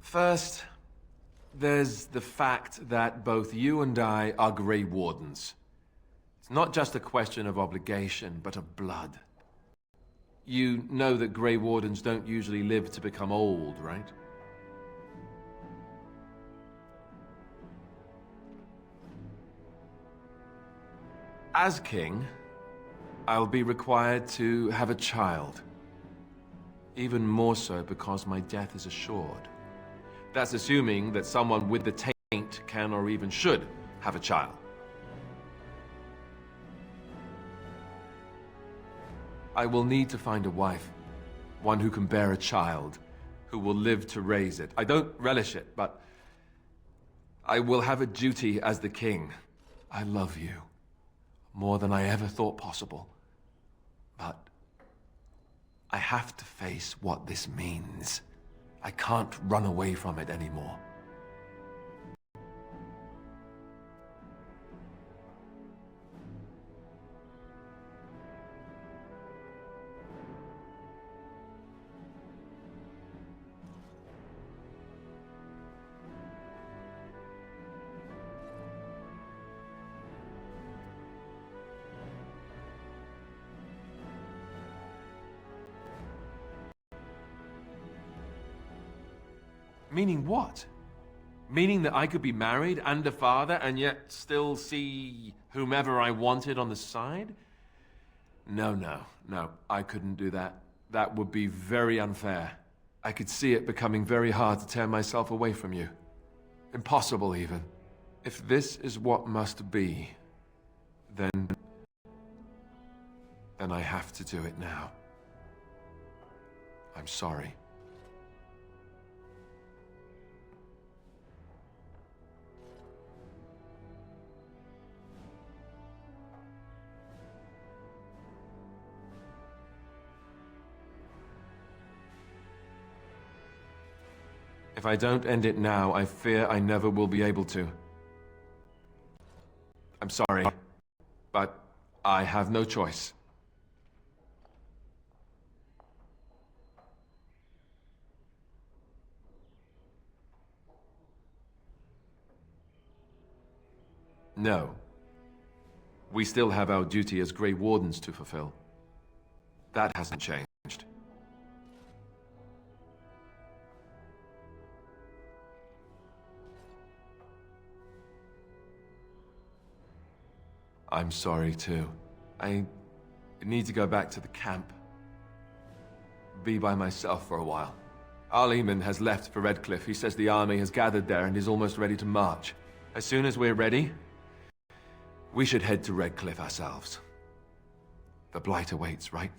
L: First, there's the fact that both you and I are Grey Wardens. It's It's not just a question of obligation, but of blood. You know that Grey Wardens don't usually live to become old, right? As king, I'll be required to have a child. Even more so because my death is assured. That's assuming that someone with the taint can or even should have a child. I will need to find a wife, one who can bear a child, who will live to raise it. I don't relish it, but I will have a duty as the king. I love you, more than I ever thought possible. But I have to face what this means. I can't run away from it anymore. Meaning what? Meaning that I could be married and a father and yet still see whomever I wanted on the side? No. I couldn't do that. That would be very unfair. I could see it becoming very hard to tear myself away from you. Impossible, even. If this is what must be, then I have to do it now. I'm sorry. If I don't end it now, I fear I never will be able to. I'm sorry, but I have no choice. No. We still have our duty as Grey Wardens to fulfill. That hasn't changed. I'm sorry, too. I need to go back to the camp. Be by myself for a while. Arleman has left for Redcliffe. He says the army has gathered there and is almost ready to march. As soon as we're ready, we should head to Redcliffe ourselves. The Blight awaits, right?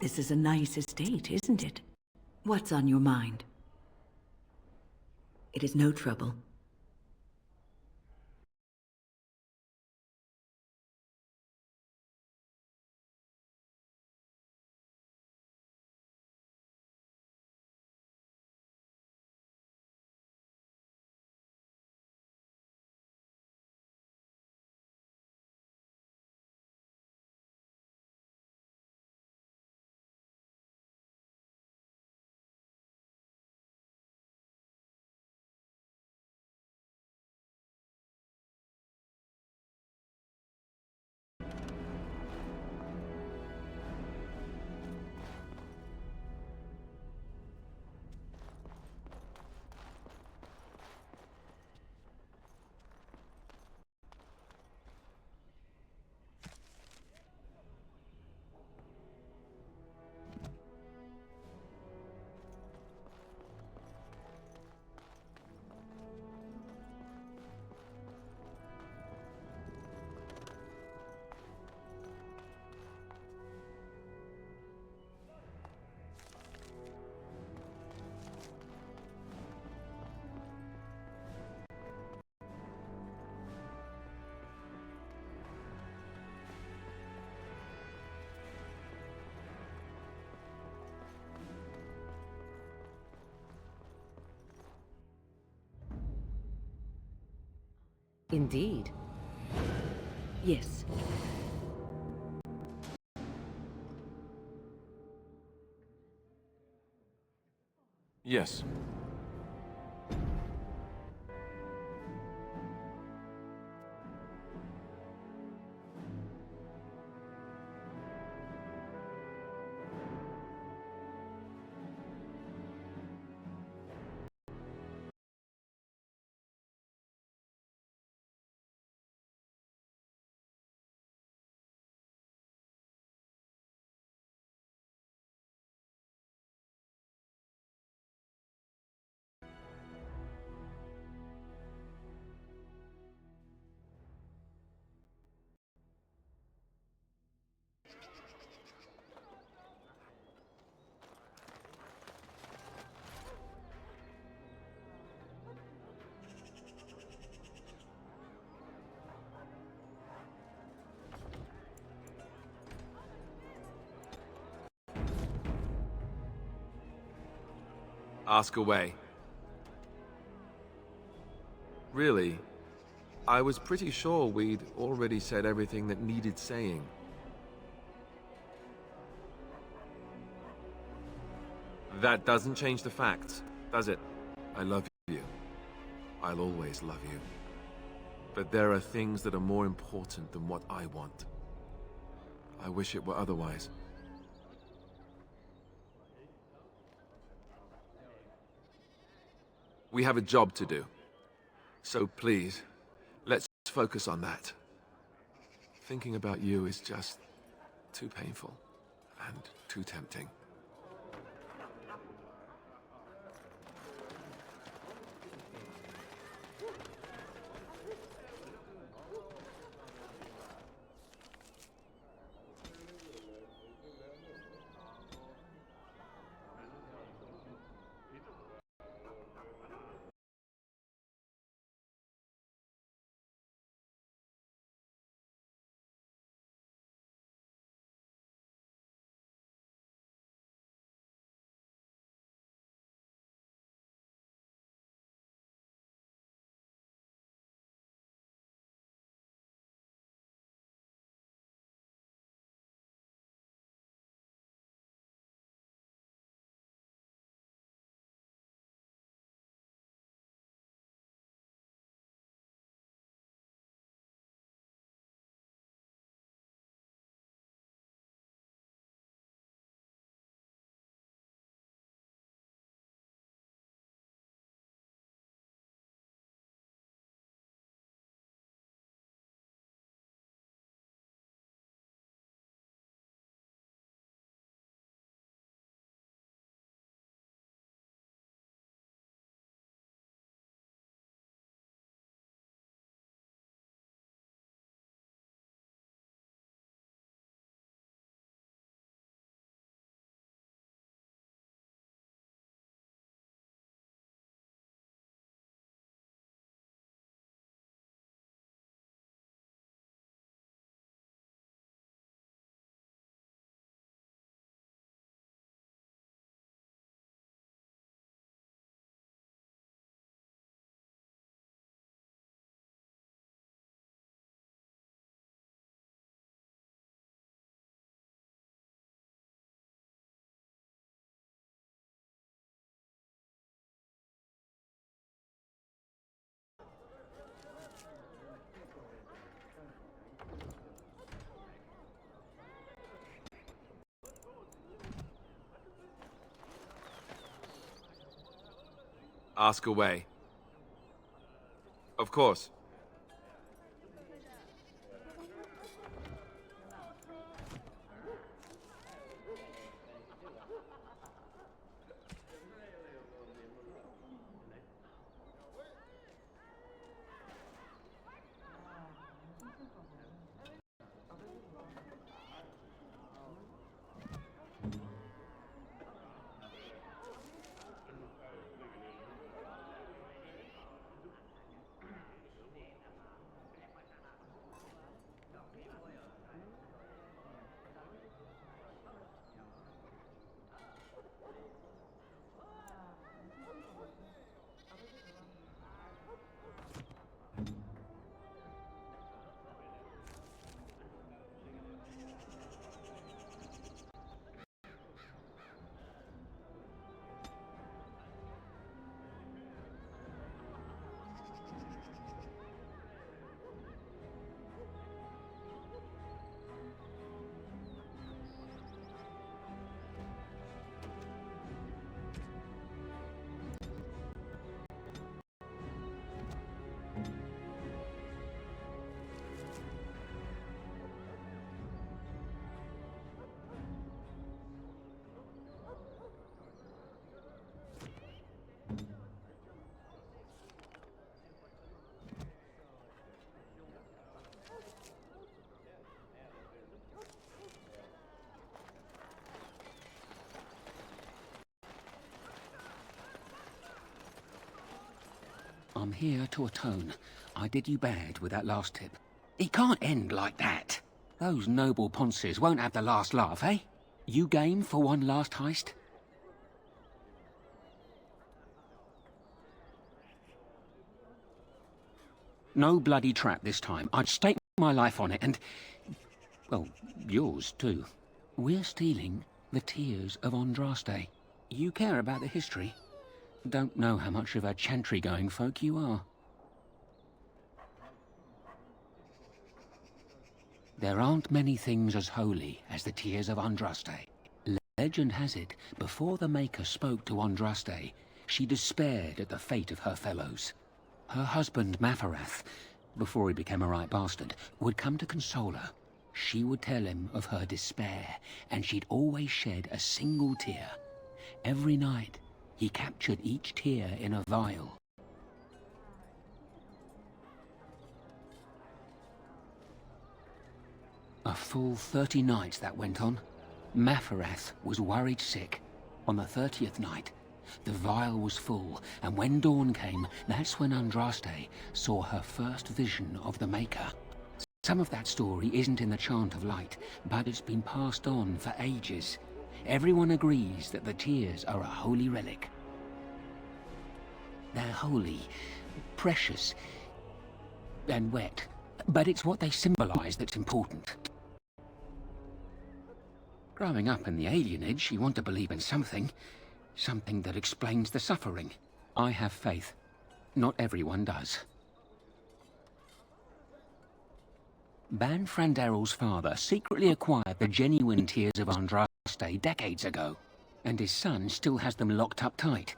J: This is a nice estate, isn't it? What's on your mind? It is no trouble. Indeed. Yes.
L: Yes. Ask away. Really? I was pretty sure we'd already said everything that needed saying. That doesn't change the facts, does it? I love you. I'll always love you. But there are things that are more important than what I want. I wish it were otherwise. We have a job to do. So please, let's focus on that. Thinking about you is just too painful and too tempting. Ask away. Of course.
F: I'm here to atone. I did you bad with that last tip. It can't end like that. Those noble ponces won't have the last laugh, eh? You game for one last heist? No bloody trap this time. I'd stake my life on it and... well, yours too. We're stealing the tears of Andraste. You care about the history? Don't know how much of a chantry-going folk you are. There aren't many things as holy as the tears of Andraste. Legend has it, before the Maker spoke to Andraste, she despaired at the fate of her fellows. Her husband, Mafarath, before he became a right bastard, would come to console her. She would tell him of her despair, and she'd always shed a single tear. Every night, he captured each tear in a vial. A full 30 nights that went on. Mafarath was worried sick. On the 30th night, the vial was full, and when dawn came, that's when Andraste saw her first vision of the Maker. Some of that story isn't in the Chant of Light, but it's been passed on for ages. Everyone agrees that the tears are a holy relic. They're holy, precious, and wet, but it's what they symbolize that's important. Growing up in the alienage, you want to believe in something. Something that explains the suffering. I have faith. Not everyone does. Ban Franderel's father secretly acquired the genuine tears of Andraste decades ago, and his son still has them locked up tight.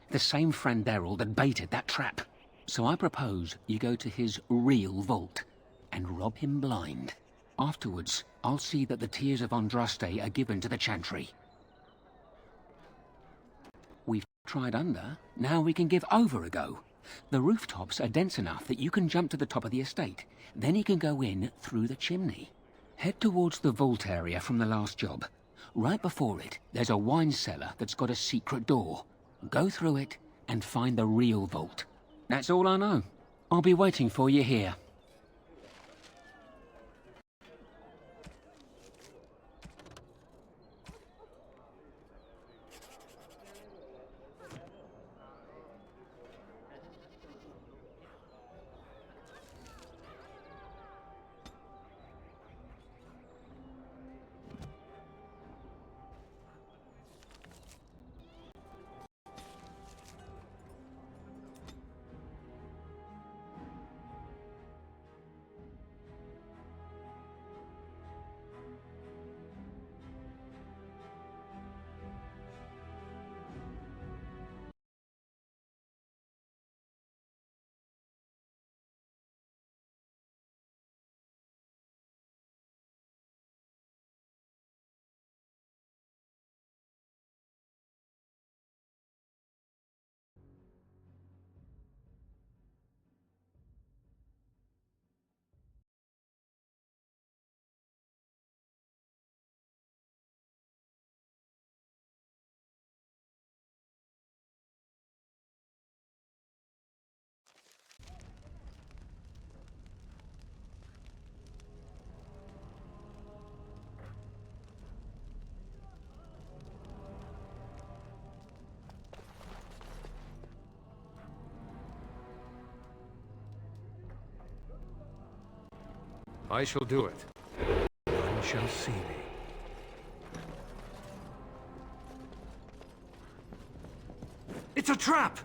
F: The same Franderel that baited that trap. So I propose you go to his real vault and rob him blind. Afterwards, I'll see that the tears of Andraste are given to the Chantry. We've tried under, now we can give over a go. The rooftops are dense enough that you can jump to the top of the estate. Then you can go in through the chimney. Head towards the vault area from the last job. Right before it, there's a wine cellar that's got a secret door. Go through it and find the real vault. That's all I know. I'll be waiting for you here.
M: I shall do it. None shall see me.
S: It's a trap!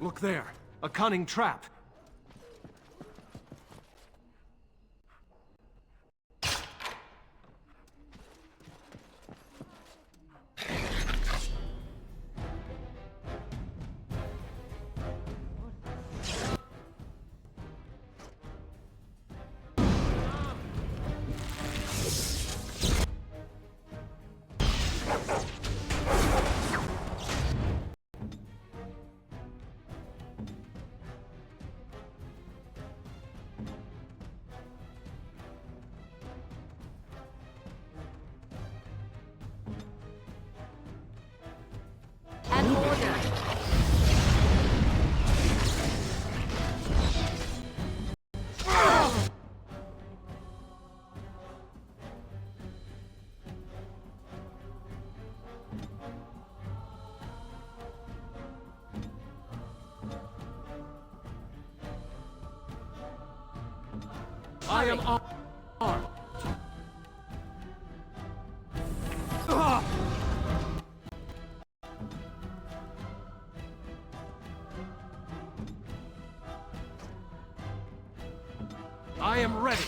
S: Look there, a cunning trap.
R: I am armed. I am ready.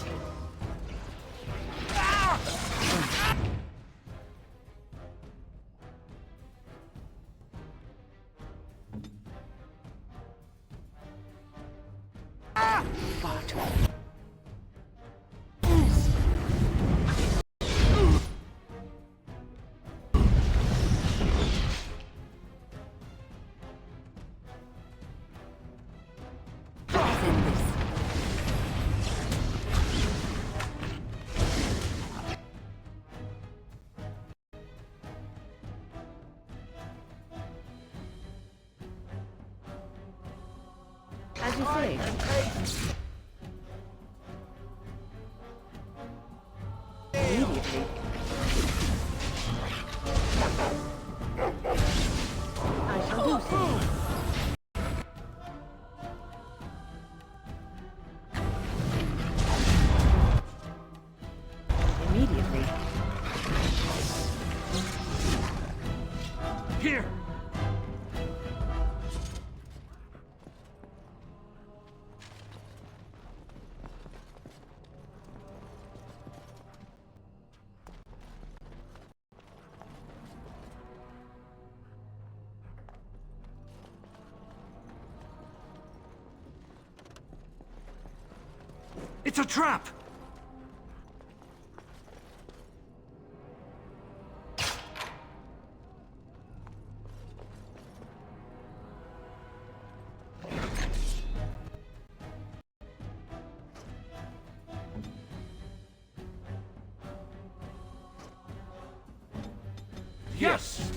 J: As you say. Immediately. I shall do so. Immediately.
R: Here. It's a trap! Yes!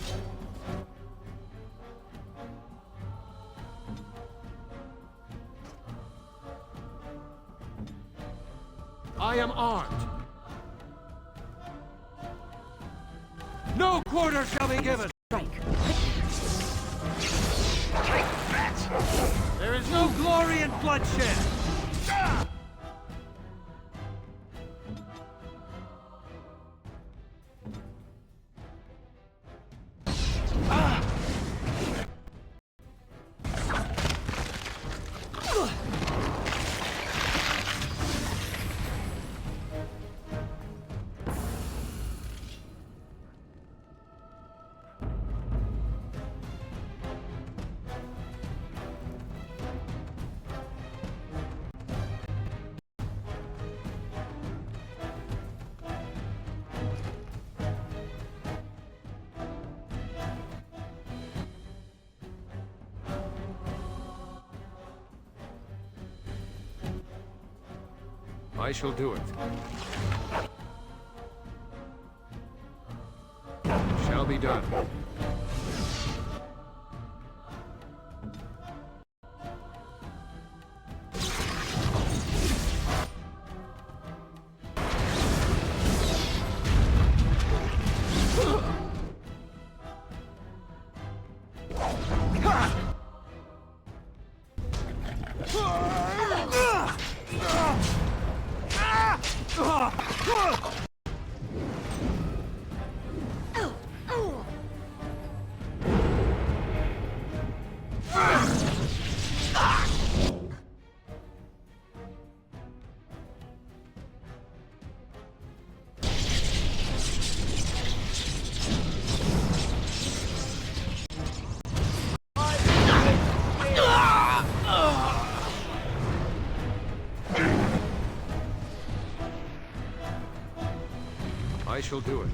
R: I am armed. No quarter shall be given.
J: Strike.
R: There is no glory in bloodshed.
M: I shall do it. Shall be done. I shall do it.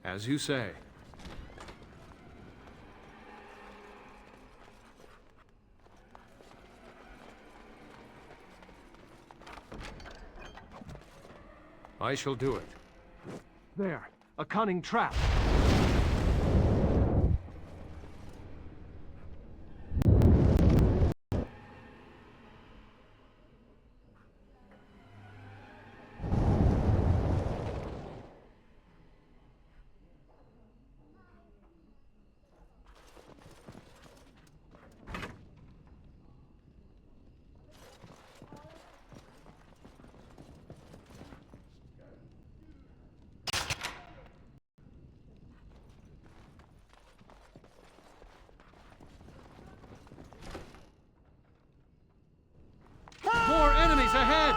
M: As you say. I shall do it.
H: There, a cunning trap.
M: More enemies ahead!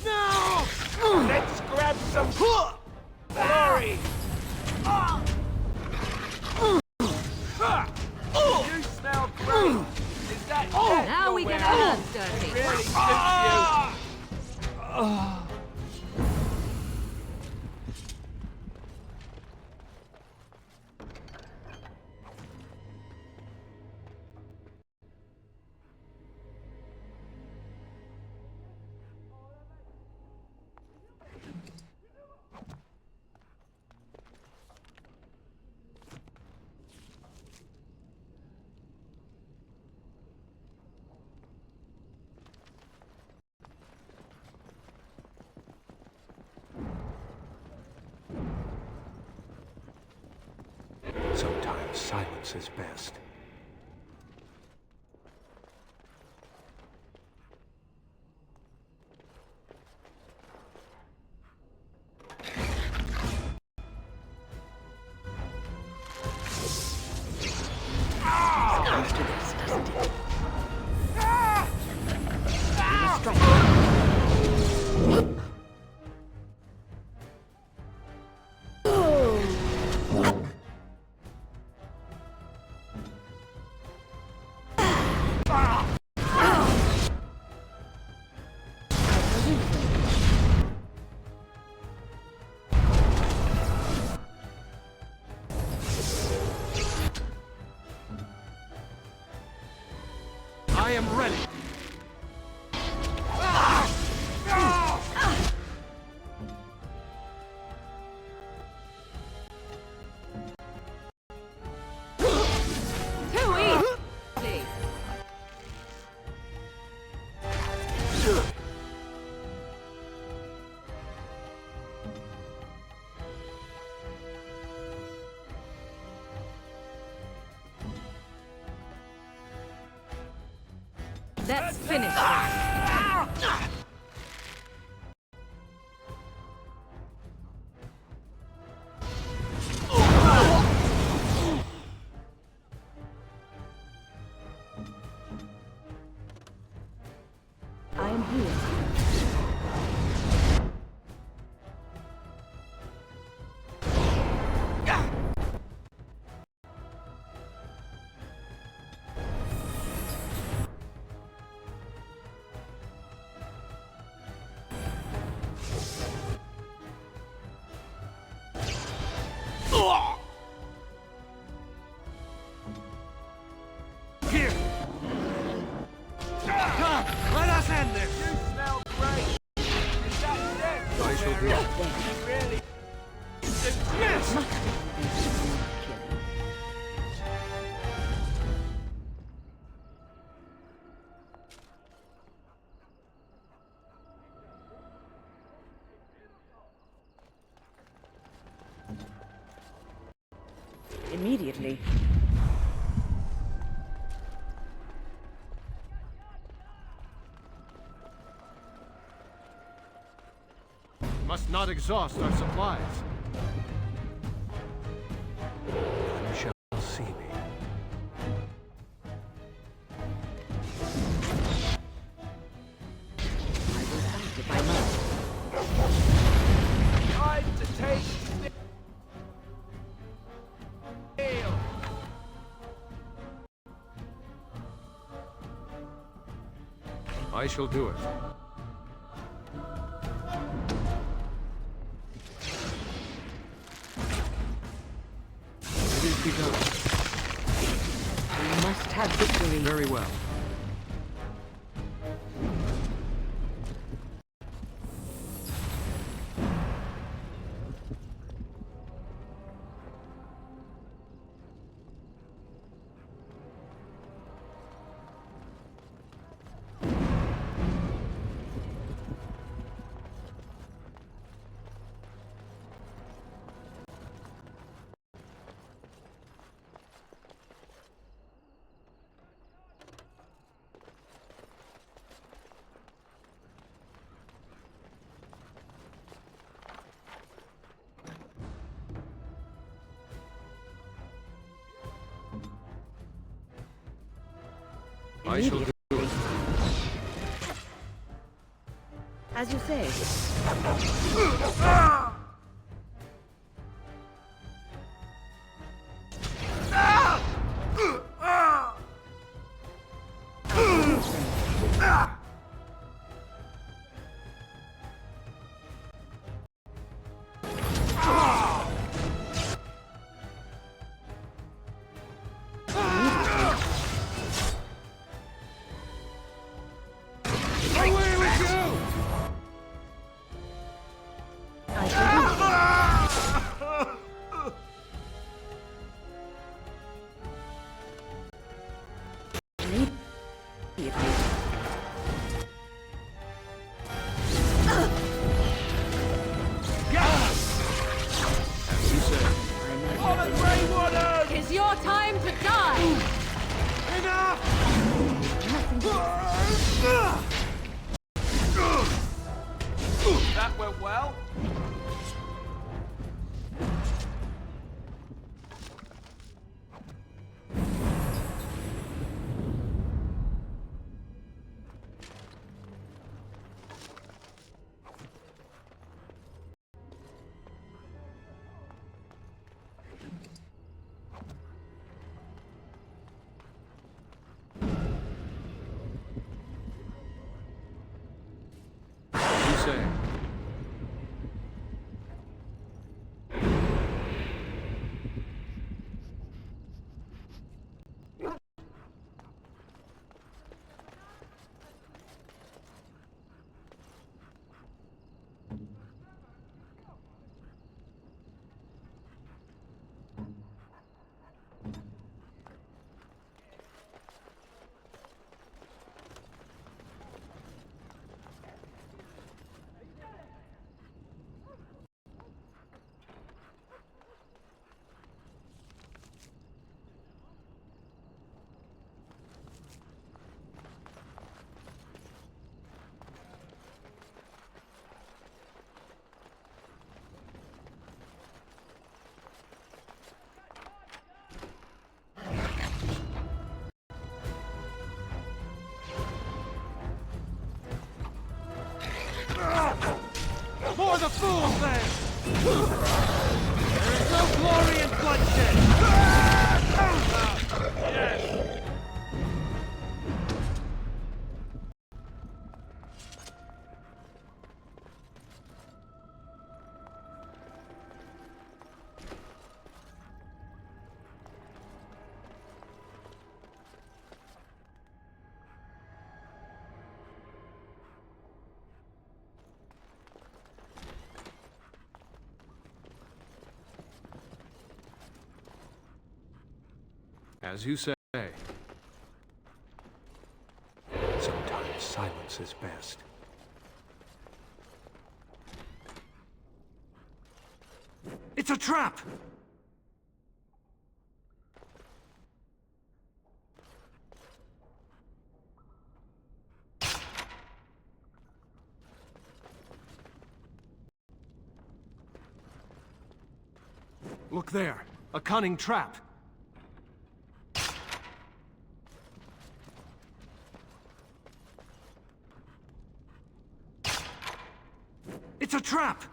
S: No! Let's grab some glory! You smell great! Is that
K: Now we get our hands dirty.
S: Really suits you.
M: Sometimes silence is best. I am ready.
K: Too easy. Let's finish this.
J: I am here.
S: Here! Let us end this! You smell great! Is that it?
M: I shall do it.
S: You really... Dismissed!
J: Immediately.
M: Must not exhaust our supplies. None shall see me.
J: I will fight if I must.
S: Time to take steel!
M: I shall do it.
J: must have victory.
M: Very well. I shall do it.
J: As you say.
X: It's your time to die!
C: That went well.
M: You say.
S: More the fools then! There is no glory in bloodshed! Yes!
M: As you say. Sometimes silence is best.
S: It's a trap!
M: Look there. A cunning trap.
S: It's a trap!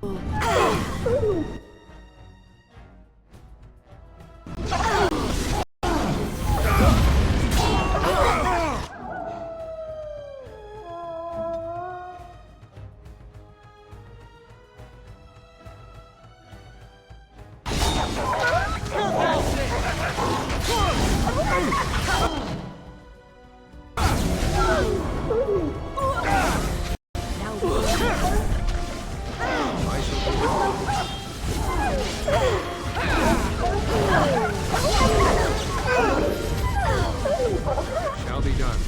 M: Shall be done.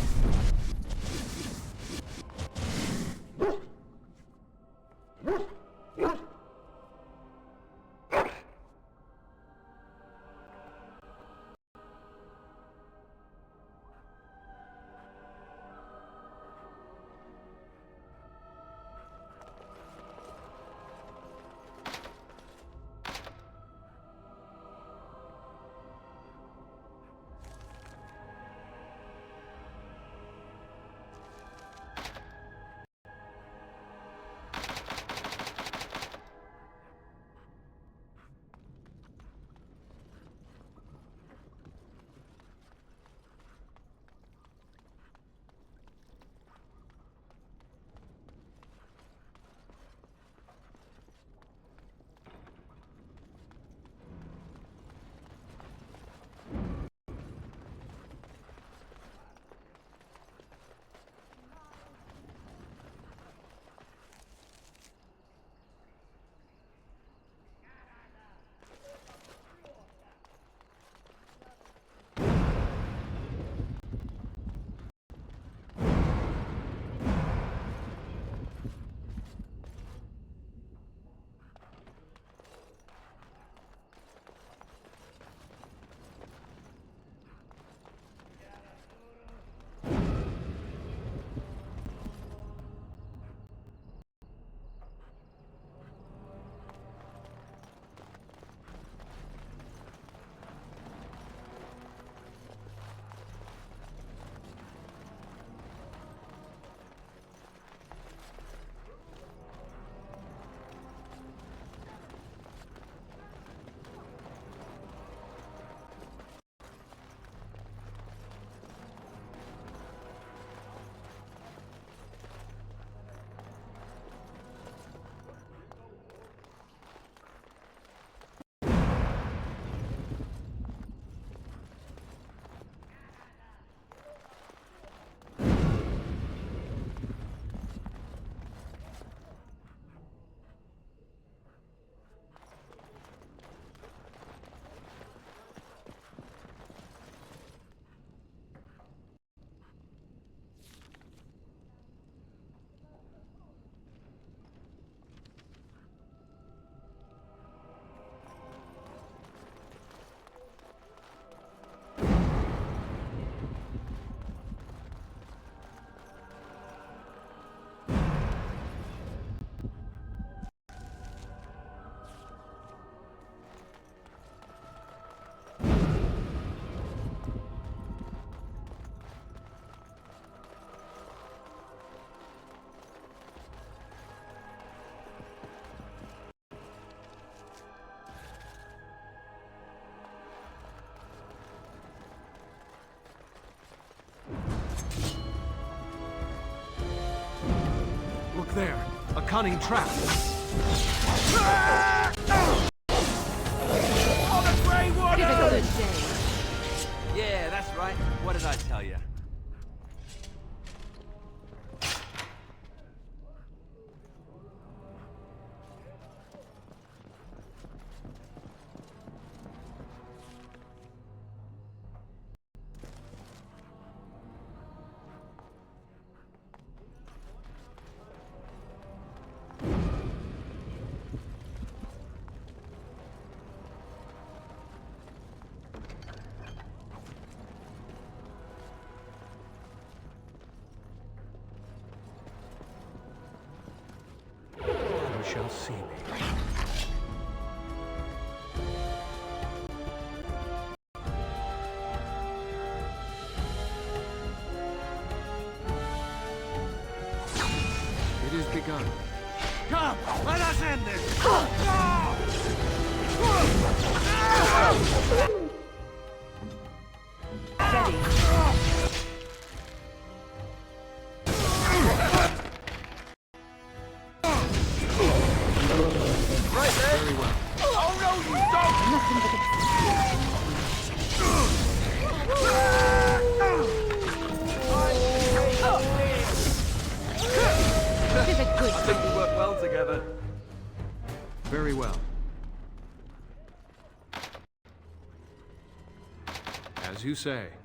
M: Look there, a cunning trap.
A: Yeah, that's right. What did I tell you?
M: You shall see me.
H: It is begun.
S: Come, let us end this!
A: Right there. Very well. Oh no, you don't!
X: Nothing but
A: This is a good I think we work well together.
M: Very well. As you say.